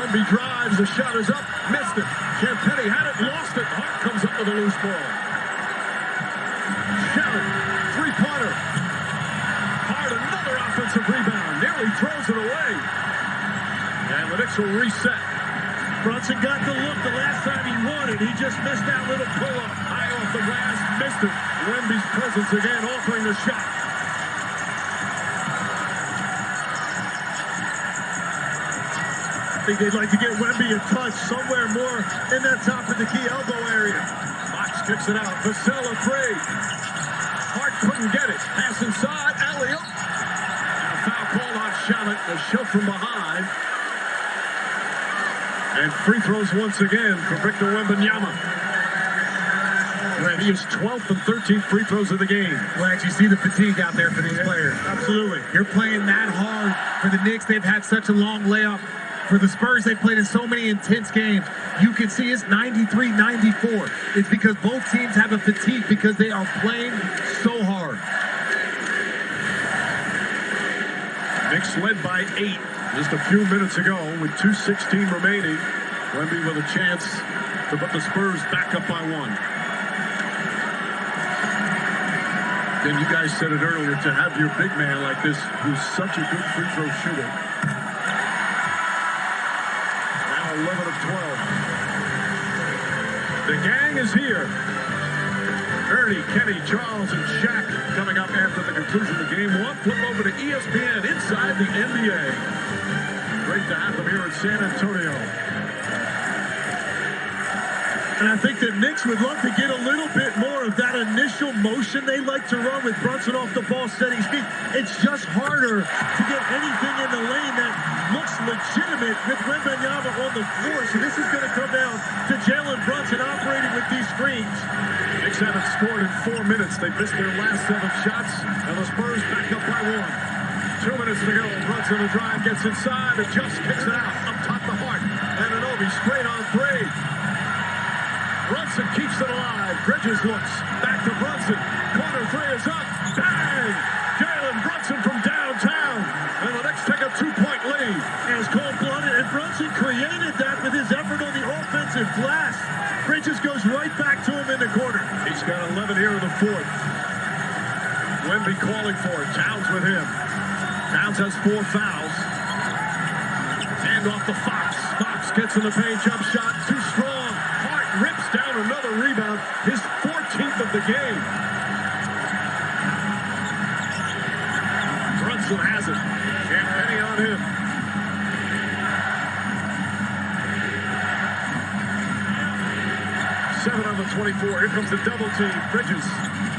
Wemby drives, the shot is up, missed it. Champagnie had it, lost it. Hart comes up with a loose ball. Shannon, 3-pointer. Hart, another offensive rebound. Nearly throws it away. And the Knicks will reset. Brunson got the look the last time he wanted. He just missed that little pull-up. High off the glass, missed it. Wemby's presence again, offering the shot. I think they'd like to get Wemby a touch somewhere more in that top of the key elbow area. Fox kicks it out. Vassell a 3. Hart couldn't get it. Pass inside. Alley-oop. And a foul called on Shannon. A shove from behind. And free throws once again for Victor Wembanyama. He is 12th and 13th free throws of the game. Well, you see the fatigue out there for these players. Absolutely. You're playing that hard. For the Knicks, they've had such a long layup. For the Spurs, they played in so many intense games. You can see it's 93-94. It's because both teams have a fatigue because they are playing so hard. Knicks led by 8 just a few minutes ago with 2:16 remaining. Wemby with a chance to put the Spurs back up by 1. And you guys said it earlier, to have your big man like this, who's such a good free throw shooter. 11 of 12. The gang is here. Ernie, Kenny, Charles, and Shaq coming up after the conclusion of game 1. Flip over to ESPN inside the NBA. Great to have them here in San Antonio. And I think the Knicks would love to get a little bit more of that initial motion they like to run with Brunson off the ball setting speed. It's just harder to get anything in the lane that looks legitimate with Wembanyama on the floor. So this is going to come down to Jalen Brunson operating with these screens. Knicks haven't scored in 4 minutes. They missed their last 7 shots, and the Spurs back up by 1. 2 minutes to go. Brunson the drive, gets inside, and just kicks it out. Up top the Hart. Anunoby straight on 3. Brunson keeps it alive. Bridges looks. Back to Brunson. Corner 3 is up. Bang! Jalen Brunson from downtown. And the Knicks take a 2-point lead. As cold-blooded, and Brunson created that with his effort on the offensive glass. Bridges goes right back to him in the corner. He's got 11 here in the 4th. Wemby calling for it. Towns with him. Towns has 4 fouls. Hand off to Fox. Fox gets in the paint. Jump shot. Too strong. Hart rips down another rebound. His 14th of the game. Brunson has it. Penny on him. Seven on the 24. Here comes the double team. Bridges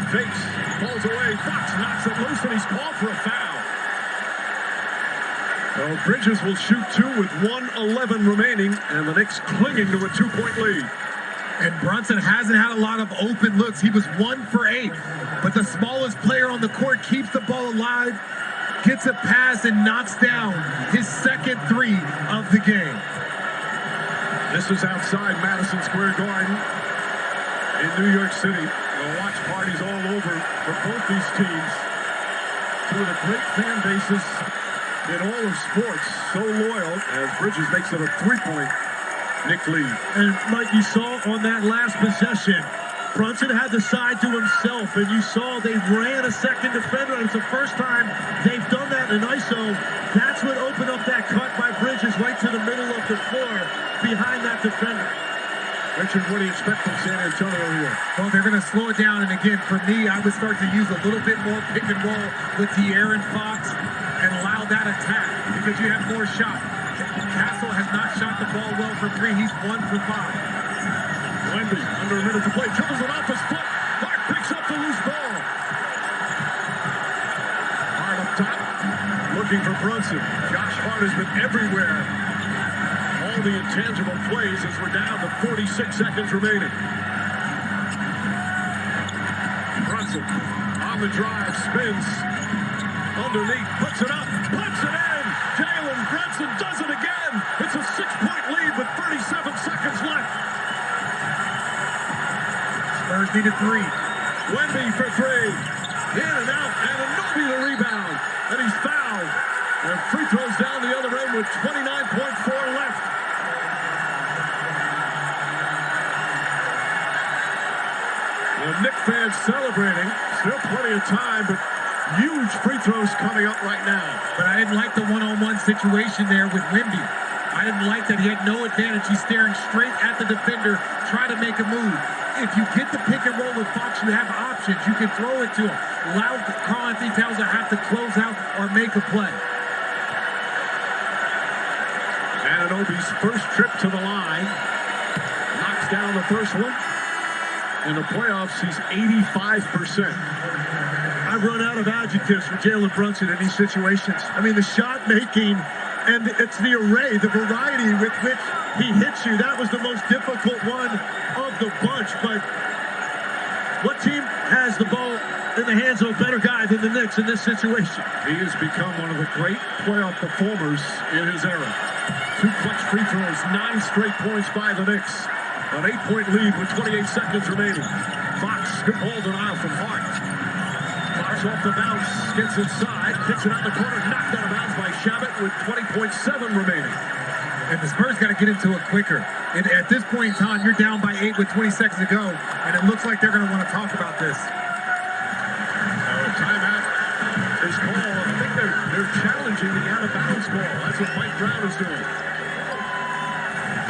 fakes, falls away. Fox knocks it loose, and he's called for a foul. Well, Bridges will shoot 2 with 1:11 remaining, and the Knicks clinging to a 2-point lead. And Brunson hasn't had a lot of open looks. He was 1 for 8, but the smallest player on the court keeps the ball alive, gets a pass, and knocks down his second 3 of the game. This is outside Madison Square Garden in New York City. The watch parties all over for both these teams. 2 of the great fan bases in all of sports. So loyal as Bridges makes it a 3-point Knick lead. And like you saw on that last possession, Brunson had the side to himself, and you saw they ran a second defender. It's the first time they've done that in ISO. That's what opened up that cut by Bridges right to the middle of the floor behind that defender. Richard, what do you expect from San Antonio here? Well, they're going to slow it down, and again, for me, I would start to use a little bit more pick and roll with De'Aaron Fox and allow that attack because you have more shots. Castle has not shot the ball well for 3. He's 1 for 5. Wemby, under a minute to play, dribbles it off his foot. Hart picks up the loose ball. Hart up top, looking for Brunson. Josh Hart has been everywhere. All the intangible plays as we're down to 46 seconds remaining. Brunson on the drive, spins underneath, puts it up, puts it in. Jalen Brunson does it again. It's a 6-point lead with 37 seconds left. Spurs need a 3. Wemby for 3. In and out, and Anunoby the rebound. And he's fouled. And free throws down the other end with 29.4 left. The Knicks fans celebrating. Still plenty of time, but huge free throws coming up right now. But I didn't like the one-on-one situation there with Wemby. I didn't like that he had no advantage. He's staring straight at the defender, trying to make a move. If you get the pick and roll with Fox, you have options. You can throw it to him. Allow Karl-Anthony Towns to have to close out or make a play. Anunoby's first trip to the line. Knocks down the first one. In the playoffs, he's 85%. I've run out of adjectives for Jalen Brunson in these situations. I mean, the shot making, and it's the array, the variety with which he hits you. That was the most difficult one of the bunch. But what team has the ball in the hands of a better guy than the Knicks in this situation? He has become one of the great playoff performers in his era. 2 clutch free throws, 9 straight points by the Knicks. An 8-point lead with 28 seconds remaining. Fox, good ball denial from Hart. Fox off the bounce, gets inside, kicks it out the corner, knocked out of bounds by Shabbat with 20.7 remaining. And the Spurs got to get into it quicker. And at this point in time, you're down by 8 with 20 seconds to go, and it looks like they're going to want to talk about this. Timeout is called. I think they're challenging the out-of-bounds call. That's what Mike Brown is doing.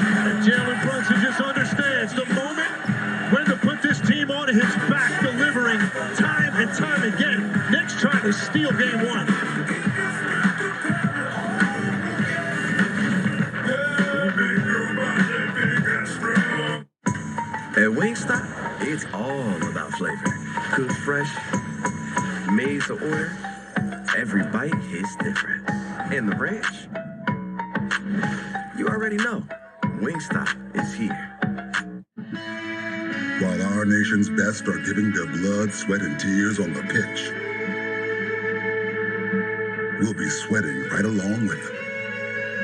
And Jalen Brunson just understands the moment when to put this team on his back, delivering time and time again. Knicks trying to steal game 1. At Wingstop, it's all about flavor. Cooked fresh, made to order. Every bite hits different. And the ranch, you already know. Wingstop is here. While our our nation's best are giving their blood, sweat, and tears on the pitch, we'll be sweating right along with them.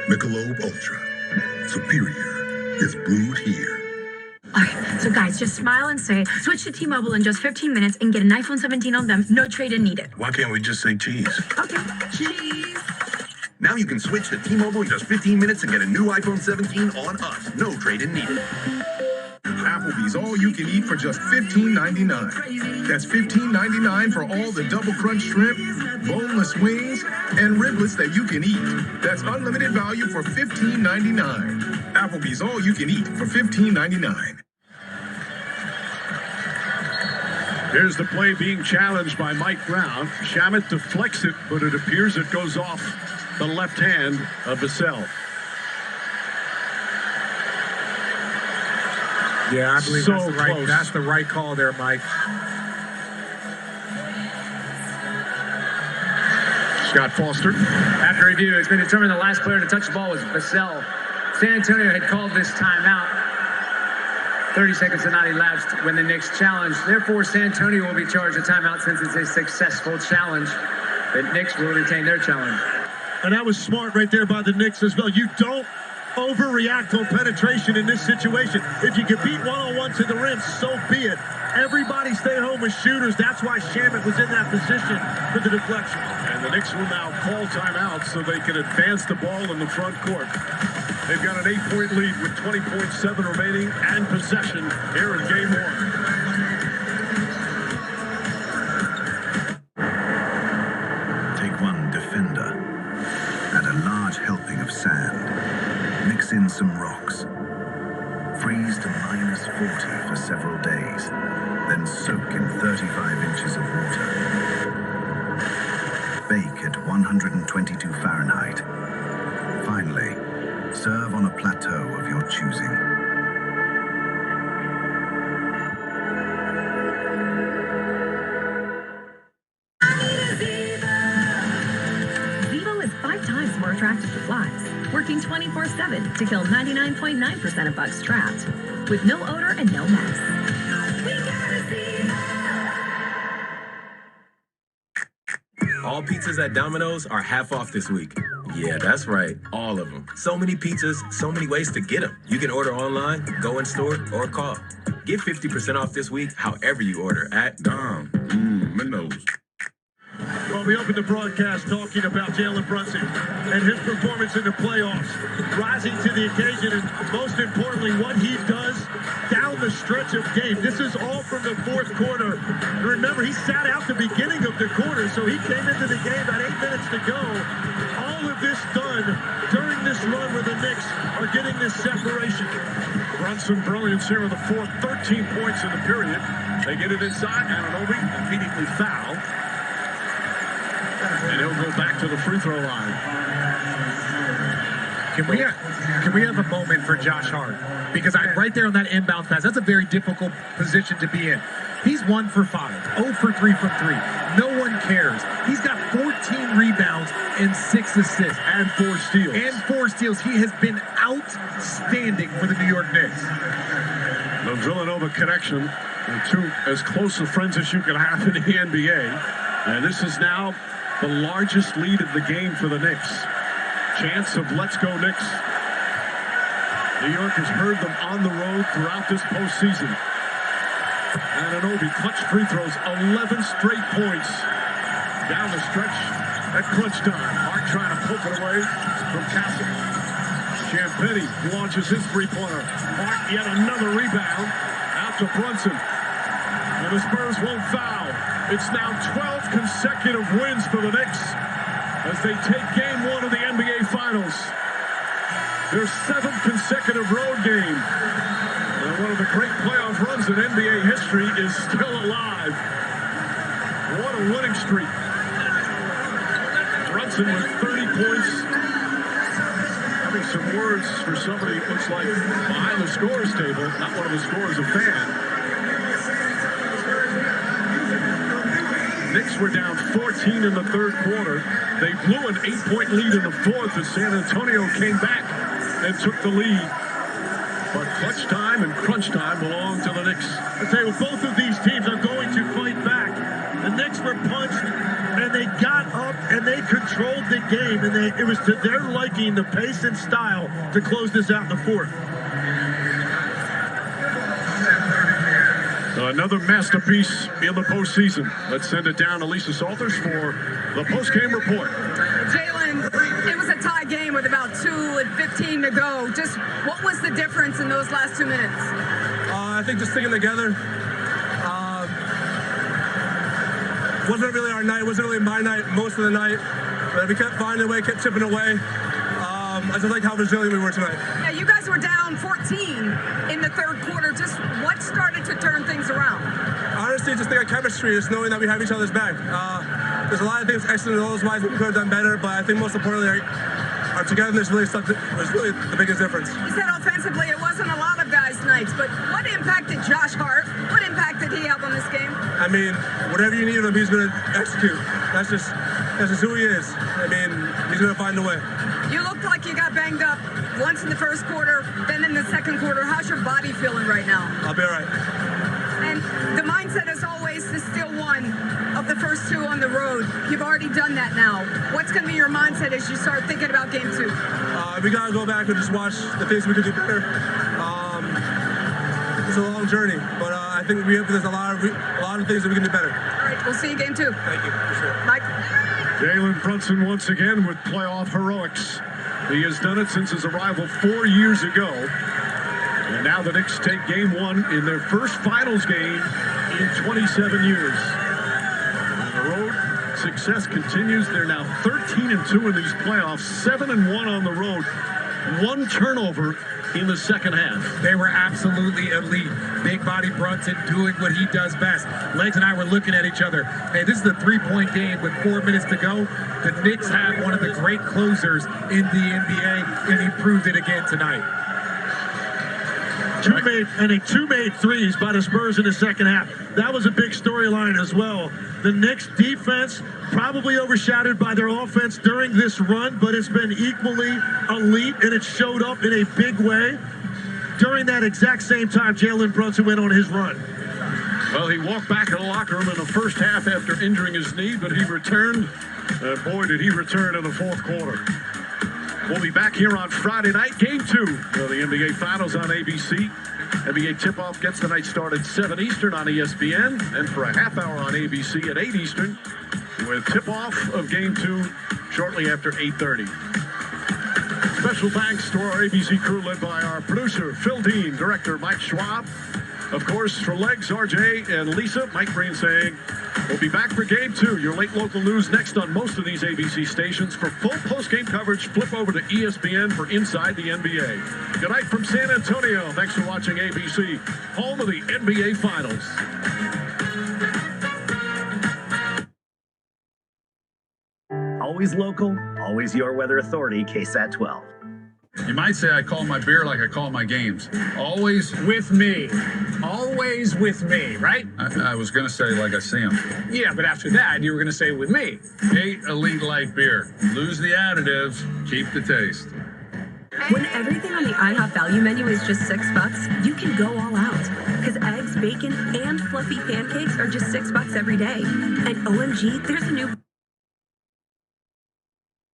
Michelob Ultra. Superior is brewed here. Okay, so guys, just smile and say, switch to T-Mobile in just 15 minutes and get an iPhone 17 on them. No trade-in needed. Why can't we just say cheese? Okay, cheese. Now you can switch to T-Mobile in just 15 minutes and get a new iPhone 17 on us. No trade-in needed. Applebee's all-you-can-eat for just $15.99. That's $15.99 for all the double crunch shrimp, boneless wings, and riblets that you can eat. That's unlimited value for $15.99. Applebee's all-you-can-eat for $15.99. Here's the play being challenged by Mike Brown. Shamet deflects it, but it appears it goes off the left hand of Vassell. Yeah, I believe So that's the right. close. That's the right call there, Mike. Scott Foster. After review, it's been determined the last player to touch the ball was Vassell. San Antonio had called this timeout. 30 seconds had not elapsed when the Knicks challenged. Therefore, San Antonio will be charged a timeout since it's a successful challenge. The Knicks will retain their challenge. And that was smart right there by the Knicks as well. You don't overreact on penetration in this situation. If you can beat one-on-one to the rim, so be it. Everybody stay home with shooters. That's why Shamet was in that position for the deflection. And the Knicks will now call timeout so they can advance the ball in the front court. They've got an 8-point lead with 20.7 remaining and possession here in game one. Take one defender. Add a large helping of sand. Mix in some rocks. Freeze to -40 for several days. Then soak in 35 inches of water. Bake at 122 Fahrenheit. Finally, serve on a plateau of your choosing. Vivo is 5 times more attractive to flies, working 24/7 to kill 99.9% of bugs trapped, with no odor and no mess. All pizzas at Domino's are half off this week. Yeah, that's right. All of them. So many pizzas, so many ways to get them. You can order online, go in store, or call. Get 50% off this week however you order at Dom. Domino's. Well, we opened the broadcast talking about Jalen Brunson and his performance in the playoffs, rising to the occasion, and most importantly, what he does down the stretch of game. This is all from the fourth quarter. And remember, he sat out the beginning of the quarter, so he came into the game about 8 minutes to go. All of this done during this run where the Knicks are getting this separation. Brunson brilliance here in the fourth, 13 points in the period. They get it inside, Anunoby immediately foul. And he'll go back to the free throw line. Can we have a moment for Josh Hart? Because right there on that inbound pass, that's a very difficult position to be in. He's 1 for 5, 0 for 3 from 3. No one cares. He's got 14 rebounds and 6 assists. And 4 steals. He has been outstanding for the New York Knicks. The Villanova connection, the two as close of friends as you can have in the NBA. And this is now the largest lead of the game for the Knicks. Chance of let's go Knicks. New York has heard them on the road throughout this postseason. Anunoby clutch free throws, 11 straight points down the stretch at crunch time. Hart trying to poke it away from Castle. Champagny launches his three-pointer. Hart yet another rebound out to Brunson. And the Spurs won't foul. It's now 12 consecutive wins for the Knicks as they take game 1 of the NBA Finals. Their 7th consecutive road game. And one of the great playoff runs in NBA history is still alive. What a winning streak. Brunson with 30 points. Having some words for somebody who looks like behind the scorer's table, not one of the scorers, a fan. Knicks were down 14 in the third quarter. They blew an 8-point lead in the fourth as San Antonio came back and took the lead. But clutch time and crunch time belong to the Knicks. I tell you, both of these teams are going to fight back. The Knicks were punched, and they got up, and they controlled the game, and it was to their liking, the pace and style, to close this out in the fourth. Another masterpiece in the postseason. Let's send it down to Lisa Salters for the postgame report. Jalen, it was a tie game with about 2:15 to go. Just what was the difference in those last 2 minutes? I think just sticking together. Wasn't really our night. Wasn't really my night most of the night. But we kept finding a way, kept chipping away. I just like how resilient we were tonight. Yeah, you guys were down 14 in the third quarter. Just what started to turn things around? Honestly, just think of chemistry, just knowing that we have each other's back. There's a lot of things excellent those wise we could have done better, but I think most importantly, our togetherness really was really the biggest difference. You said offensively it wasn't a lot of guys' nights, but what impact did Josh Hart? What impact did he have on this game? I mean, whatever you need of him, he's going to execute. That's just who he is. I mean, he's going to find a way. You looked like you got banged up once in the first quarter, then in the second quarter. How's your body feeling right now? I'll be all right. And the mindset is always to steal one of the first two on the road. You've already done that now. What's going to be your mindset as you start thinking about game two? We got to go back and just watch the things we could do better. It's a long journey, but I think there's a lot of things that we can do better. All right, we'll see you game two. Thank you. For sure. Mike. Jalen Brunson once again with playoff heroics. He has done it since his arrival 4 years ago. And now the Knicks take game one in their first finals game in 27 years. On the road, success continues. They're now 13-2 in these playoffs, 7-1 on the road. One turnover in the second half. They were absolutely elite. Big body Brunson doing what he does best. Legs and I were looking at each other. Hey, this is a 3-point game with 4 minutes to go. The Knicks have one of the great closers in the NBA, and he proved it again tonight. Two made threes by the Spurs in the second half. That was a big storyline as well. The Knicks defense probably overshadowed by their offense during this run, but it's been equally elite, and it showed up in a big way during that exact same time Jalen Brunson went on his run. Well, he walked back in the locker room in the first half after injuring his knee, but he returned. Boy, did he return in the fourth quarter. We'll be back here on Friday night, game two of the NBA Finals on ABC. NBA tip-off gets the night started 7 Eastern on ESPN, and for a half hour on ABC at 8 Eastern, with tip-off of game two shortly after 8:30. Special thanks to our ABC crew led by our producer, Phil Dean, director Mike Schwab. Of course, for Legs, RJ, and Lisa, Mike Breen saying, we'll be back for game two. Your late local news next on most of these ABC stations. For full post-game coverage, flip over to ESPN for Inside the NBA. Good night from San Antonio. Thanks for watching ABC, home of the NBA Finals. Always local, always your weather authority, KSAT 12. You might say I call my beer like I call my games. Always with me. Always with me, right? I was going to say like I see them. Yeah, but after that, you were going to say with me. 8 Elite Light beer. Lose the additives, keep the taste. When everything on the IHOP value menu is just $6, you can go all out. Because eggs, bacon, and fluffy pancakes are just $6 every day. And OMG, there's a new...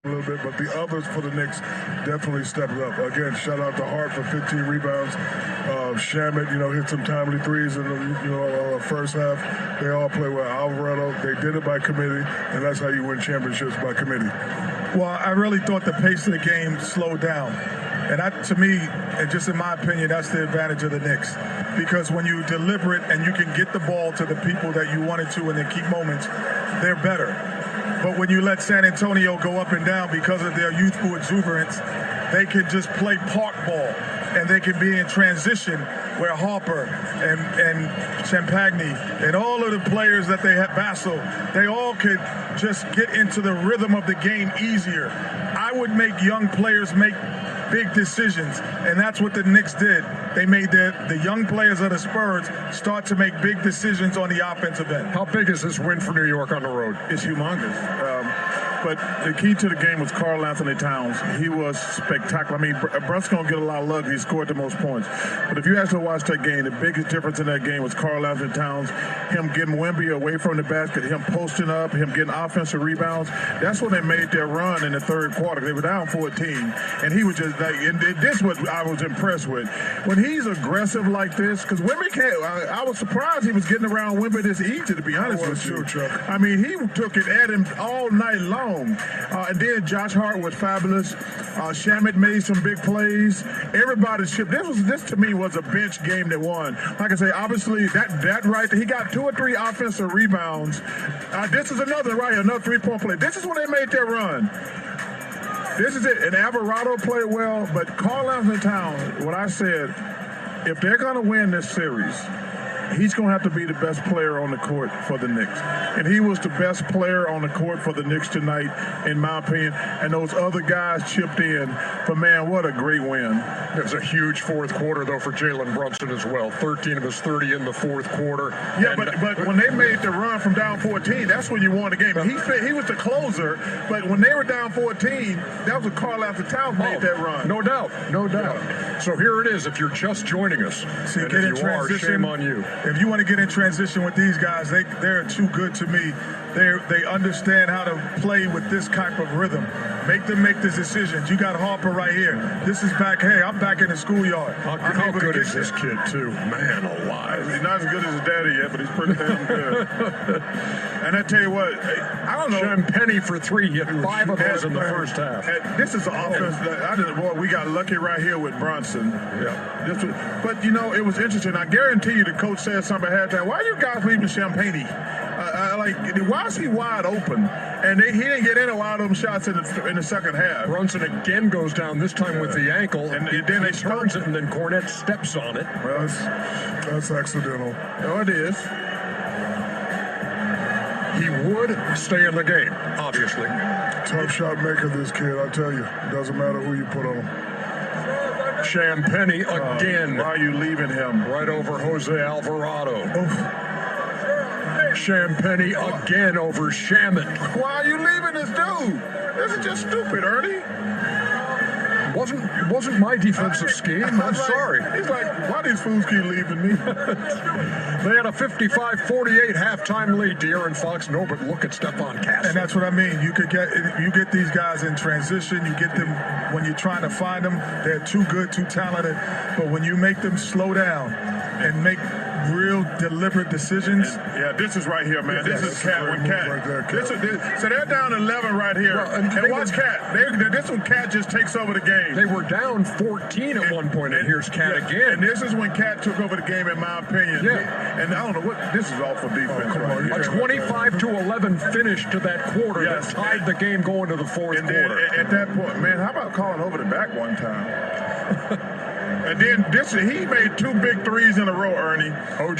A little bit, but the others for the Knicks definitely stepped up. Again, shout out to Hart for 15 rebounds. Shamet, hit some timely threes in the first half. They all play well. Alvarado, they did it by committee, and that's how you win championships, by committee. Well, I really thought the pace of the game slowed down. And that, to me, and just in my opinion, that's the advantage of the Knicks. Because when you deliver it and you can get the ball to the people that you wanted to in the key moments, they're better. But when you let San Antonio go up and down because of their youthful exuberance, they can just play park ball, and they can be in transition where Harper and Champagny and all of the players that they have, Vassell, they all could just get into the rhythm of the game easier. I would make young players make big decisions, and that's what the Knicks did. They made the young players of the Spurs start to make big decisions on the offensive end. How big is this win for New York on the road? It's humongous. But the key to the game was Karl Anthony Towns. He was spectacular. I mean, Brunson's going to get a lot of love. He scored the most points. But if you actually watch that game, the biggest difference in that game was Karl Anthony Towns, him getting Wemby away from the basket, him posting up, him getting offensive rebounds. That's when they made their run in the third quarter. They were down 14. And he was just like, and this is what I was impressed with. When he's aggressive like this, because Wemby can't, I was surprised he was getting around Wemby this easy, to be honest with you. I mean, he took it at him all night long. And then Josh Hart was fabulous. Shamet made some big plays. Everybody shipped. This to me was a bench game that won. Like I say, obviously that right there, he got 2 or 3 offensive rebounds. This is another 3-point play. This is when they made their run. This is it. And Alvarado played well, but Karl Anthony Towns, what I said, if they're going to win this series, he's going to have to be the best player on the court for the Knicks. And he was the best player on the court for the Knicks tonight, in my opinion. And those other guys chipped in. But, man, what a great win. It was a huge fourth quarter, though, for Jalen Brunson as well. 13 of his 30 in the fourth quarter. Yeah, but when they made the run from down 14, that's when you won the game. He was the closer, but when they were down 14, that was when Karl Anthony Towns made that run. No doubt. Yeah. So here it is. If you're just joining us, see, and if you are, shame on you. If you want to get in transition with these guys, they're too good to me. They understand how to play with this type of rhythm. Make them make the decisions. You got Harper right here. This is back. Hey, I'm back in the schoolyard. How good is this kid, too? Man alive. He's not as good as his daddy yet, but he's pretty damn good. And I tell you what, I don't know. Champagny for 3. He had 5 of those in the first half. This is an offense that we got lucky right here with Brunson. Yeah. But, it was interesting. I guarantee you the coach said something at halftime. Why are you guys leaving Champagny? Why is he wide open? And he didn't get in a lot of them shots in the second half. Brunson again goes down, this time with the ankle. And then he turns it, and then Cornette steps on it. Well, that's accidental. Oh, it is. He would stay in the game, obviously. Tough shot maker, this kid, I tell you. It doesn't matter who you put on him. Champagny again. Why are you leaving him? Right over Jose Alvarado. Champagny again over Shamet. Why are you leaving this dude? This is just stupid, Ernie. It wasn't my defensive scheme. I'm sorry. He's like, why these fools keep leaving me? They had a 55-48 halftime lead. De'Aaron Fox, no, but look at Stephon Castle. And that's what I mean. You get these guys in transition. You get them when you're trying to find them. They're too good, too talented. But when you make them slow down and make real deliberate decisions. This is right here, man. This is Cat with Cat. Right so they're down 11 right here. Well, and watch Cat. This one, Cat just takes over the game. They were down 14 at one point, and here's Cat again. And this is when Cat took over the game, in my opinion. Yeah. And I don't know what this is awful defense. A 25-11 finish to that quarter that tied the game going to the fourth quarter. At that point, man, how about calling over the back one time? And then he made 2 big threes in a row, Ernie. OG.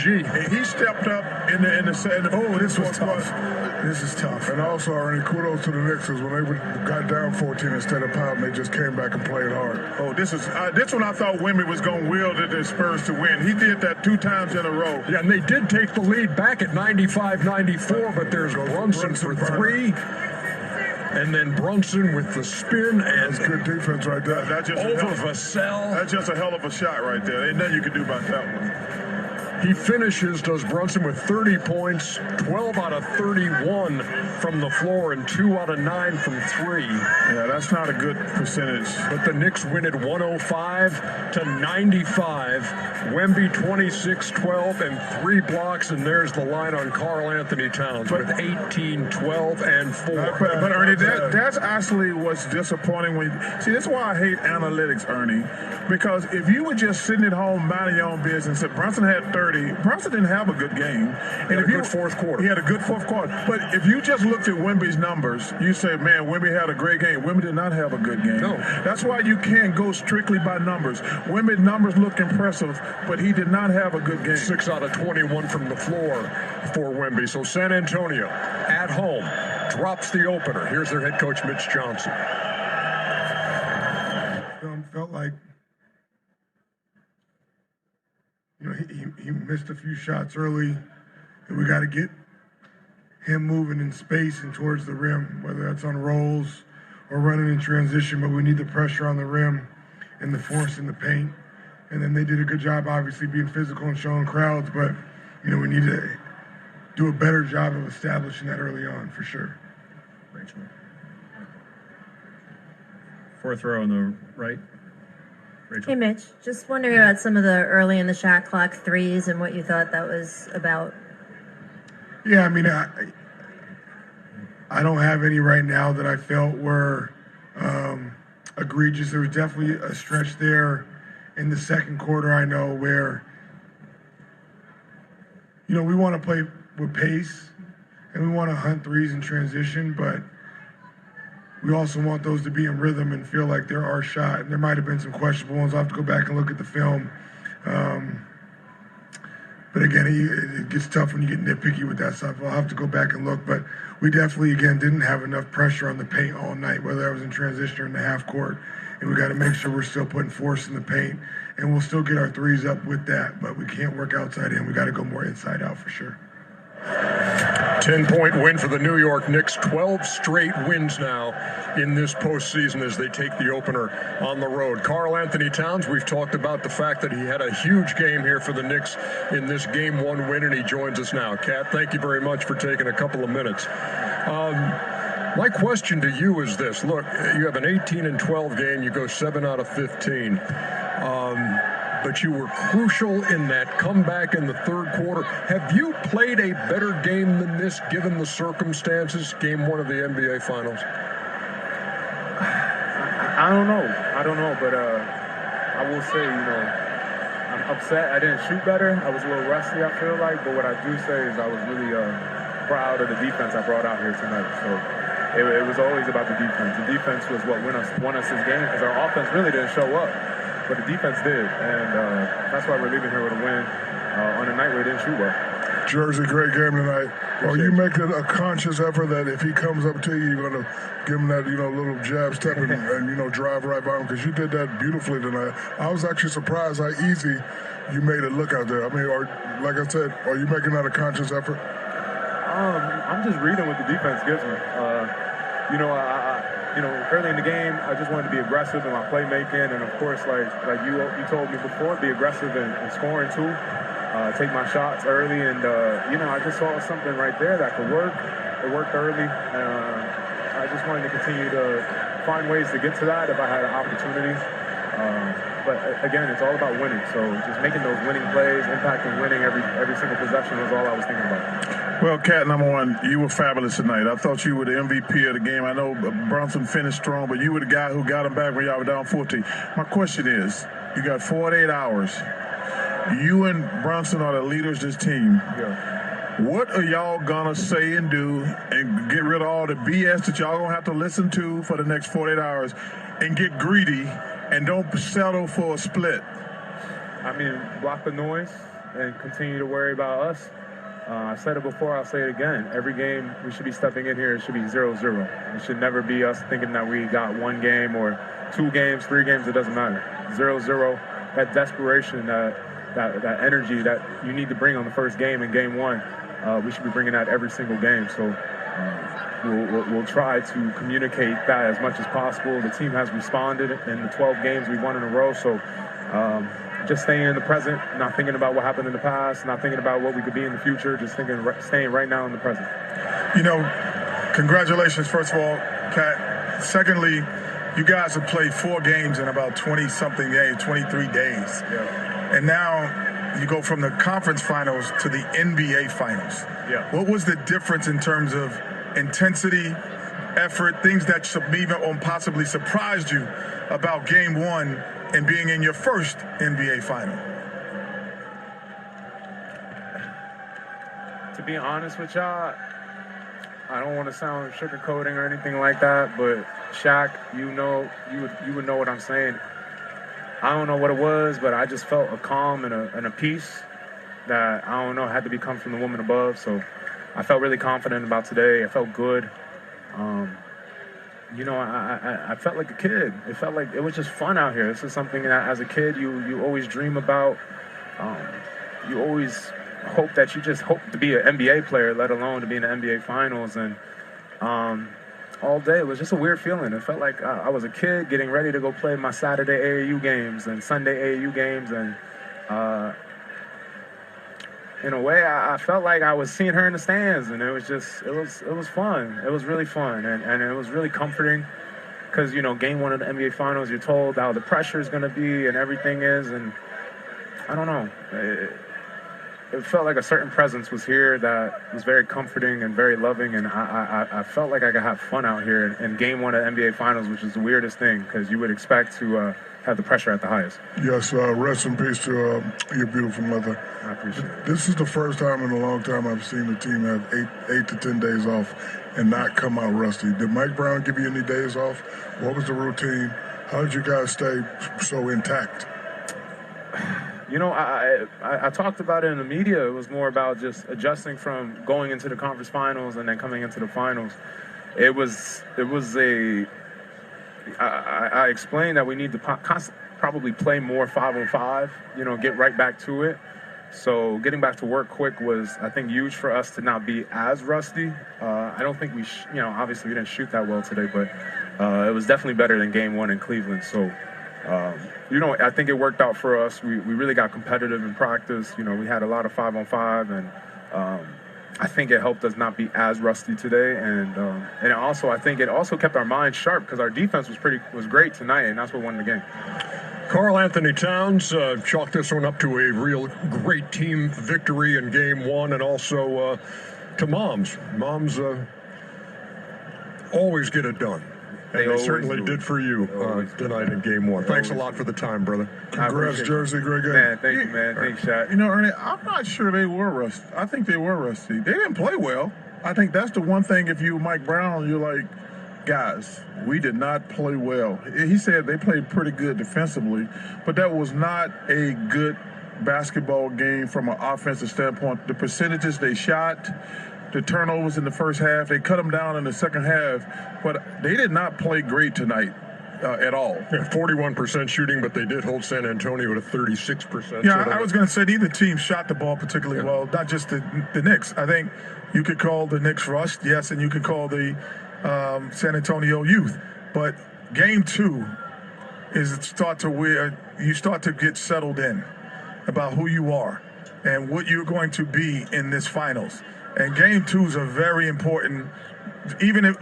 He stepped up in the oh, this was tough. This is tough. And also, Ernie, kudos to the Knicks, because when they got down 14 instead of pounding, they just came back and played hard. Oh, this one I thought Wemby was going to wield it as Spurs to win. He did that 2 times in a row. Yeah, and they did take the lead back at 95-94, but there's Brunson for 3. And then Brunson with the spin, and that's good defense right there. That's just over Vassell. That's just a hell of a shot right there. Ain't nothing you can do about that one. He finishes, does Brunson, with 30 points, 12 out of 31 from the floor, and 2 out of 9 from 3. Yeah, that's not a good percentage. But the Knicks win it 105-95. Wemby 26-12 and 3 blocks, and there's the line on Karl Anthony Towns with 18, 12, and 4. But Ernie, that's actually what's disappointing. See, that's why I hate analytics, Ernie, because if you were just sitting at home minding your own business, if Brunson had 30, Brunson didn't have a good game. And if good fourth quarter. He had a good fourth quarter. But if you just looked at Wemby's numbers, you say, man, Wemby had a great game. Wemby did not have a good game. No. That's why you can't go strictly by numbers. Wemby's numbers look impressive, but he did not have a good game. 6 out of 21 from the floor for Wemby. So San Antonio, at home, drops the opener. Here's their head coach, Mitch Johnson. Felt like he missed a few shots early that we got to get him moving in space and towards the rim, whether that's on rolls or running in transition, but we need the pressure on the rim and the force in the paint. And then they did a good job, obviously, being physical and showing crowds, but, we need to do a better job of establishing that early on, for sure. Rachel. Fourth row on the right. Rachel. Hey, Mitch. Just wondering about some of the early in the shot clock threes and what you thought that was about. Yeah, I don't have any right now that I felt were egregious. There was definitely a stretch there in the second quarter, I know, where, we want to play with pace and we want to hunt threes in transition, but we also want those to be in rhythm and feel like they're our shot. And there might have been some questionable ones. I'll have to go back and look at the film. But again, it gets tough when you get nitpicky with that stuff. I'll have to go back and look. But we definitely, again, didn't have enough pressure on the paint all night, whether that was in transition or in the half court. And we got to make sure we're still putting force in the paint. And we'll still get our threes up with that. But we can't work outside in. We got to go more inside out for sure. 10-point win for the New York Knicks. 12 straight wins now in this postseason as they take the opener on the road. Karl Anthony Towns, we've talked about the fact that he had a huge game here for the Knicks in this Game 1 win, and he joins us now. Kat, thank you very much for taking a couple of minutes. My question to you is this. Look, you have an 18-12 game. You go 7 out of 15. But you were crucial in that comeback in the third quarter. Have you played a better game than this, given the circumstances? Game 1 of the NBA Finals. I don't know, but I will say, I'm upset I didn't shoot better. I was a little rusty, I feel like, but what I do say is I was really proud of the defense I brought out here tonight. So it was always about the defense. The defense was what won us this game because our offense really didn't show up. But the defense did, and that's why we're leaving here with a win on a night where we didn't shoot well. Jersey, great game tonight. Are you making a conscious effort that if he comes up to you, you're going to give him that, little jab step and drive right by him? Because you did that beautifully tonight. I was actually surprised how easy you made it look out there. Like I said, are you making that a conscious effort? I'm just reading what the defense gives me. Early in the game, I just wanted to be aggressive in my playmaking, and of course, like you told me before, be aggressive in scoring too. Take my shots early, and I just saw something right there that could work. It worked early. I just wanted to continue to find ways to get to that if I had an opportunity. But again, it's all about winning. So just making those winning plays, impacting winning every single possession was all I was thinking about. Well, Kat, number one, you were fabulous tonight. I thought you were the MVP of the game. I know Brunson finished strong, but you were the guy who got him back when y'all were down 14. My question is, you got 48 hours. You and Brunson are the leaders of this team. Yeah. What are y'all gonna say and do and get rid of all the BS that y'all gonna have to listen to for the next 48 hours and get greedy and don't settle for a split? Block the noise and continue to worry about us. I said it before, I'll say it again. Every game we should be stepping in here, it should be 0-0. It should never be us thinking that we got 1 game or 2 games, 3 games, it doesn't matter. 0-0, that desperation, that energy that you need to bring on the first game in Game 1, we should be bringing that every single game. So we'll try to communicate that as much as possible. The team has responded in the 12 games we've won in a row, so just staying in the present, not thinking about what happened in the past, not thinking about what we could be in the future, just staying right now in the present. Congratulations, first of all, Kat. Secondly, you guys have played 4 games in about 20-something days, 23 days. Yeah. And now you go from the conference finals to the NBA finals. Yeah. What was the difference in terms of intensity, effort, things that even possibly surprised you about Game 1 and being in your first NBA final? To be honest with y'all, I don't want to sound sugarcoating or anything like that, but Shaq, you would know what I'm saying. I don't know what it was, but I just felt a calm and a peace that, I don't know, had to come from the woman above. So I felt really confident about today. I felt good. I felt like a kid. It felt like it was just fun out here. This is something that as a kid you always dream about. You always hope that you just hope to be an NBA player, let alone to be in the NBA Finals. And all day, it was just a weird feeling. It felt like I was a kid getting ready to go play my Saturday AAU games and Sunday AAU games. And in a way, I felt like I was seeing her in the stands. And it was fun. It was really fun. And it was really comforting. Because, game one of the NBA Finals, you're told how the pressure is going to be and everything is. And I don't know. It felt like a certain presence was here that was very comforting and very loving. And I felt like I could have fun out here in game one of the NBA Finals, which is the weirdest thing because you would expect to have the pressure at the highest. Yes, rest in peace to your beautiful mother. I appreciate it. This is the first time in a long time I've seen the team have 8 to 10 days off and not come out rusty. Did Mike Brown give you any days off? What was the routine? How did you guys stay so intact? I talked about it in the media. It was more about just adjusting from going into the conference finals and then coming into the finals. I explained that we need to probably play more 5-on-5, get right back to it. So getting back to work quick was, I think, huge for us to not be as rusty. I don't think obviously we didn't shoot that well today, but it was definitely better than game one in Cleveland. So, I think it worked out for us. We really got competitive in practice. We had a lot of 5-on-5, and I think it helped us not be as rusty today. And also, I think it also kept our minds sharp because our defense was great tonight, and that's what won the game. Karl Anthony Towns chalked this one up to a real great team victory in game one, and also to Moms. Moms always get it done. And they certainly did for you tonight in game one. Thanks a lot for the time, brother. Congrats, Jersey. Great game. Man, thank you, man. Thanks, Shaq. Ernie, I'm not sure they were rusty. I think they were rusty. They didn't play well. I think that's the one thing. If you Mike Brown, you're like, guys, we did not play well. He said they played pretty good defensively, but that was not a good basketball game from an offensive standpoint. The percentages they shot, the turnovers in the first half, they cut them down in the second half, but they did not play great tonight at all. Yeah, 41% shooting, but they did hold San Antonio at a 36%. Yeah, I was going to say neither team shot the ball particularly well, not just the Knicks. I think you could call the Knicks rust, yes, and you could call the San Antonio youth. But game two is you start to get settled in about who you are and what you're going to be in this finals. And game twos are very important, even if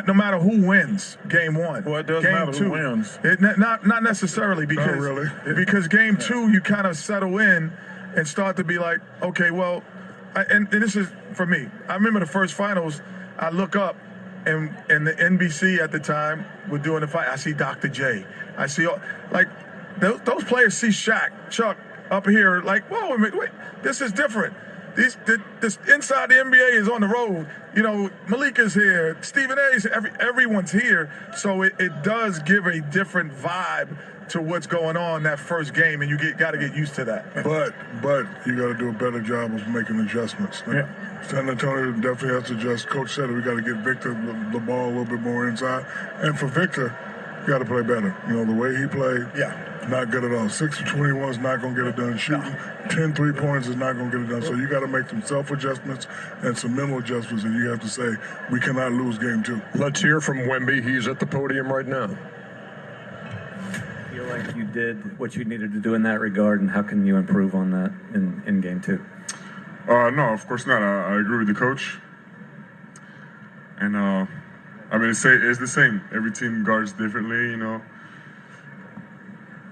no matter who wins game one. Well, it doesn't matter who wins. Not necessarily because game two you kind of settle in and start to be like, okay, well, and this is for me. I remember the first finals. I look up and the NBC at the time were doing the fight. I see Dr. J. I see those players see Chuck up here like, whoa, wait, this is different. This inside the NBA is on the road. Malik is here. Stephen A. is everyone's here. So it does give a different vibe to what's going on that first game, and you got to get used to that. But you got to do a better job of making adjustments. Yeah. San Antonio definitely has to adjust. Coach said we got to get Victor the ball a little bit more inside, and for Victor, you got to play better. The way he played. Yeah. Not good at all. 6 of 21 is not going to get it done. Shooting 10 3-pointers is not going to get it done. So you got to make some self-adjustments and some mental adjustments, and you have to say, we cannot lose game two. Let's hear from Wemby. He's at the podium right now. Feel like you did what you needed to do in that regard, and how can you improve on that in game two? No, of course not. I agree with the coach. And, it's the same. Every team guards differently,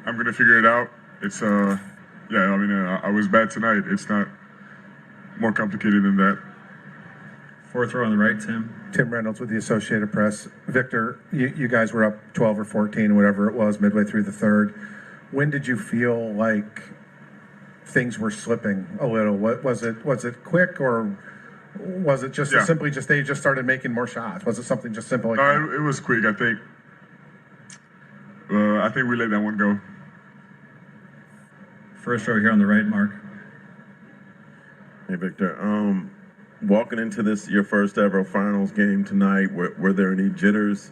I'm going to figure it out. It's, I was bad tonight. It's not more complicated than that. Fourth row on the right, Tim. Tim Reynolds with the Associated Press. Victor, you guys were up 12 or 14, whatever it was, midway through the third. When did you feel like things were slipping a little? Was it quick, or was it just simply they just started making more shots? Was it something just simple like that? It was quick, I think. I think we let that one go. First row here on the right, Mark. Hey, Victor. Walking into this, your first ever finals game tonight, were there any jitters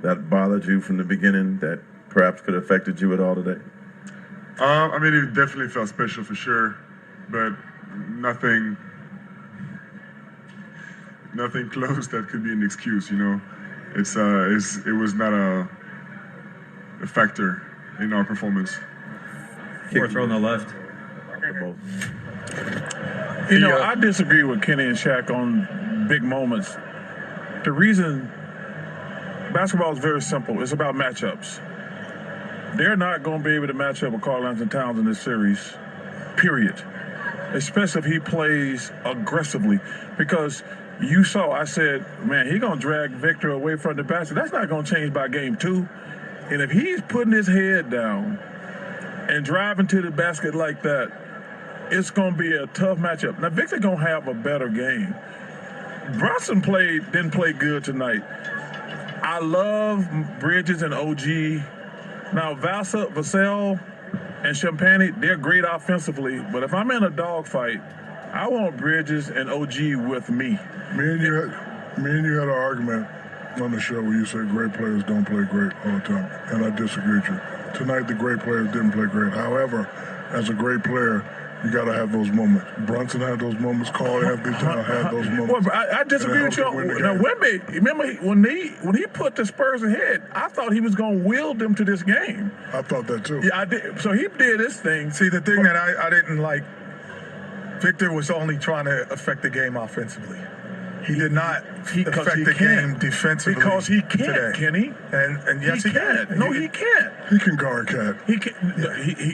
that bothered you from the beginning that perhaps could have affected you at all today? It definitely felt special for sure. But nothing close that could be an excuse. You know, it was not a factor in our performance. Fourth row on the left. You know, I disagree with Kenny and Shaq on big moments. The reason basketball is very simple. It's about matchups. They're not going to be able to match up with Karl Anthony Towns in this series, period. Especially if he plays aggressively. Because you saw, I said, man, he's going to drag Victor away from the basket. That's not going to change by game 2. And if he's putting his head down and driving to the basket like that, it's going to be a tough matchup. Now, Victor going to have a better game. Brunson didn't play good tonight. I love Bridges and OG. Now, Vassell and Champagne, they're great offensively, but if I'm in a dogfight, I want Bridges and OG with me. Me and you had an argument on the show where you said great players don't play great all the time, and I disagree with you. Tonight, the great players didn't play great. However, as a great player, you got to have those moments. Brunson had those moments. Karl Anthony Towns had those moments. Well, I disagree with you. Now, Wemby, remember when he put the Spurs ahead, I thought he was going to will them to this game. I thought that too. Yeah, I did. So he did his thing. See, the thing that I didn't like, Victor was only trying to affect the game offensively. He did not affect the game defensively. Because he can't, today. Kenny. And yes, he can. No, he can't. He can guard Cat. He can.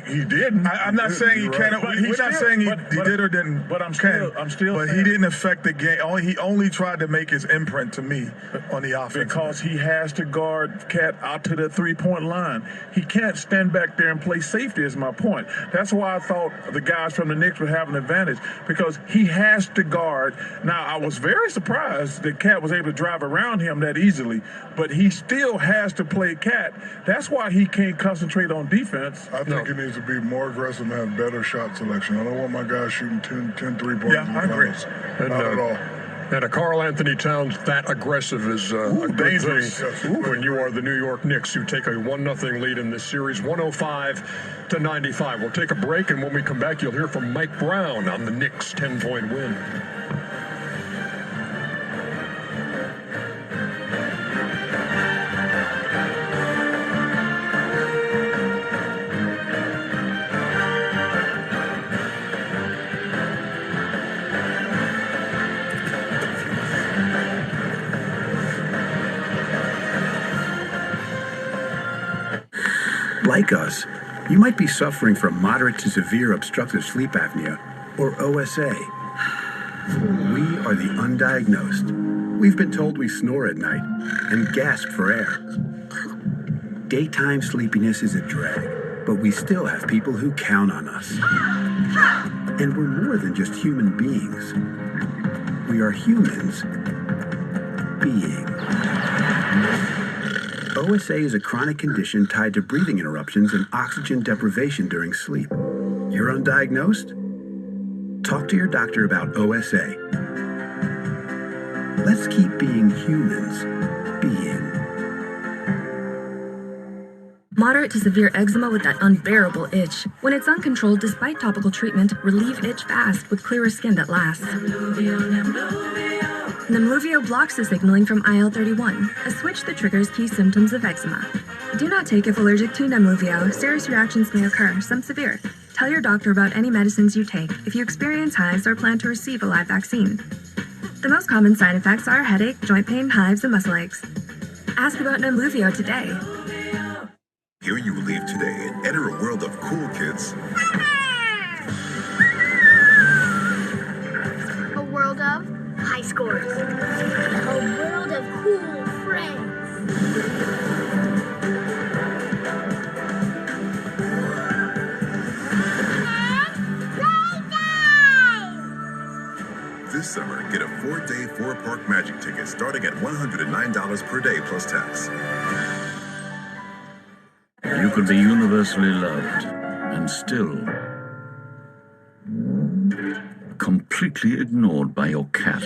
He didn't. I'm not saying he can't. We're not saying he did or didn't. But I'm still. But he didn't affect the game. He only tried to make his imprint to me on the offense. Because he has to guard Cat out to the 3-point line. He can't stand back there and play safety. Is my point. That's why I thought the guys from the Knicks would have an advantage, because he has to guard. Now, I was very surprised that Cat was able to drive around him that easily, but he still has to play Cat. That's why he can't concentrate on defense. I think it needs to be more aggressive and have better shot selection. I don't want my guys shooting 10 3-pointers. Yeah, I agree. Not at all. And a Karl Anthony Towns that aggressive is a good thing when you are the New York Knicks, who take a 1-0 lead in this series, 105-95. We'll take a break, and when we come back, you'll hear from Mike Brown on the Knicks' 10-point win. Like us, you might be suffering from moderate to severe obstructive sleep apnea, or OSA. We are the undiagnosed. We've been told we snore at night and gasp for air. Daytime sleepiness is a drag, but we still have people who count on us. And we're more than just human beings. We are humans being. OSA is a chronic condition tied to breathing interruptions and oxygen deprivation during sleep. You're undiagnosed? Talk to your doctor about OSA. Let's keep being humans, being. Moderate to severe eczema with that unbearable itch. When it's uncontrolled despite topical treatment, relieve itch fast with clearer skin that lasts. Nemluvio blocks the signaling from IL-31, a switch that triggers key symptoms of eczema. Do not take if allergic to Nemluvio. Serious reactions may occur, some severe. Tell your doctor about any medicines you take if you experience hives or plan to receive a live vaccine. The most common side effects are headache, joint pain, hives, and muscle aches. Ask about Nemluvio today. Here you leave today and enter a world of cool kids. A world of high scores. A world of cool friends. This summer, get a 4-day, 4-park magic ticket starting at $109 per day plus tax. You could be universally loved and still completely ignored by your cat.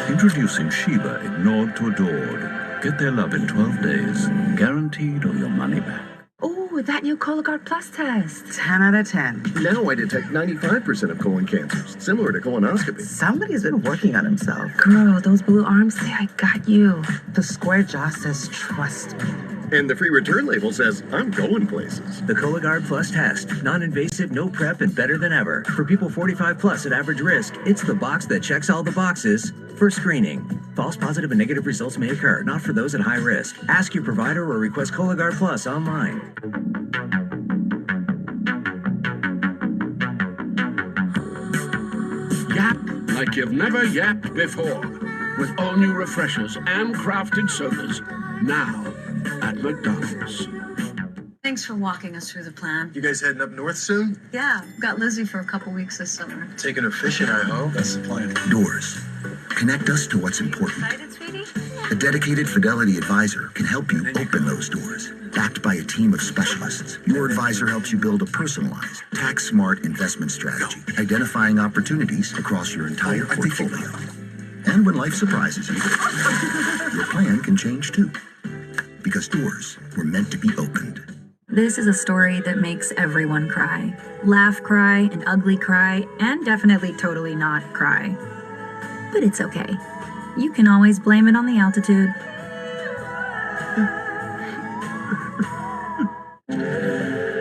Introducing Shiba Ignored to Adored. Get their love in 12 days, guaranteed or your money back. Oh, Ooh, that new Cologuard Plus test. 10 out of 10. Now I detect 95% of colon cancers, similar to colonoscopy. Somebody's been working on himself. Girl, those blue arms say I got you. The square jaw says trust me. And the free return label says I'm going places. The Cologuard Plus test. Non-invasive, no prep, and better than ever. For people 45 plus at average risk, it's the box that checks all the boxes for screening. False positive and negative results may occur, not for those at high risk. Ask your provider or request Cologuard Plus online. Yap like you've never yapped before. With all new refreshers and crafted sodas. Now at McDonald's. Thanks for walking us through the plan. You guys heading up north soon? Yeah, we've got Lizzie for a couple weeks this summer. Taking her fishing, I hope. That's the plan. Doors. Connect us to what's important. Excited, sweetie? A dedicated Fidelity advisor can help you open those doors. Backed by a team of specialists, your advisor helps you build a personalized, tax-smart investment strategy, identifying opportunities across your entire portfolio. And when life surprises you, your plan can change too. Because doors were meant to be opened. This is a story that makes everyone cry. Laugh cry, and ugly cry, and definitely totally not cry. But it's okay. You can always blame it on the altitude.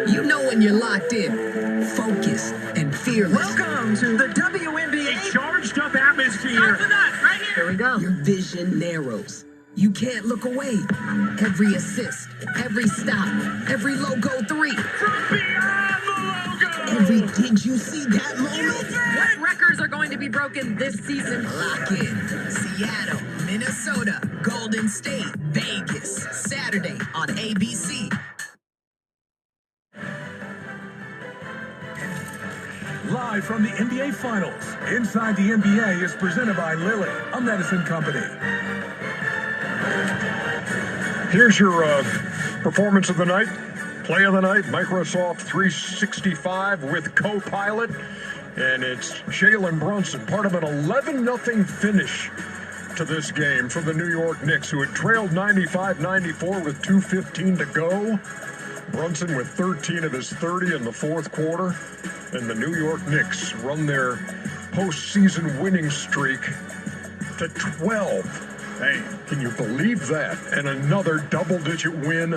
You know when you're locked in, focused, and fearless. Welcome to the WNBA charged up atmosphere. Start with us, right here. Here we go. Your vision narrows. You can't look away. Every assist, every stop, every logo three. From beyond the logo. Every did you see that moment? What records are going to be broken this season? Lock in. Seattle, Minnesota, Golden State, Vegas. Saturday on ABC. Live from the NBA Finals, Inside the NBA is presented by Lilly, a medicine company. Here's your performance of the night, play of the night, Microsoft 365 with Copilot, and it's Jalen Brunson, part of an 11-0 finish to this game for the New York Knicks, who had trailed 95-94 with 2:15 to go. Brunson with 13 of his 30 in the fourth quarter, and the New York Knicks run their postseason winning streak to 12. Hey, can you believe that? And another double-digit win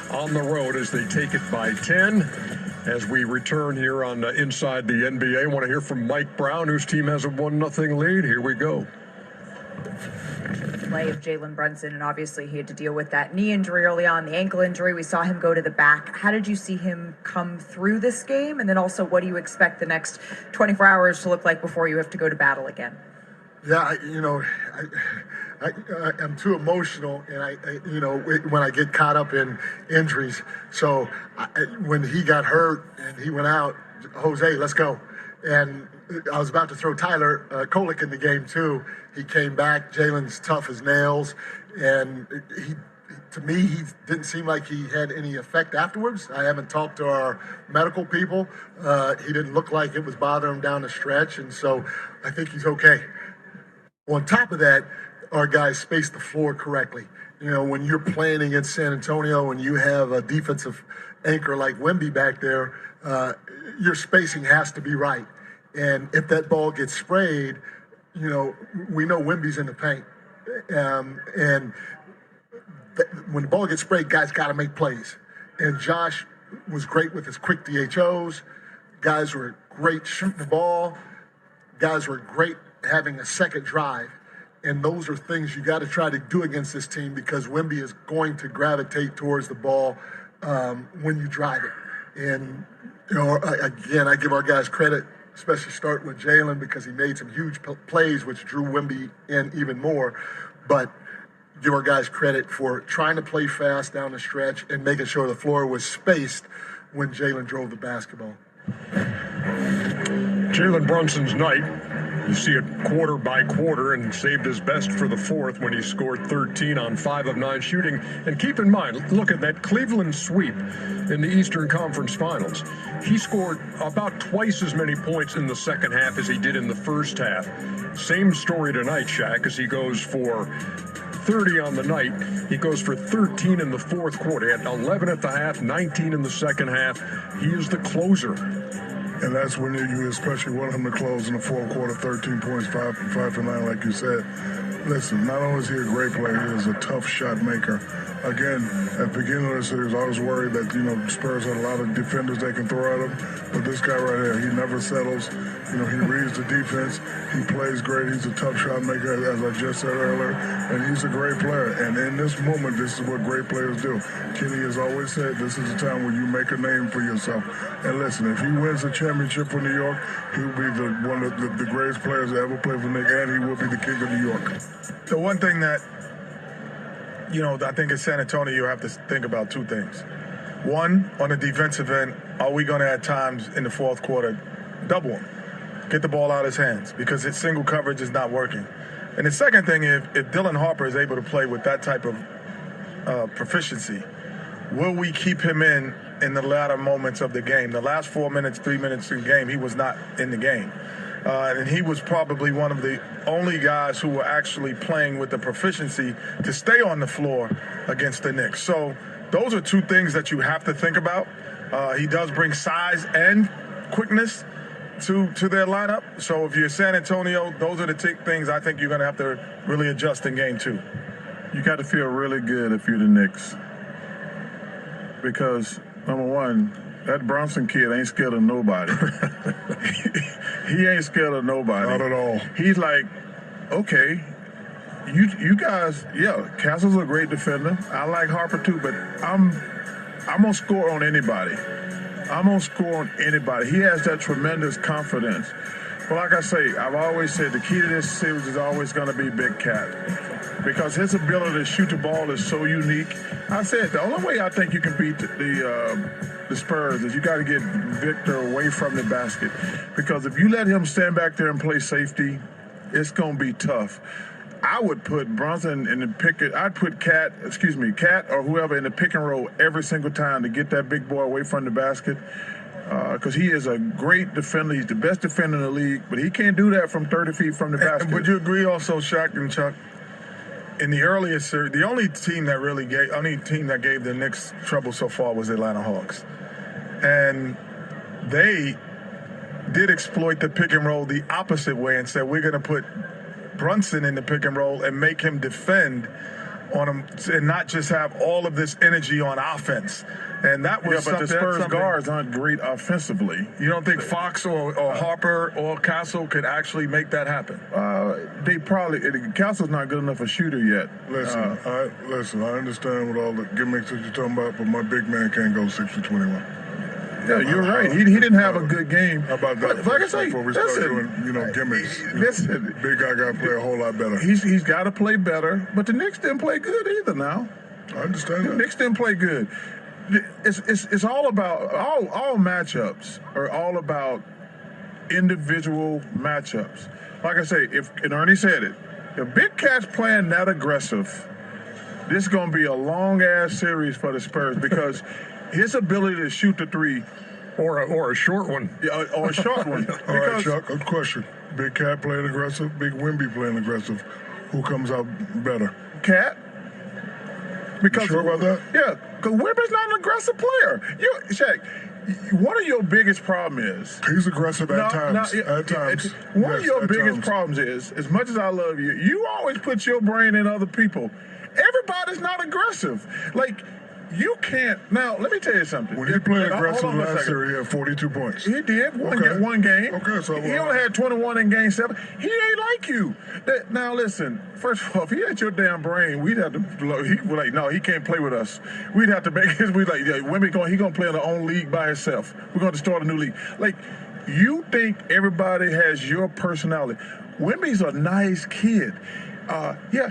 on the road as they take it by 10. As we return here on Inside the NBA, I want to hear from Mike Brown, whose team has a 1-0 lead. Here we go. Play of Jalen Brunson, and obviously he had to deal with that knee injury early on, the ankle injury. We saw him go to the back. How did you see him come through this game? And then also, what do you expect the next 24 hours to look like before you have to go to battle again? Yeah, I'm too emotional, and when I get caught up in injuries. So when he got hurt and he went out, Jose, let's go. And I was about to throw Tyler Kolek in the game too. He came back. Jalen's tough as nails, and to me, he didn't seem like he had any effect afterwards. I haven't talked to our medical people. He didn't look like it was bothering him down the stretch, and so I think he's okay. On top of that, our guys space the floor correctly. When you're playing against San Antonio and you have a defensive anchor like Wemby back there, your spacing has to be right. And if that ball gets sprayed, we know Wemby's in the paint. And when the ball gets sprayed, guys got to make plays. And Josh was great with his quick DHOs. Guys were great shooting the ball. Guys were great having a second drive. And those are things you got to try to do against this team, because Wemby is going to gravitate towards the ball when you drive it. And, again, I give our guys credit, especially starting with Jalen, because he made some huge plays, which drew Wemby in even more. But give our guys credit for trying to play fast down the stretch and making sure the floor was spaced when Jalen drove the basketball. Jalen Brunson's night. You see it quarter by quarter, and saved his best for the fourth when he scored 13 on 5 of 9 shooting. And keep in mind, look at that Cleveland sweep in the Eastern Conference Finals. He scored about twice as many points in the second half as he did in the first half. Same story tonight, Shaq, as he goes for 30 on the night. He goes for 13 in the fourth quarter. He had 11 at the half, 19 in the second half. He is the closer. And that's when you especially want him to close in the fourth quarter, 13 points, 5 for 9, like you said. Listen, not only is he a great player, he is a tough shot maker. Again, at the beginning of the series, I was worried that, Spurs had a lot of defenders they can throw at him. But this guy right here, he never settles. He reads the defense. He plays great. He's a tough shot maker, as I just said earlier. And he's a great player. And in this moment, this is what great players do. Kenny has always said this is a time when you make a name for yourself. And listen, if he wins the championship for New York, he will be one of the greatest players to ever play for Knicks, and he will be the king of New York. The one thing that I think in San Antonio, you have to think about two things. One, on the defensive end, are we going to at times in the fourth quarter double him, get the ball out of his hands, because his single coverage is not working. And the second thing, if Dylan Harper is able to play with that type of proficiency, will we keep him in the latter moments of the game? The last 4 minutes, 3 minutes in the game, he was not in the game. And he was probably one of the only guys who were actually playing with the proficiency to stay on the floor against the Knicks. So those are two things that you have to think about. He does bring size and quickness to their lineup. So if you're San Antonio, those are the things I think you're going to have to really adjust in game two. You got to feel really good if you're the Knicks. Because, number one, that Brunson kid ain't scared of nobody. He ain't scared of nobody. Not at all. He's like, okay, you guys, Castle's a great defender. I like Harper too, but I'm gonna score on anybody. I'm gonna score on anybody. He has that tremendous confidence. But like I say, I've always said the key to this series is always gonna be Big Cat, because his ability to shoot the ball is so unique. I said the only way I think you can beat the Spurs is you got to get Victor away from the basket, because if you let him stand back there and play safety, it's going to be tough. I would put Brunson in the I'd put Cat or whoever in the pick and roll every single time to get that big boy away from the basket, because he is a great defender. He's the best defender in the league, but he can't do that from 30 feet from the basket. Would you agree also, Shaq and Chuck, in the earliest series, the only team that gave the Knicks trouble so far was the Atlanta Hawks. And they did exploit the pick and roll the opposite way and said, we're going to put Brunson in the pick and roll and make him defend on him and not just have all of this energy on offense. And that was but the Spurs guards aren't great offensively. You don't think Fox or Harper or Castle could actually make that happen? Castle's not good enough a shooter yet. Listen, I understand what all the gimmicks that you're talking about, but my big man can't go 6 for 21. Yeah, you're right. He didn't have a good game. How about that? But like I say, before we start doing, gimmicks. Listen, big guy got to play a whole lot better. He's got to play better, but the Knicks didn't play good either. Now, I understand that. The Knicks didn't play good. It's all about all matchups are all about individual matchups. Like I say, and Ernie said it, if Big Cat's playing that aggressive, this is going to be a long ass series for the Spurs, because his ability to shoot the three, or a short one, or a short one. All right, Chuck, a question: Big Cat playing aggressive, Big Wemby playing aggressive. Who comes out better? Cat. Because, you sure about that? Yeah, because Wemby's not an aggressive player. Shaq, one of your biggest problems is he's aggressive at times. One of your biggest problems is, as much as I love you, you always put your brain in other people. Everybody's not aggressive. Like, you can't. Now, let me tell you something. When he played aggressive last year, he had 42 points. He did. One game. Okay, so he only had 21 in game 7. He ain't like you. Now, listen. First of all, if he had your damn brain, we'd have to. No, he can't play with us. We'd have to make his. Wemby he gonna play in their own league by himself. We're going to start a new league. Like, you think everybody has your personality? Wemby's a nice kid.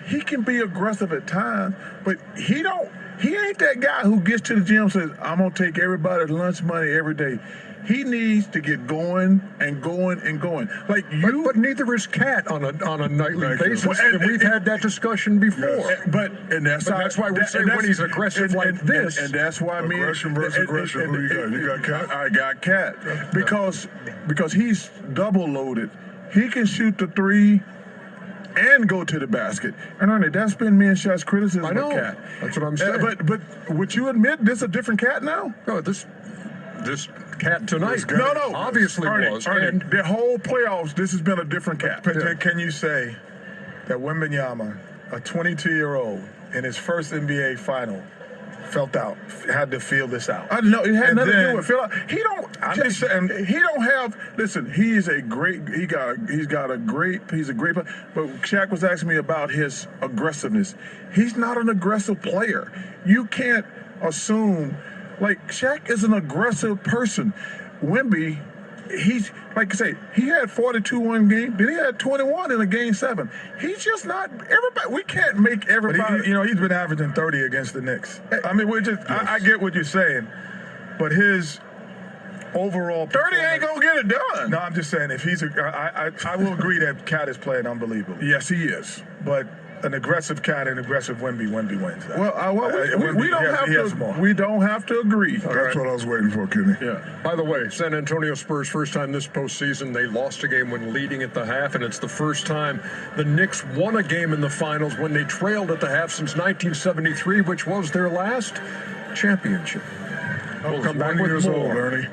He can be aggressive at times, but he ain't that guy who gets to the gym and says, I'm going to take everybody's lunch money every day. He needs to get going and going and going. Like you, but neither is Cat on a nightly basis, and we've had that discussion before. Yes. That's why we say when he's aggressive like this, and that's why aggression versus aggression. Who you got? You got Cat. I got Cat because he's double loaded. He can shoot the three. and go to the basket. And Ernie, that's been me and Shaq's criticism I know. of Cat. That's what I'm saying. But would you admit this is a different Cat now? No, this Cat tonight. No. Obviously was. Ernie, And the whole playoffs, this has been a different Cat. But can you say that Wembanyama, a 22-year-old, in his first NBA final, felt out, had to feel this out? I know it had And nothing to then- do with feel out. He don't. I'm just saying he don't have. Listen, he's a great. He's a great. But Shaq was asking me about his aggressiveness. He's not an aggressive player. You can't assume. Like Shaq is an aggressive person. Wemby, he's like I say, he had 42 one game, then he had 21 in a game 7. He's just not everybody. We can't make everybody. But he's been averaging 30 against the Knicks. I mean, I get what you're saying, but his overall 30 ain't gonna get it done. No, I'm just saying if he's I will agree that Cat is playing unbelievably. Yes, he is. But an aggressive Cat and aggressive Wemby wins. We don't have to agree. That's what I was waiting for, Kenny. yeah. By the way, San Antonio Spurs, first time this postseason, they lost a game when leading at the half, and it's the first time the Knicks won a game in the finals when they trailed at the half since 1973, which was their last championship. We'll come back with years more. old, Ernie.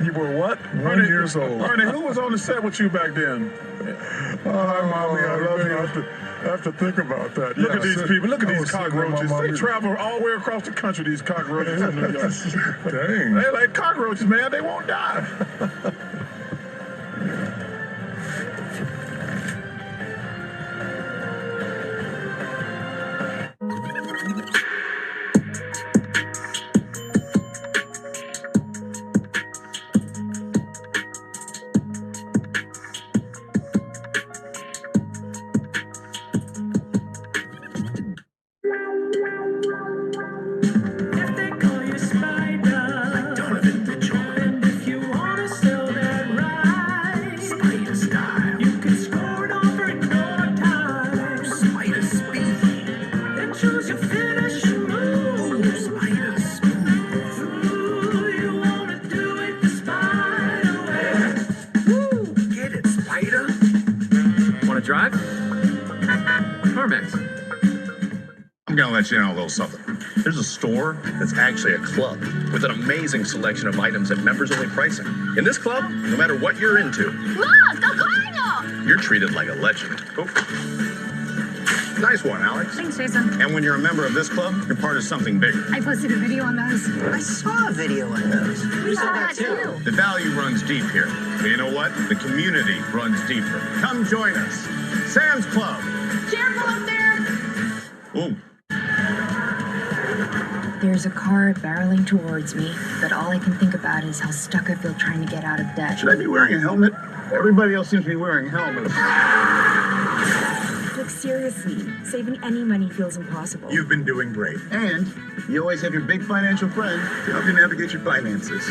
You were what? 1 years old. Ernie, who was on the set with you back then? Hi, Mommy, I love you. I have to think about that. Look at these people. Look at these cockroaches. They travel all the way across the country, these cockroaches. Dang. They're like cockroaches, man. They won't die. Drive? CarMax. I'm gonna let you know a little something. There's a store that's actually a club with an amazing selection of items at members-only pricing. In this club, no matter what you're into, Look, a cardinal! you're treated like a legend. Oh. Nice one, Alex. Thanks, Jason. And when you're a member of this club, you're part of something bigger. I posted a video on those. I saw a video on those. We saw that too. The value runs deep here. But you know what? The community runs deeper. Come join us. Sam's Club. Careful up there! Ooh. There's a car barreling towards me, but all I can think about is how stuck I feel trying to get out of debt. Should I be wearing a helmet? Everybody else seems to be wearing helmets. Like, seriously, saving any money feels impossible. You've been doing great. And you always have your big financial friend to help you navigate your finances.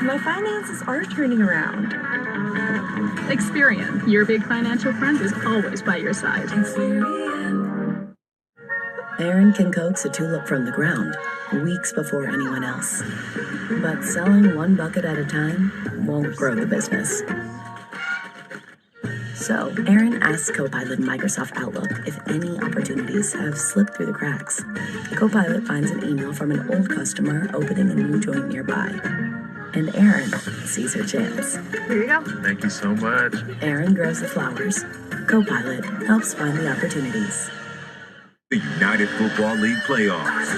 My finances are turning around. Experian, your big financial friend, is always by your side. Aaron can coax a tulip from the ground weeks before anyone else. But selling one bucket at a time won't grow the business. So, Aaron asks Copilot in Microsoft Outlook if any opportunities have slipped through the cracks. Copilot finds an email from an old customer opening a new joint nearby. And Aaron sees her chance. Here you go. Thank you so much. Aaron grows the flowers. Copilot helps find the opportunities. The United Football League playoffs.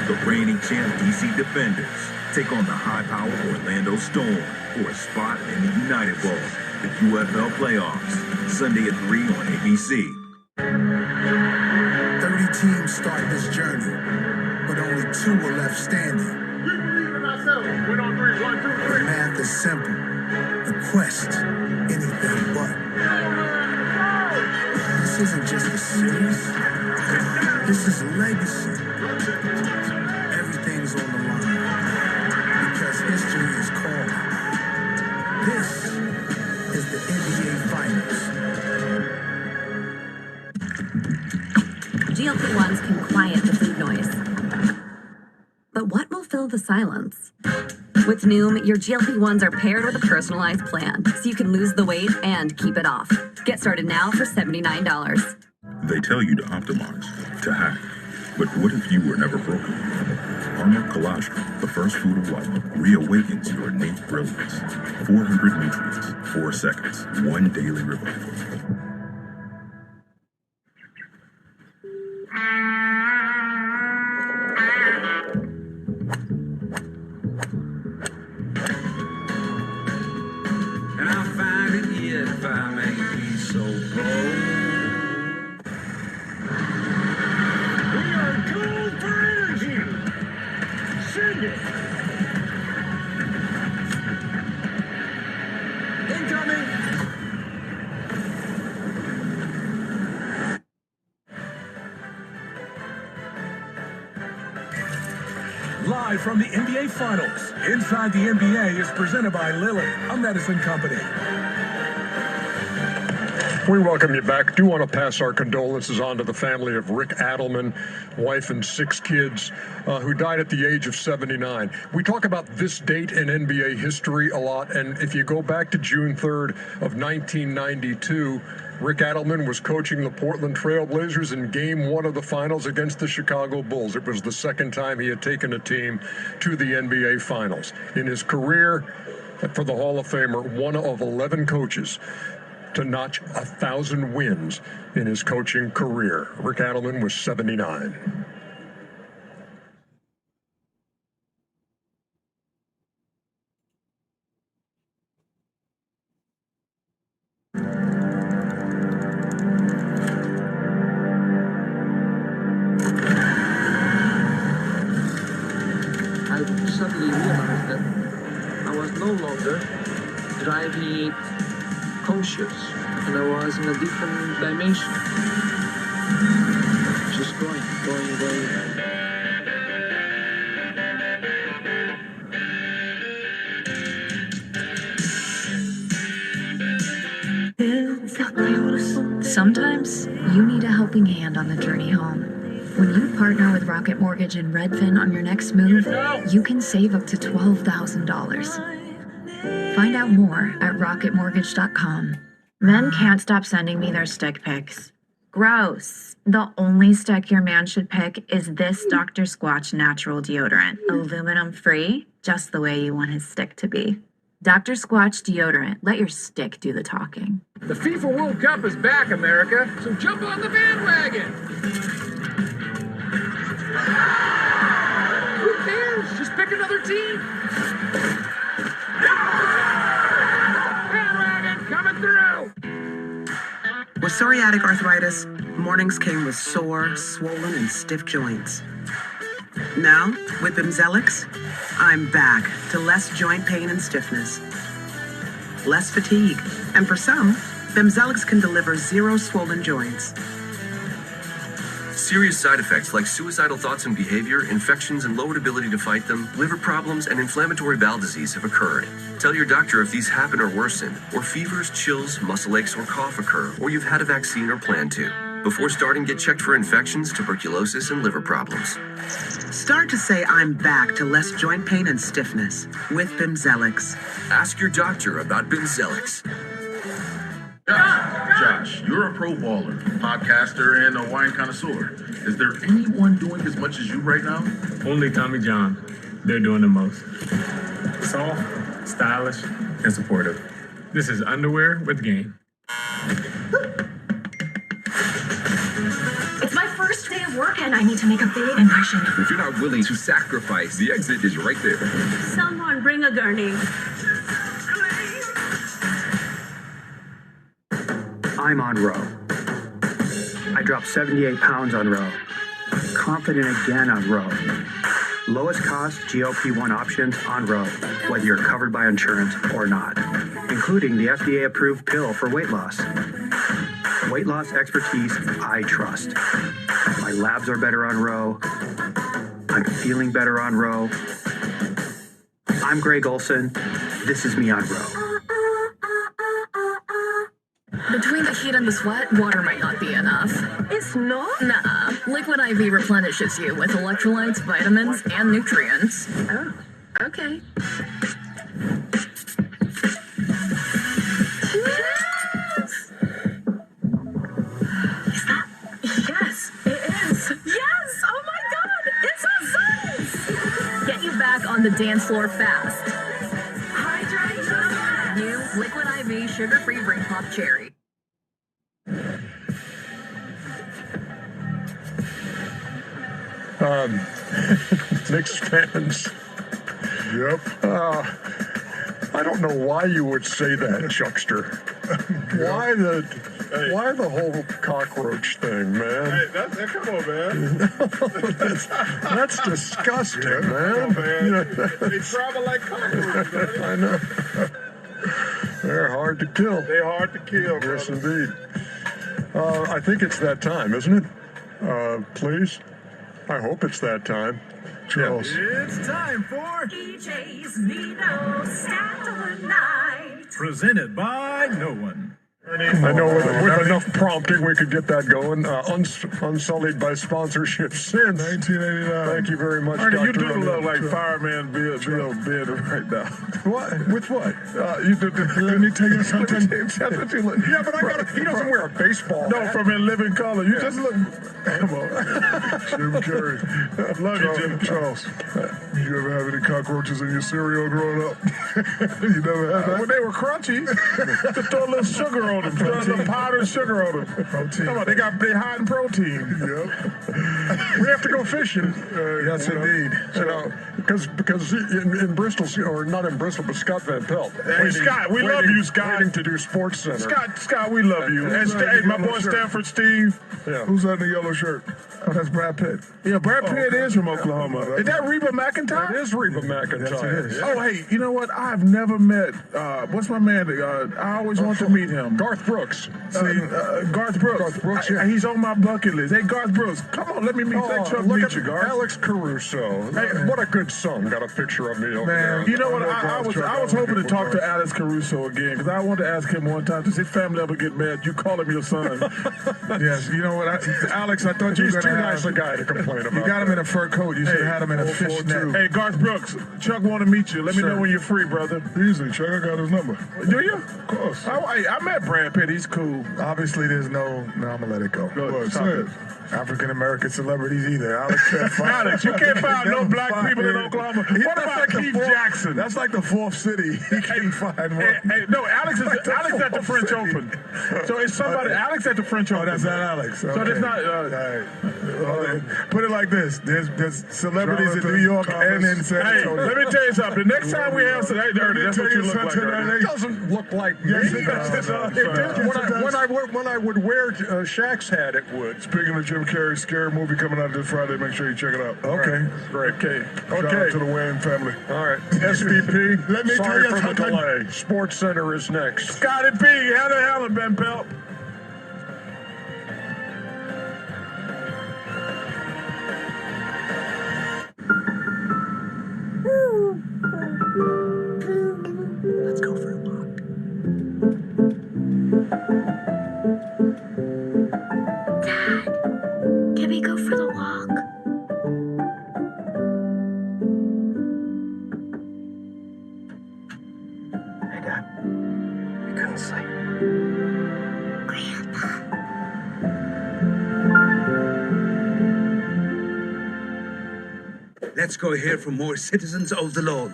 The reigning champ DC Defenders take on the high-powered Orlando Storm for a spot in the United Bowl. The UFL playoffs, Sunday at 3 on ABC. 30 teams start this journey, but only 2 are left standing. The math is simple. The quest, anything but. This isn't just a series. This is legacy. Everything's on the line because history is calling. This is the NBA Finals. GLP-1s can quiet the food noise. But what will fill the silence? With Noom, your GLP-1s are paired with a personalized plan, so you can lose the weight and keep it off. Get started now for $79. They tell you to optimize, to hack. But what if you were never broken? Armor Colostrum, the first food of life, reawakens your innate brilliance. 400 nutrients, 4 seconds, 1 daily revival. And I find it yet if I may be so bold. We are gold for energy. Send it. Incoming. Live from the NBA Finals, Inside the NBA is presented by Lilly, a medicine company. We welcome you back. Do want to pass our condolences on to the family of Rick Adelman, wife and 6 kids, who died at the age of 79. We talk about this date in NBA history a lot, and if you go back to June 3rd of 1992, Rick Adelman was coaching the Portland Trail Blazers in Game 1 of the Finals against the Chicago Bulls. It was the second time he had taken a team to the NBA Finals. In his career, for the Hall of Famer, one of 11 coaches to notch 1,000 wins in his coaching career. Rick Adelman was 79. I suddenly realized that I was no longer driving conscious, and I was in a different dimension. Just going. Sometimes you need a helping hand on the journey home. When you partner with Rocket Mortgage and Redfin on your next move, you can save up to $12,000. Find out more at rocketmortgage.com. Men can't stop sending me their stick pics. Gross. The only stick your man should pick is this Dr. Squatch natural deodorant. Aluminum free, just the way you want his stick to be. Dr. Squatch deodorant. Let your stick do the talking. The FIFA World Cup is back, America, so jump on the bandwagon. Who cares? Just pick another team. Bandwagon coming through. With psoriatic arthritis, mornings came with sore, swollen, and stiff joints. Now, with Bimzelx, I'm back to less joint pain and stiffness, less fatigue, and for some, Bimzelx can deliver 0 swollen joints. Serious side effects like suicidal thoughts and behavior, infections and lowered ability to fight them, liver problems, and inflammatory bowel disease have occurred. Tell your doctor if these happen or worsen, or fevers, chills, muscle aches, or cough occur, or you've had a vaccine or plan to. Before starting, get checked for infections, tuberculosis, and liver problems. Start to say I'm back to less joint pain and stiffness with Bimzelx. Ask your doctor about Bimzelx. Josh, you're a pro baller, podcaster, and a wine connoisseur. Is there anyone doing as much as you right now? Only Tommy John. They're doing the most. Soft, stylish, and supportive. This is underwear with game. It's my first day of work and I need to make a big impression. If you're not willing to sacrifice, the exit is right there. Someone bring a gurney. I'm on row. I dropped 78 pounds on row. Confident again on row. Lowest cost GLP-1 options on row, whether you're covered by insurance or not, including the FDA-approved pill for weight loss. Weight loss expertise I trust. My labs are better on row. I'm feeling better on row. I'm Greg Olson. This is me on row. Between the heat and the sweat, water might not be enough. It's not? Nah. Liquid IV replenishes you with electrolytes, vitamins, and nutrients. Oh. Okay. Yes, it is. Yes! Oh my god! It's our Get you back on the dance floor fast. New Liquid IV sugar-free Brain Pop Cherry. Knicks fans. Yep. I don't know why you would say that, Chuckster. Why the whole cockroach thing, man? Hey, come on, man. That's disgusting, man. They travel like cockroaches. I know. They're hard to kill. They're hard to kill, brother. Yes, indeed. I think it's that time, isn't it? Please? I hope it's that time. Charles. It's time for DJ's Vino Saturday Night. Presented by No One. I know with enough prompting we could get that going. Unsullied by sponsorship since 1989. Thank you very much, Ernie, Dr. you do Romeo. look like Fireman Bill Ben right now. What? With what? You do. Let me tell you something. That's what you look. Yeah, but he doesn't wear a baseball No, hat. from In Living Color. You just look. Come on. Jim Carrey. Love you, Jim. Charles, you ever have any cockroaches in your cereal growing up? You never had that? When they were crunchy, just throw a little sugar on them. Throw a little powdered sugar on them. Protein. Come on, they high in protein. Yep. We have to go fishing. Yes, indeed. Because in Bristol, or not in Bristol, but Scott Van Pelt. Hey, Scott, we love you, Scott. Waiting to do Sports Center. Scott, we love you. And hey, my boy Stanford Steve. Yeah. Who's that in the yellow shirt? Oh, that's Brad Pitt. Yeah, Brad Pitt is from Oklahoma. Is that Reba McEntire? It is Reba McEntire. Yes, it is. Oh, hey, you know what? I've never met, what's my man? I always want to meet him. Garth Brooks. Garth Brooks. Garth Brooks, yeah. He's on my bucket list. Hey, Garth Brooks, come on, let me meet Chuck Look meet at you, Garth. Alex Caruso. Hey, what a good son. Got a picture of me over Man, there. You know what? I was hoping to talk to Alex Caruso again because I wanted to ask him one time, does his family ever get mad? You call him your son. Yes, you know what? Alex, I thought you were He's going too to nice a have... guy to complain about. You got him in a fur coat. You should have had him in a fishnet. Hey, Garth Brooks, Chuck want to meet you. Let me know when you're free, brother. Easily, Chuck. I got his number. Do you? Of course. I met Brad Pitt. He's cool. Obviously, there's no... No, I'm going to let it go. Go, Say it. African-American celebrities either. Alex can't find... Alex, you can't find no black people in Oklahoma. What about Keith Jackson? That's like the fourth city. He can't find one. Hey, no, Alex is Alex at the French Open. So it's somebody. Alex at the French Open. Oh, that's not Alex. So there's not. Put it like this: there's celebrities in New York and in San Antonio. Let me tell you something. The next time we have some, hey, Dirty, that's what you look like. It doesn't look like me. Yes, it does. When I would wear Shaq's hat, it would. Speaking of Jim Carrey's scary movie coming out this Friday, make sure you check it out. Okay. Great. Okay. Shout out to the Wayne family. All right. SVP, Let me tell sorry you for the something. delay. Sports Center is next. Scotty P, how the hell Ben Pelt? Let's go for a walk. Dad, can we go for the walk? Hey, Dad. You couldn't sleep. Grandpa. Let's go hear from more citizens of the lawn.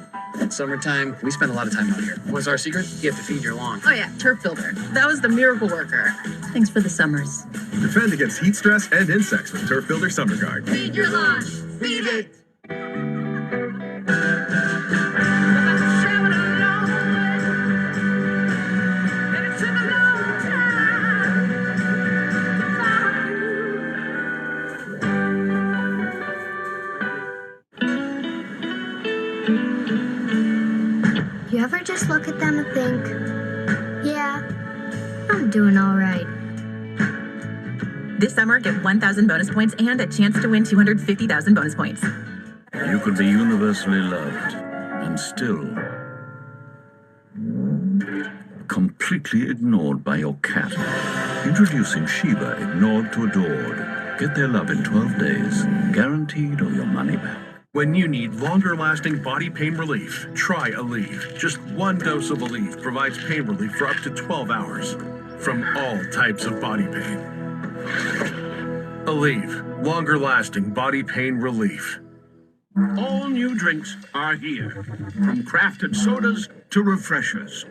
Summertime, we spend a lot of time out here. What's our secret? You have to feed your lawn. Oh yeah, turf builder. That was the miracle worker. Thanks for the summers. Defend against heat stress and insects with Turf Builder Summer Guard. Feed your lawn. Feed it. You ever just look at them and think, yeah, I'm doing all right. This summer, get 1,000 bonus points and a chance to win 250,000 bonus points. You could be universally loved and still completely ignored by your cat. Introducing Sheba Ignored to Adored. Get their love in 12 days, guaranteed or your money back. When you need longer-lasting body pain relief, try Aleve. Just one dose of Aleve provides pain relief for up to 12 hours from all types of body pain. Aleve, longer-lasting body pain relief. All new drinks are here, from crafted sodas to refreshers.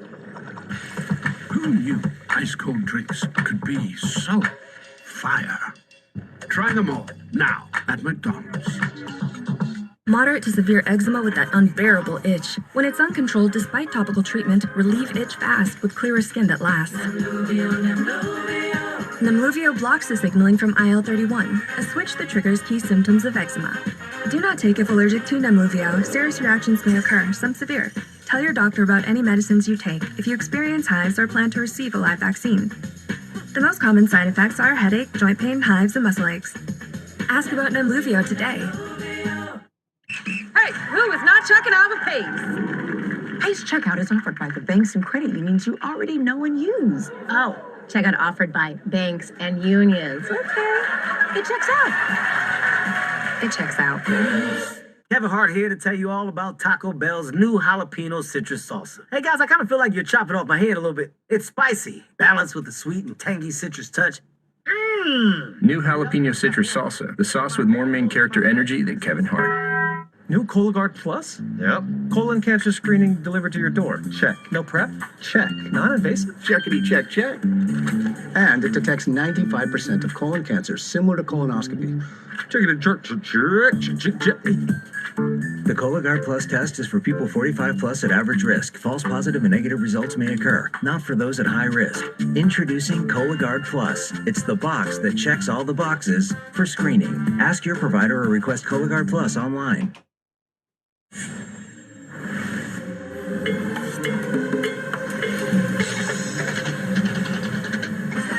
Who knew ice-cold drinks could be so fire? Try them all now at McDonald's. Moderate to severe eczema with that unbearable itch. When it's uncontrolled despite topical treatment, relieve itch fast with clearer skin that lasts. Nemluvio blocks the signaling from IL-31, a switch that triggers key symptoms of eczema. Do not take if allergic to Nemluvio. Serious reactions may occur, some severe. Tell your doctor about any medicines you take if you experience hives or plan to receive a live vaccine. The most common side effects are headache, joint pain, hives, and muscle aches. Ask about Nemluvio today. Hey, who is not checking out with Pace? Pace checkout is offered by the banks and credit unions you already know and use. Oh, checkout offered by banks and unions. Okay, it checks out. It checks out. Kevin Hart here to tell you all about Taco Bell's new jalapeno citrus salsa. Hey guys, I kind of feel like you're chopping off my head a little bit. It's spicy, balanced with a sweet and tangy citrus touch. New jalapeno citrus salsa, the sauce with more main character energy than Kevin Hart. New Cologuard Plus? Yep. Colon cancer screening delivered to your door. Check. No prep? Check. Non-invasive? Checkity check, check. And it detects 95% of colon cancer, similar to colonoscopy. Checkity check, check. The Cologuard Plus test is for people 45 plus at average risk. False positive and negative results may occur, not for those at high risk. Introducing Cologuard Plus. It's the box that checks all the boxes for screening. Ask your provider or request Cologuard Plus online.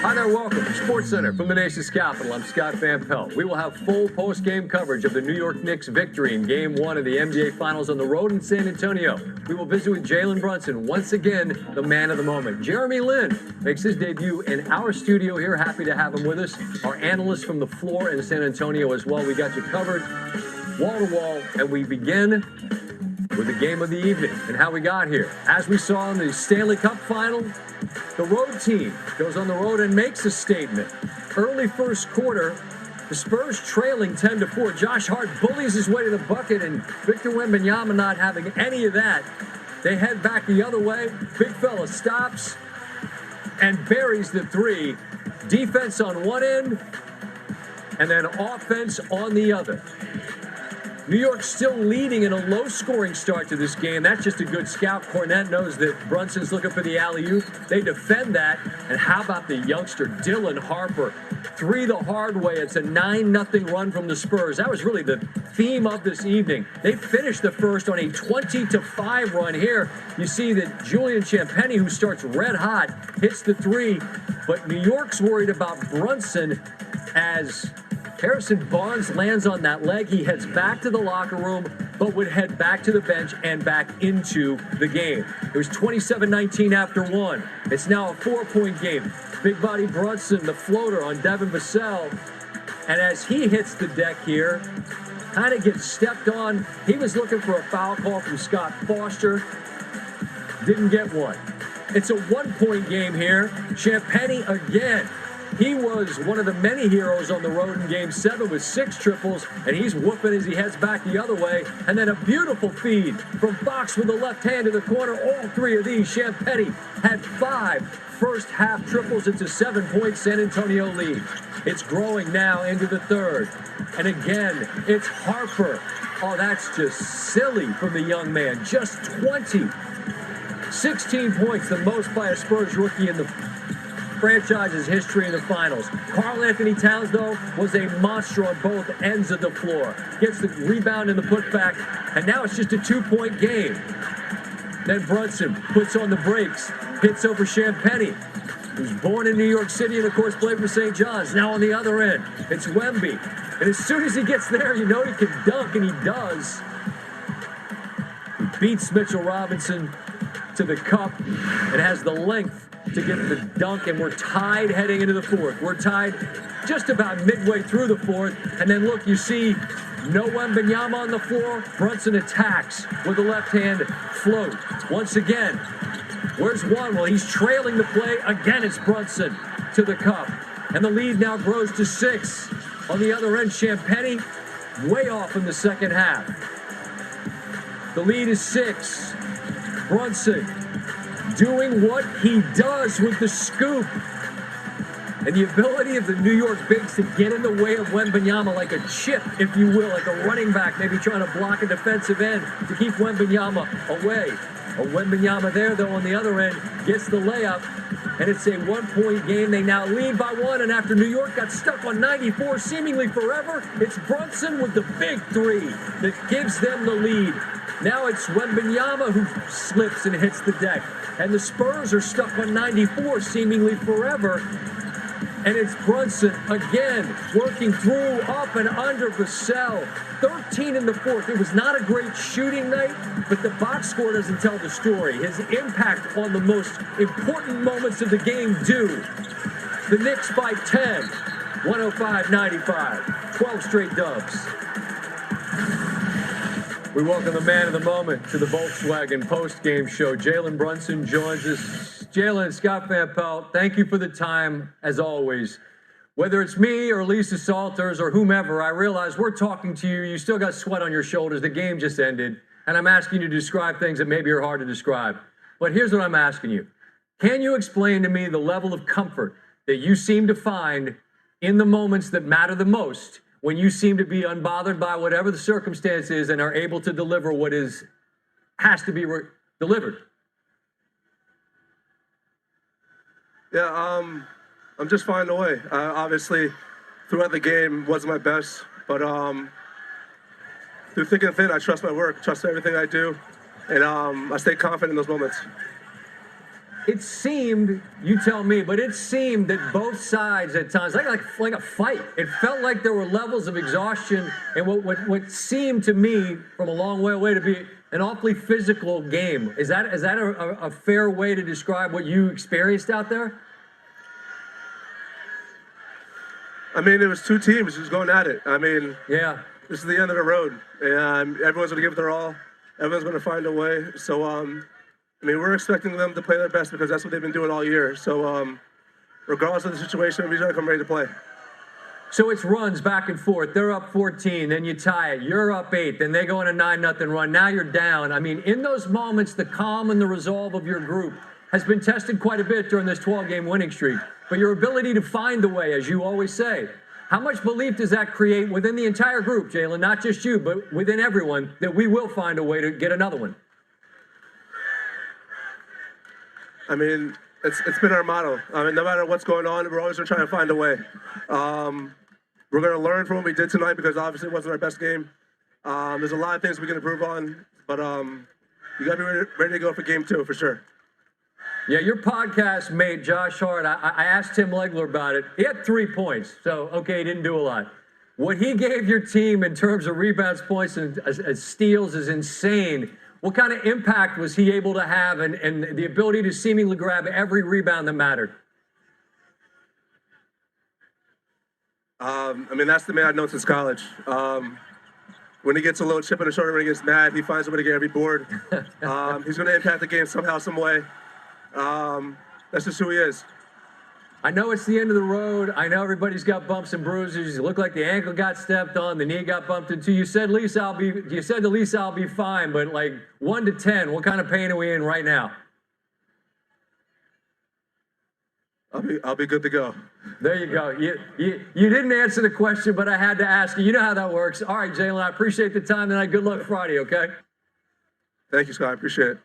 Hi there, welcome to Sports Center from the nation's capital. I'm Scott Van Pelt. We will have full post-game coverage of the New York Knicks' victory in Game 1 of the NBA Finals on the road in San Antonio. We will visit with Jalen Brunson, once again, the man of the moment. Jeremy Lin makes his debut in our studio here. Happy to have him with us. Our analyst from the floor in San Antonio as well. We got you covered wall to wall, and we begin with the game of the evening and how we got here. As we saw in the Stanley Cup final, the road team goes on the road and makes a statement. Early first quarter, the Spurs trailing 10-4. Josh Hart bullies his way to the bucket, and Victor Wembanyama not having any of that. They head back the other way. Big fella stops and buries the three. Defense on one end, and then offense on the other. New York still leading in a low-scoring start to this game. That's just a good scout. Cornette knows that Brunson's looking for the alley-oop. They defend that. And how about the youngster, Dylan Harper? Three the hard way. It's a 9-0 run from the Spurs. That was really the theme of this evening. They finished the first on a 20-5 run here. You see that Julian Champagnie, who starts red hot, hits the three. But New York's worried about Brunson as Harrison Barnes lands on that leg. He heads back to the locker room, but would head back to the bench and back into the game. It was 27-19 after one. It's now a 4-point game. Big body Brunson, the floater on Devin Vassell. And as he hits the deck here, kind of gets stepped on. He was looking for a foul call from Scott Foster. Didn't get one. It's a 1-point game here. Champagnie again. He was one of the many heroes on the road in Game 7 with 6 triples, and he's whooping as he heads back the other way. And then a beautiful feed from Fox with the left hand to the corner. All three of these. Champagnie had 5 first-half triples. It's a 7-point San Antonio lead. It's growing now into the third. And again, it's Harper. Oh, that's just silly from the young man. Just 20. 16 points, the most by a Spurs rookie in the franchise's history in the finals. Karl Anthony Towns, though, was a monster on both ends of the floor. Gets the rebound and the putback, and now it's just a 2-point game. Then Brunson puts on the brakes, hits over Champagnie, who's born in New York City and, of course, played for St. John's. Now on the other end, it's Wemby. And as soon as he gets there, you know he can dunk, and he does. He beats Mitchell Robinson. to the cup and has the length to get the dunk, and we're tied heading into the fourth. We're tied just about midway through the fourth, and then look, you see no Wembanyama on the floor. Brunson attacks with a left-hand float. Once again, where's one? Well, he's trailing the play. Again, it's Brunson to the cup, and the lead now grows to 6. On the other end, Champagny way off in the second half. The lead is 6. Brunson doing what he does with the scoop. And the ability of the New York Bigs to get in the way of Wembanyama like a chip, if you will, like a running back, maybe trying to block a defensive end to keep Wembanyama away. Wembanyama there, though, on the other end, gets the layup. And it's a one-point game. They now lead by 1. And after New York got stuck on 94 seemingly forever, it's Brunson with the big 3 that gives them the lead. Now it's Wembanyama who slips and hits the deck. And the Spurs are stuck on 94 seemingly forever. And it's Brunson again working through, up and under Vassell. 13 in the fourth. It was not a great shooting night, but the box score doesn't tell the story. His impact on the most important moments of the game do. The Knicks by 10, 105-95, 12 straight dubs. We welcome the man of the moment to the Volkswagen post-game show. Jalen Brunson joins us. Jalen, Scott Van Pelt, thank you for the time, as always. Whether it's me or Lisa Salters or whomever, I realize we're talking to you. You still got sweat on your shoulders. The game just ended, and I'm asking you to describe things that maybe are hard to describe. But here's what I'm asking you. Can you explain to me the level of comfort that you seem to find in the moments that matter the most, when you seem to be unbothered by whatever the circumstance is and are able to deliver what has to be delivered? Yeah, I'm just finding a way. Obviously, throughout the game wasn't my best, but through thick and thin, I trust my work, trust everything I do, and I stay confident in those moments. It seemed, you tell me, but it seemed that both sides at times, like a fight. It felt like there were levels of exhaustion and what seemed to me from a long way away to be an awfully physical game. Is that a fair way to describe what you experienced out there? I mean, it was two teams just going at it. I mean, yeah, this is the end of the road, and everyone's going to give it their all. Everyone's going to find a way. So, I mean, we're expecting them to play their best because that's what they've been doing all year. So, regardless of the situation, we're going to come ready to play. So it's runs back and forth. They're up 14, then you tie it. You're up 8, then they go on a 9-0 run. Now you're down. I mean, in those moments, the calm and the resolve of your group has been tested quite a bit during this 12-game winning streak. But your ability to find the way, as you always say, how much belief does that create within the entire group, Jalen? Not just you, but within everyone, that we will find a way to get another one? I mean, it's been our motto. I mean, no matter what's going on, we're always going to try to find a way. We're going to learn from what we did tonight because obviously it wasn't our best game. There's a lot of things we can improve on, but you got to be ready to go for game 2 for sure. Yeah, your podcast mate, Josh Hart, I asked Tim Legler about it. He had 3 points, so, okay, he didn't do a lot. What he gave your team in terms of rebounds, points, and steals is insane. What kind of impact was he able to have and the ability to seemingly grab every rebound that mattered? I mean, that's the man I've known since college. When he gets a little chip on his shoulder, when he gets mad, he finds a way to get every board. He's going to impact the game somehow, some way. That's just who he is. I know it's the end of the road. I know everybody's got bumps and bruises. You look like the ankle got stepped on, the knee got bumped into. You said to Lisa, I'll be fine, but like 1 to 10, what kind of pain are we in right now? I'll be good to go. There you go. You didn't answer the question, but I had to ask you. You know how that works. All right, Jalen, I appreciate the time tonight. Good luck Friday, okay? Thank you, Scott. I appreciate it.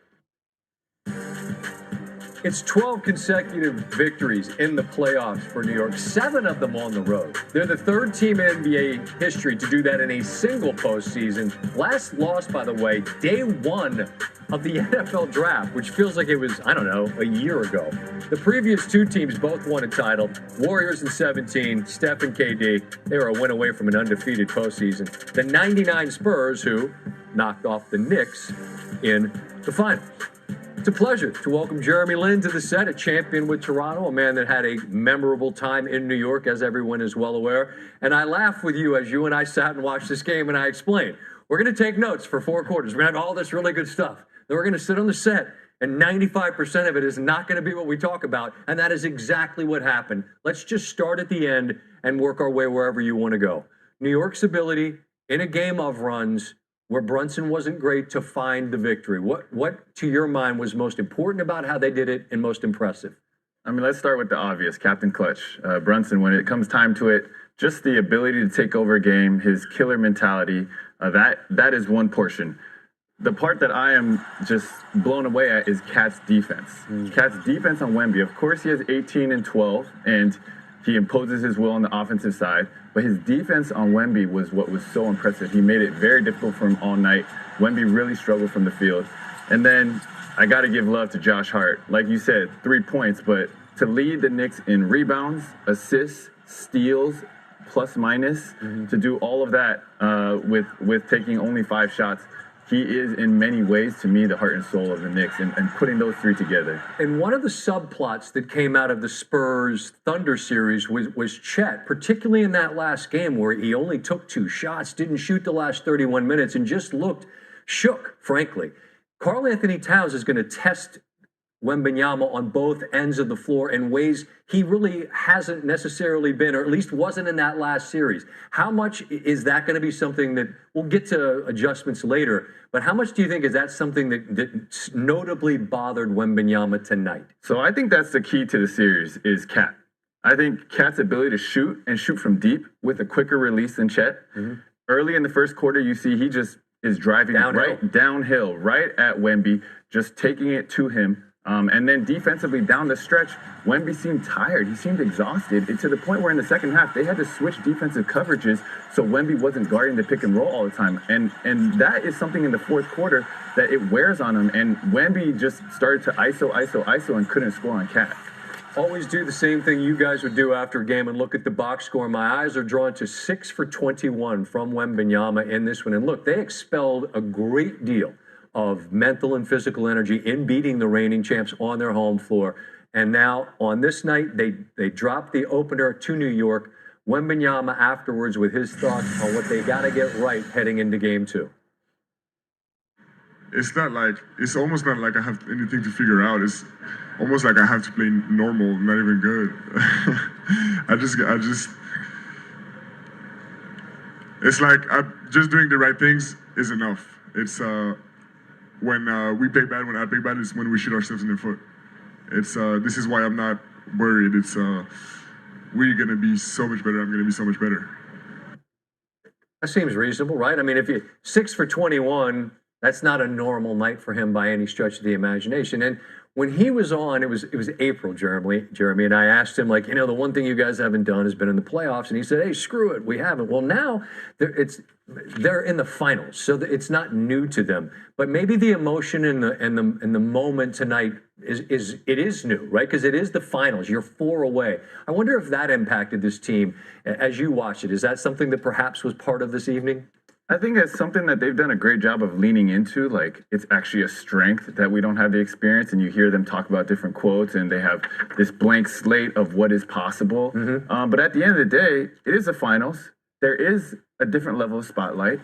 It's 12 consecutive victories in the playoffs for New York, 7 of them on the road. They're the 3rd team in NBA history to do that in a single postseason. Last loss, by the way, day 1 of the NFL draft, which feels like it was, I don't know, a year ago. The previous 2 teams both won a title. Warriors in 17, Steph and KD. They were a win away from an undefeated postseason. The 99 Spurs, who knocked off the Knicks in the finals. a pleasure to welcome Jeremy Lin to the set, a champion with Toronto, a man that had a memorable time in New York, as everyone is well aware. And I laughed with you as you and I sat and watched this game, and I explained, we're going to take notes for 4 quarters. We're going to have all this really good stuff. Then we're going to sit on the set, and 95% of it is not going to be what we talk about, and that is exactly what happened. Let's just start at the end and work our way wherever you want to go. New York's ability in a game of runs where Brunson wasn't great to find the victory. What to your mind was most important about how they did it and most impressive? I mean, let's start with the obvious, Captain Clutch. Brunson, when it comes time to it, just the ability to take over a game, his killer mentality, that is one portion. The part that I am just blown away at is Cat's defense. Cat's defense on Wemby. Of course, he has 18 and 12, and he imposes his will on the offensive side. But his defense on Wemby was what was so impressive. He made it very difficult for him all night. Wemby really struggled from the field. And then I got to give love to Josh Hart. Like you said, 3 points, but to lead the Knicks in rebounds, assists, steals, plus minus, to do all of that with taking only 5 shots. He is, in many ways, to me, the heart and soul of the Knicks, and putting those 3 together. And one of the subplots that came out of the Spurs Thunder series was Chet, particularly in that last game where he only took 2 shots, didn't shoot the last 31 minutes, and just looked shook, frankly. Karl Anthony Towns is going to test Wembanyama on both ends of the floor in ways he really hasn't necessarily been, or at least wasn't in that last series. How much is that going to be something that we'll get to adjustments later, but how much do you think is that something that notably bothered Wembanyama tonight? So I think that's the key to the series is Cat. I think Cat's ability to shoot and shoot from deep with a quicker release than Chet. Early in the first quarter, you see he just is driving downhill, right at Wemby, just taking it to him. And then defensively down the stretch, Wemby seemed tired. He seemed exhausted to the point where in the second half, they had to switch defensive coverages so Wemby wasn't guarding the pick and roll all the time. And that is something in the fourth quarter that it wears on him. And Wemby just started to ISO, and couldn't score on Cat. Always do the same thing you guys would do after a game and look at the box score. My eyes are drawn to 6 for 21 from Wembanyama in this one. And look, they expelled a great deal of mental and physical energy in beating the reigning champs on their home floor. And now on this night, they dropped the opener to New York. Wembanyama afterwards with his thoughts on what they got to get right heading into game 2. It's almost not like I have anything to figure out. It's almost like I have to play normal, not even good. It's like just doing the right things is enough. It's when we play bad, when I play bad, is when we shoot ourselves in the foot. It's this is why I'm not worried. It's we're gonna be so much better. I'm gonna be so much better. That seems reasonable, right? I mean, if you 6 for 21, that's not a normal night for him by any stretch of the imagination. And when he was on, it was April, Jeremy, and I asked him, like, the one thing you guys haven't done has been in the playoffs, and he said, hey, screw it, we haven't. Well, now they're in the finals, so it's not new to them. But maybe the emotion and the moment tonight is new, right? Because it is the finals. You're 4 away. I wonder if that impacted this team as you watched it. Is that something that perhaps was part of this evening? I think it's something that they've done a great job of leaning into. Like, it's actually a strength that we don't have the experience, and you hear them talk about different quotes, and they have this blank slate of what is possible. But at the end of the day, it is the finals. There is a different level of spotlight.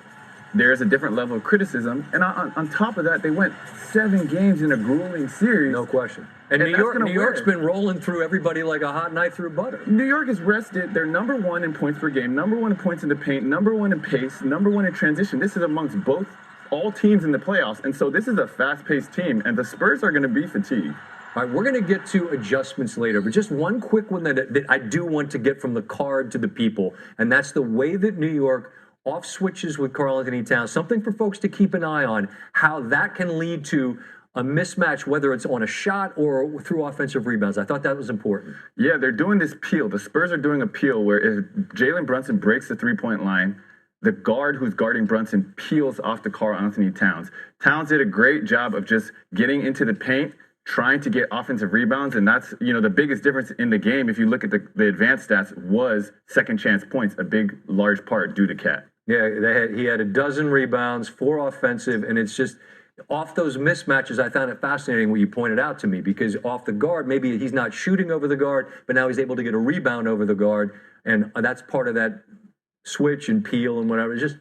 There is a different level of criticism. And on top of that, they went 7 games in a grueling series. No question. And New York's been rolling through everybody like a hot knife through butter. New York is rested. They're number 1 in points per game, number 1 in points in the paint, number 1 in pace, number 1 in transition. This is amongst all teams in the playoffs. And so this is a fast-paced team, and the Spurs are going to be fatigued. All right, we're going to get to adjustments later, but just one quick one that I do want to get from the card to the people, and that's the way that New York off switches with Karl Anthony Towns, something for folks to keep an eye on, how that can lead to a mismatch, whether it's on a shot or through offensive rebounds. I thought that was important. Yeah, they're doing this peel. The Spurs are doing a peel where if Jalen Brunson breaks the three-point line, the guard who's guarding Brunson peels off to Karl Anthony Towns. Towns did a great job of just getting into the paint, trying to get offensive rebounds, and that's, the biggest difference in the game, if you look at the advanced stats, was second chance points, a big, large part due to Cat. Yeah, he had a dozen rebounds, 4 offensive, and it's just Off those mismatches, I found it fascinating what you pointed out to me, because off the guard, maybe he's not shooting over the guard, but now he's able to get a rebound over the guard, and that's part of that switch and peel and whatever. It's just,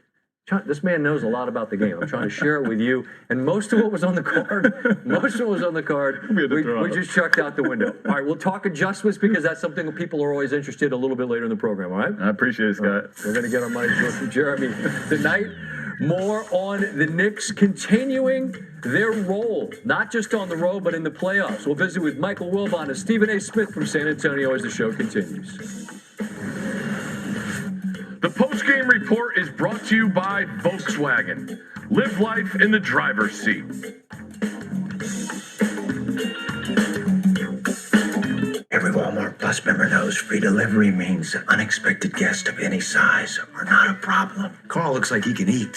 this man knows a lot about the game. I'm trying to share it with you, and most of what was on the card, we just chucked out the window. All right, we'll talk adjustments because that's something that people are always interested in a little bit later in the program, all right? I appreciate it, Scott. Right, we're going to get our money from Jeremy tonight. More on the Knicks continuing their role, not just on the road, but in the playoffs. We'll visit with Michael Wilbon and Stephen A. Smith from San Antonio as the show continues. The post-game report is brought to you by Volkswagen. Live life in the driver's seat. Every Walmart Plus member knows free delivery means unexpected guests of any size are not a problem. Carl looks like he can eat.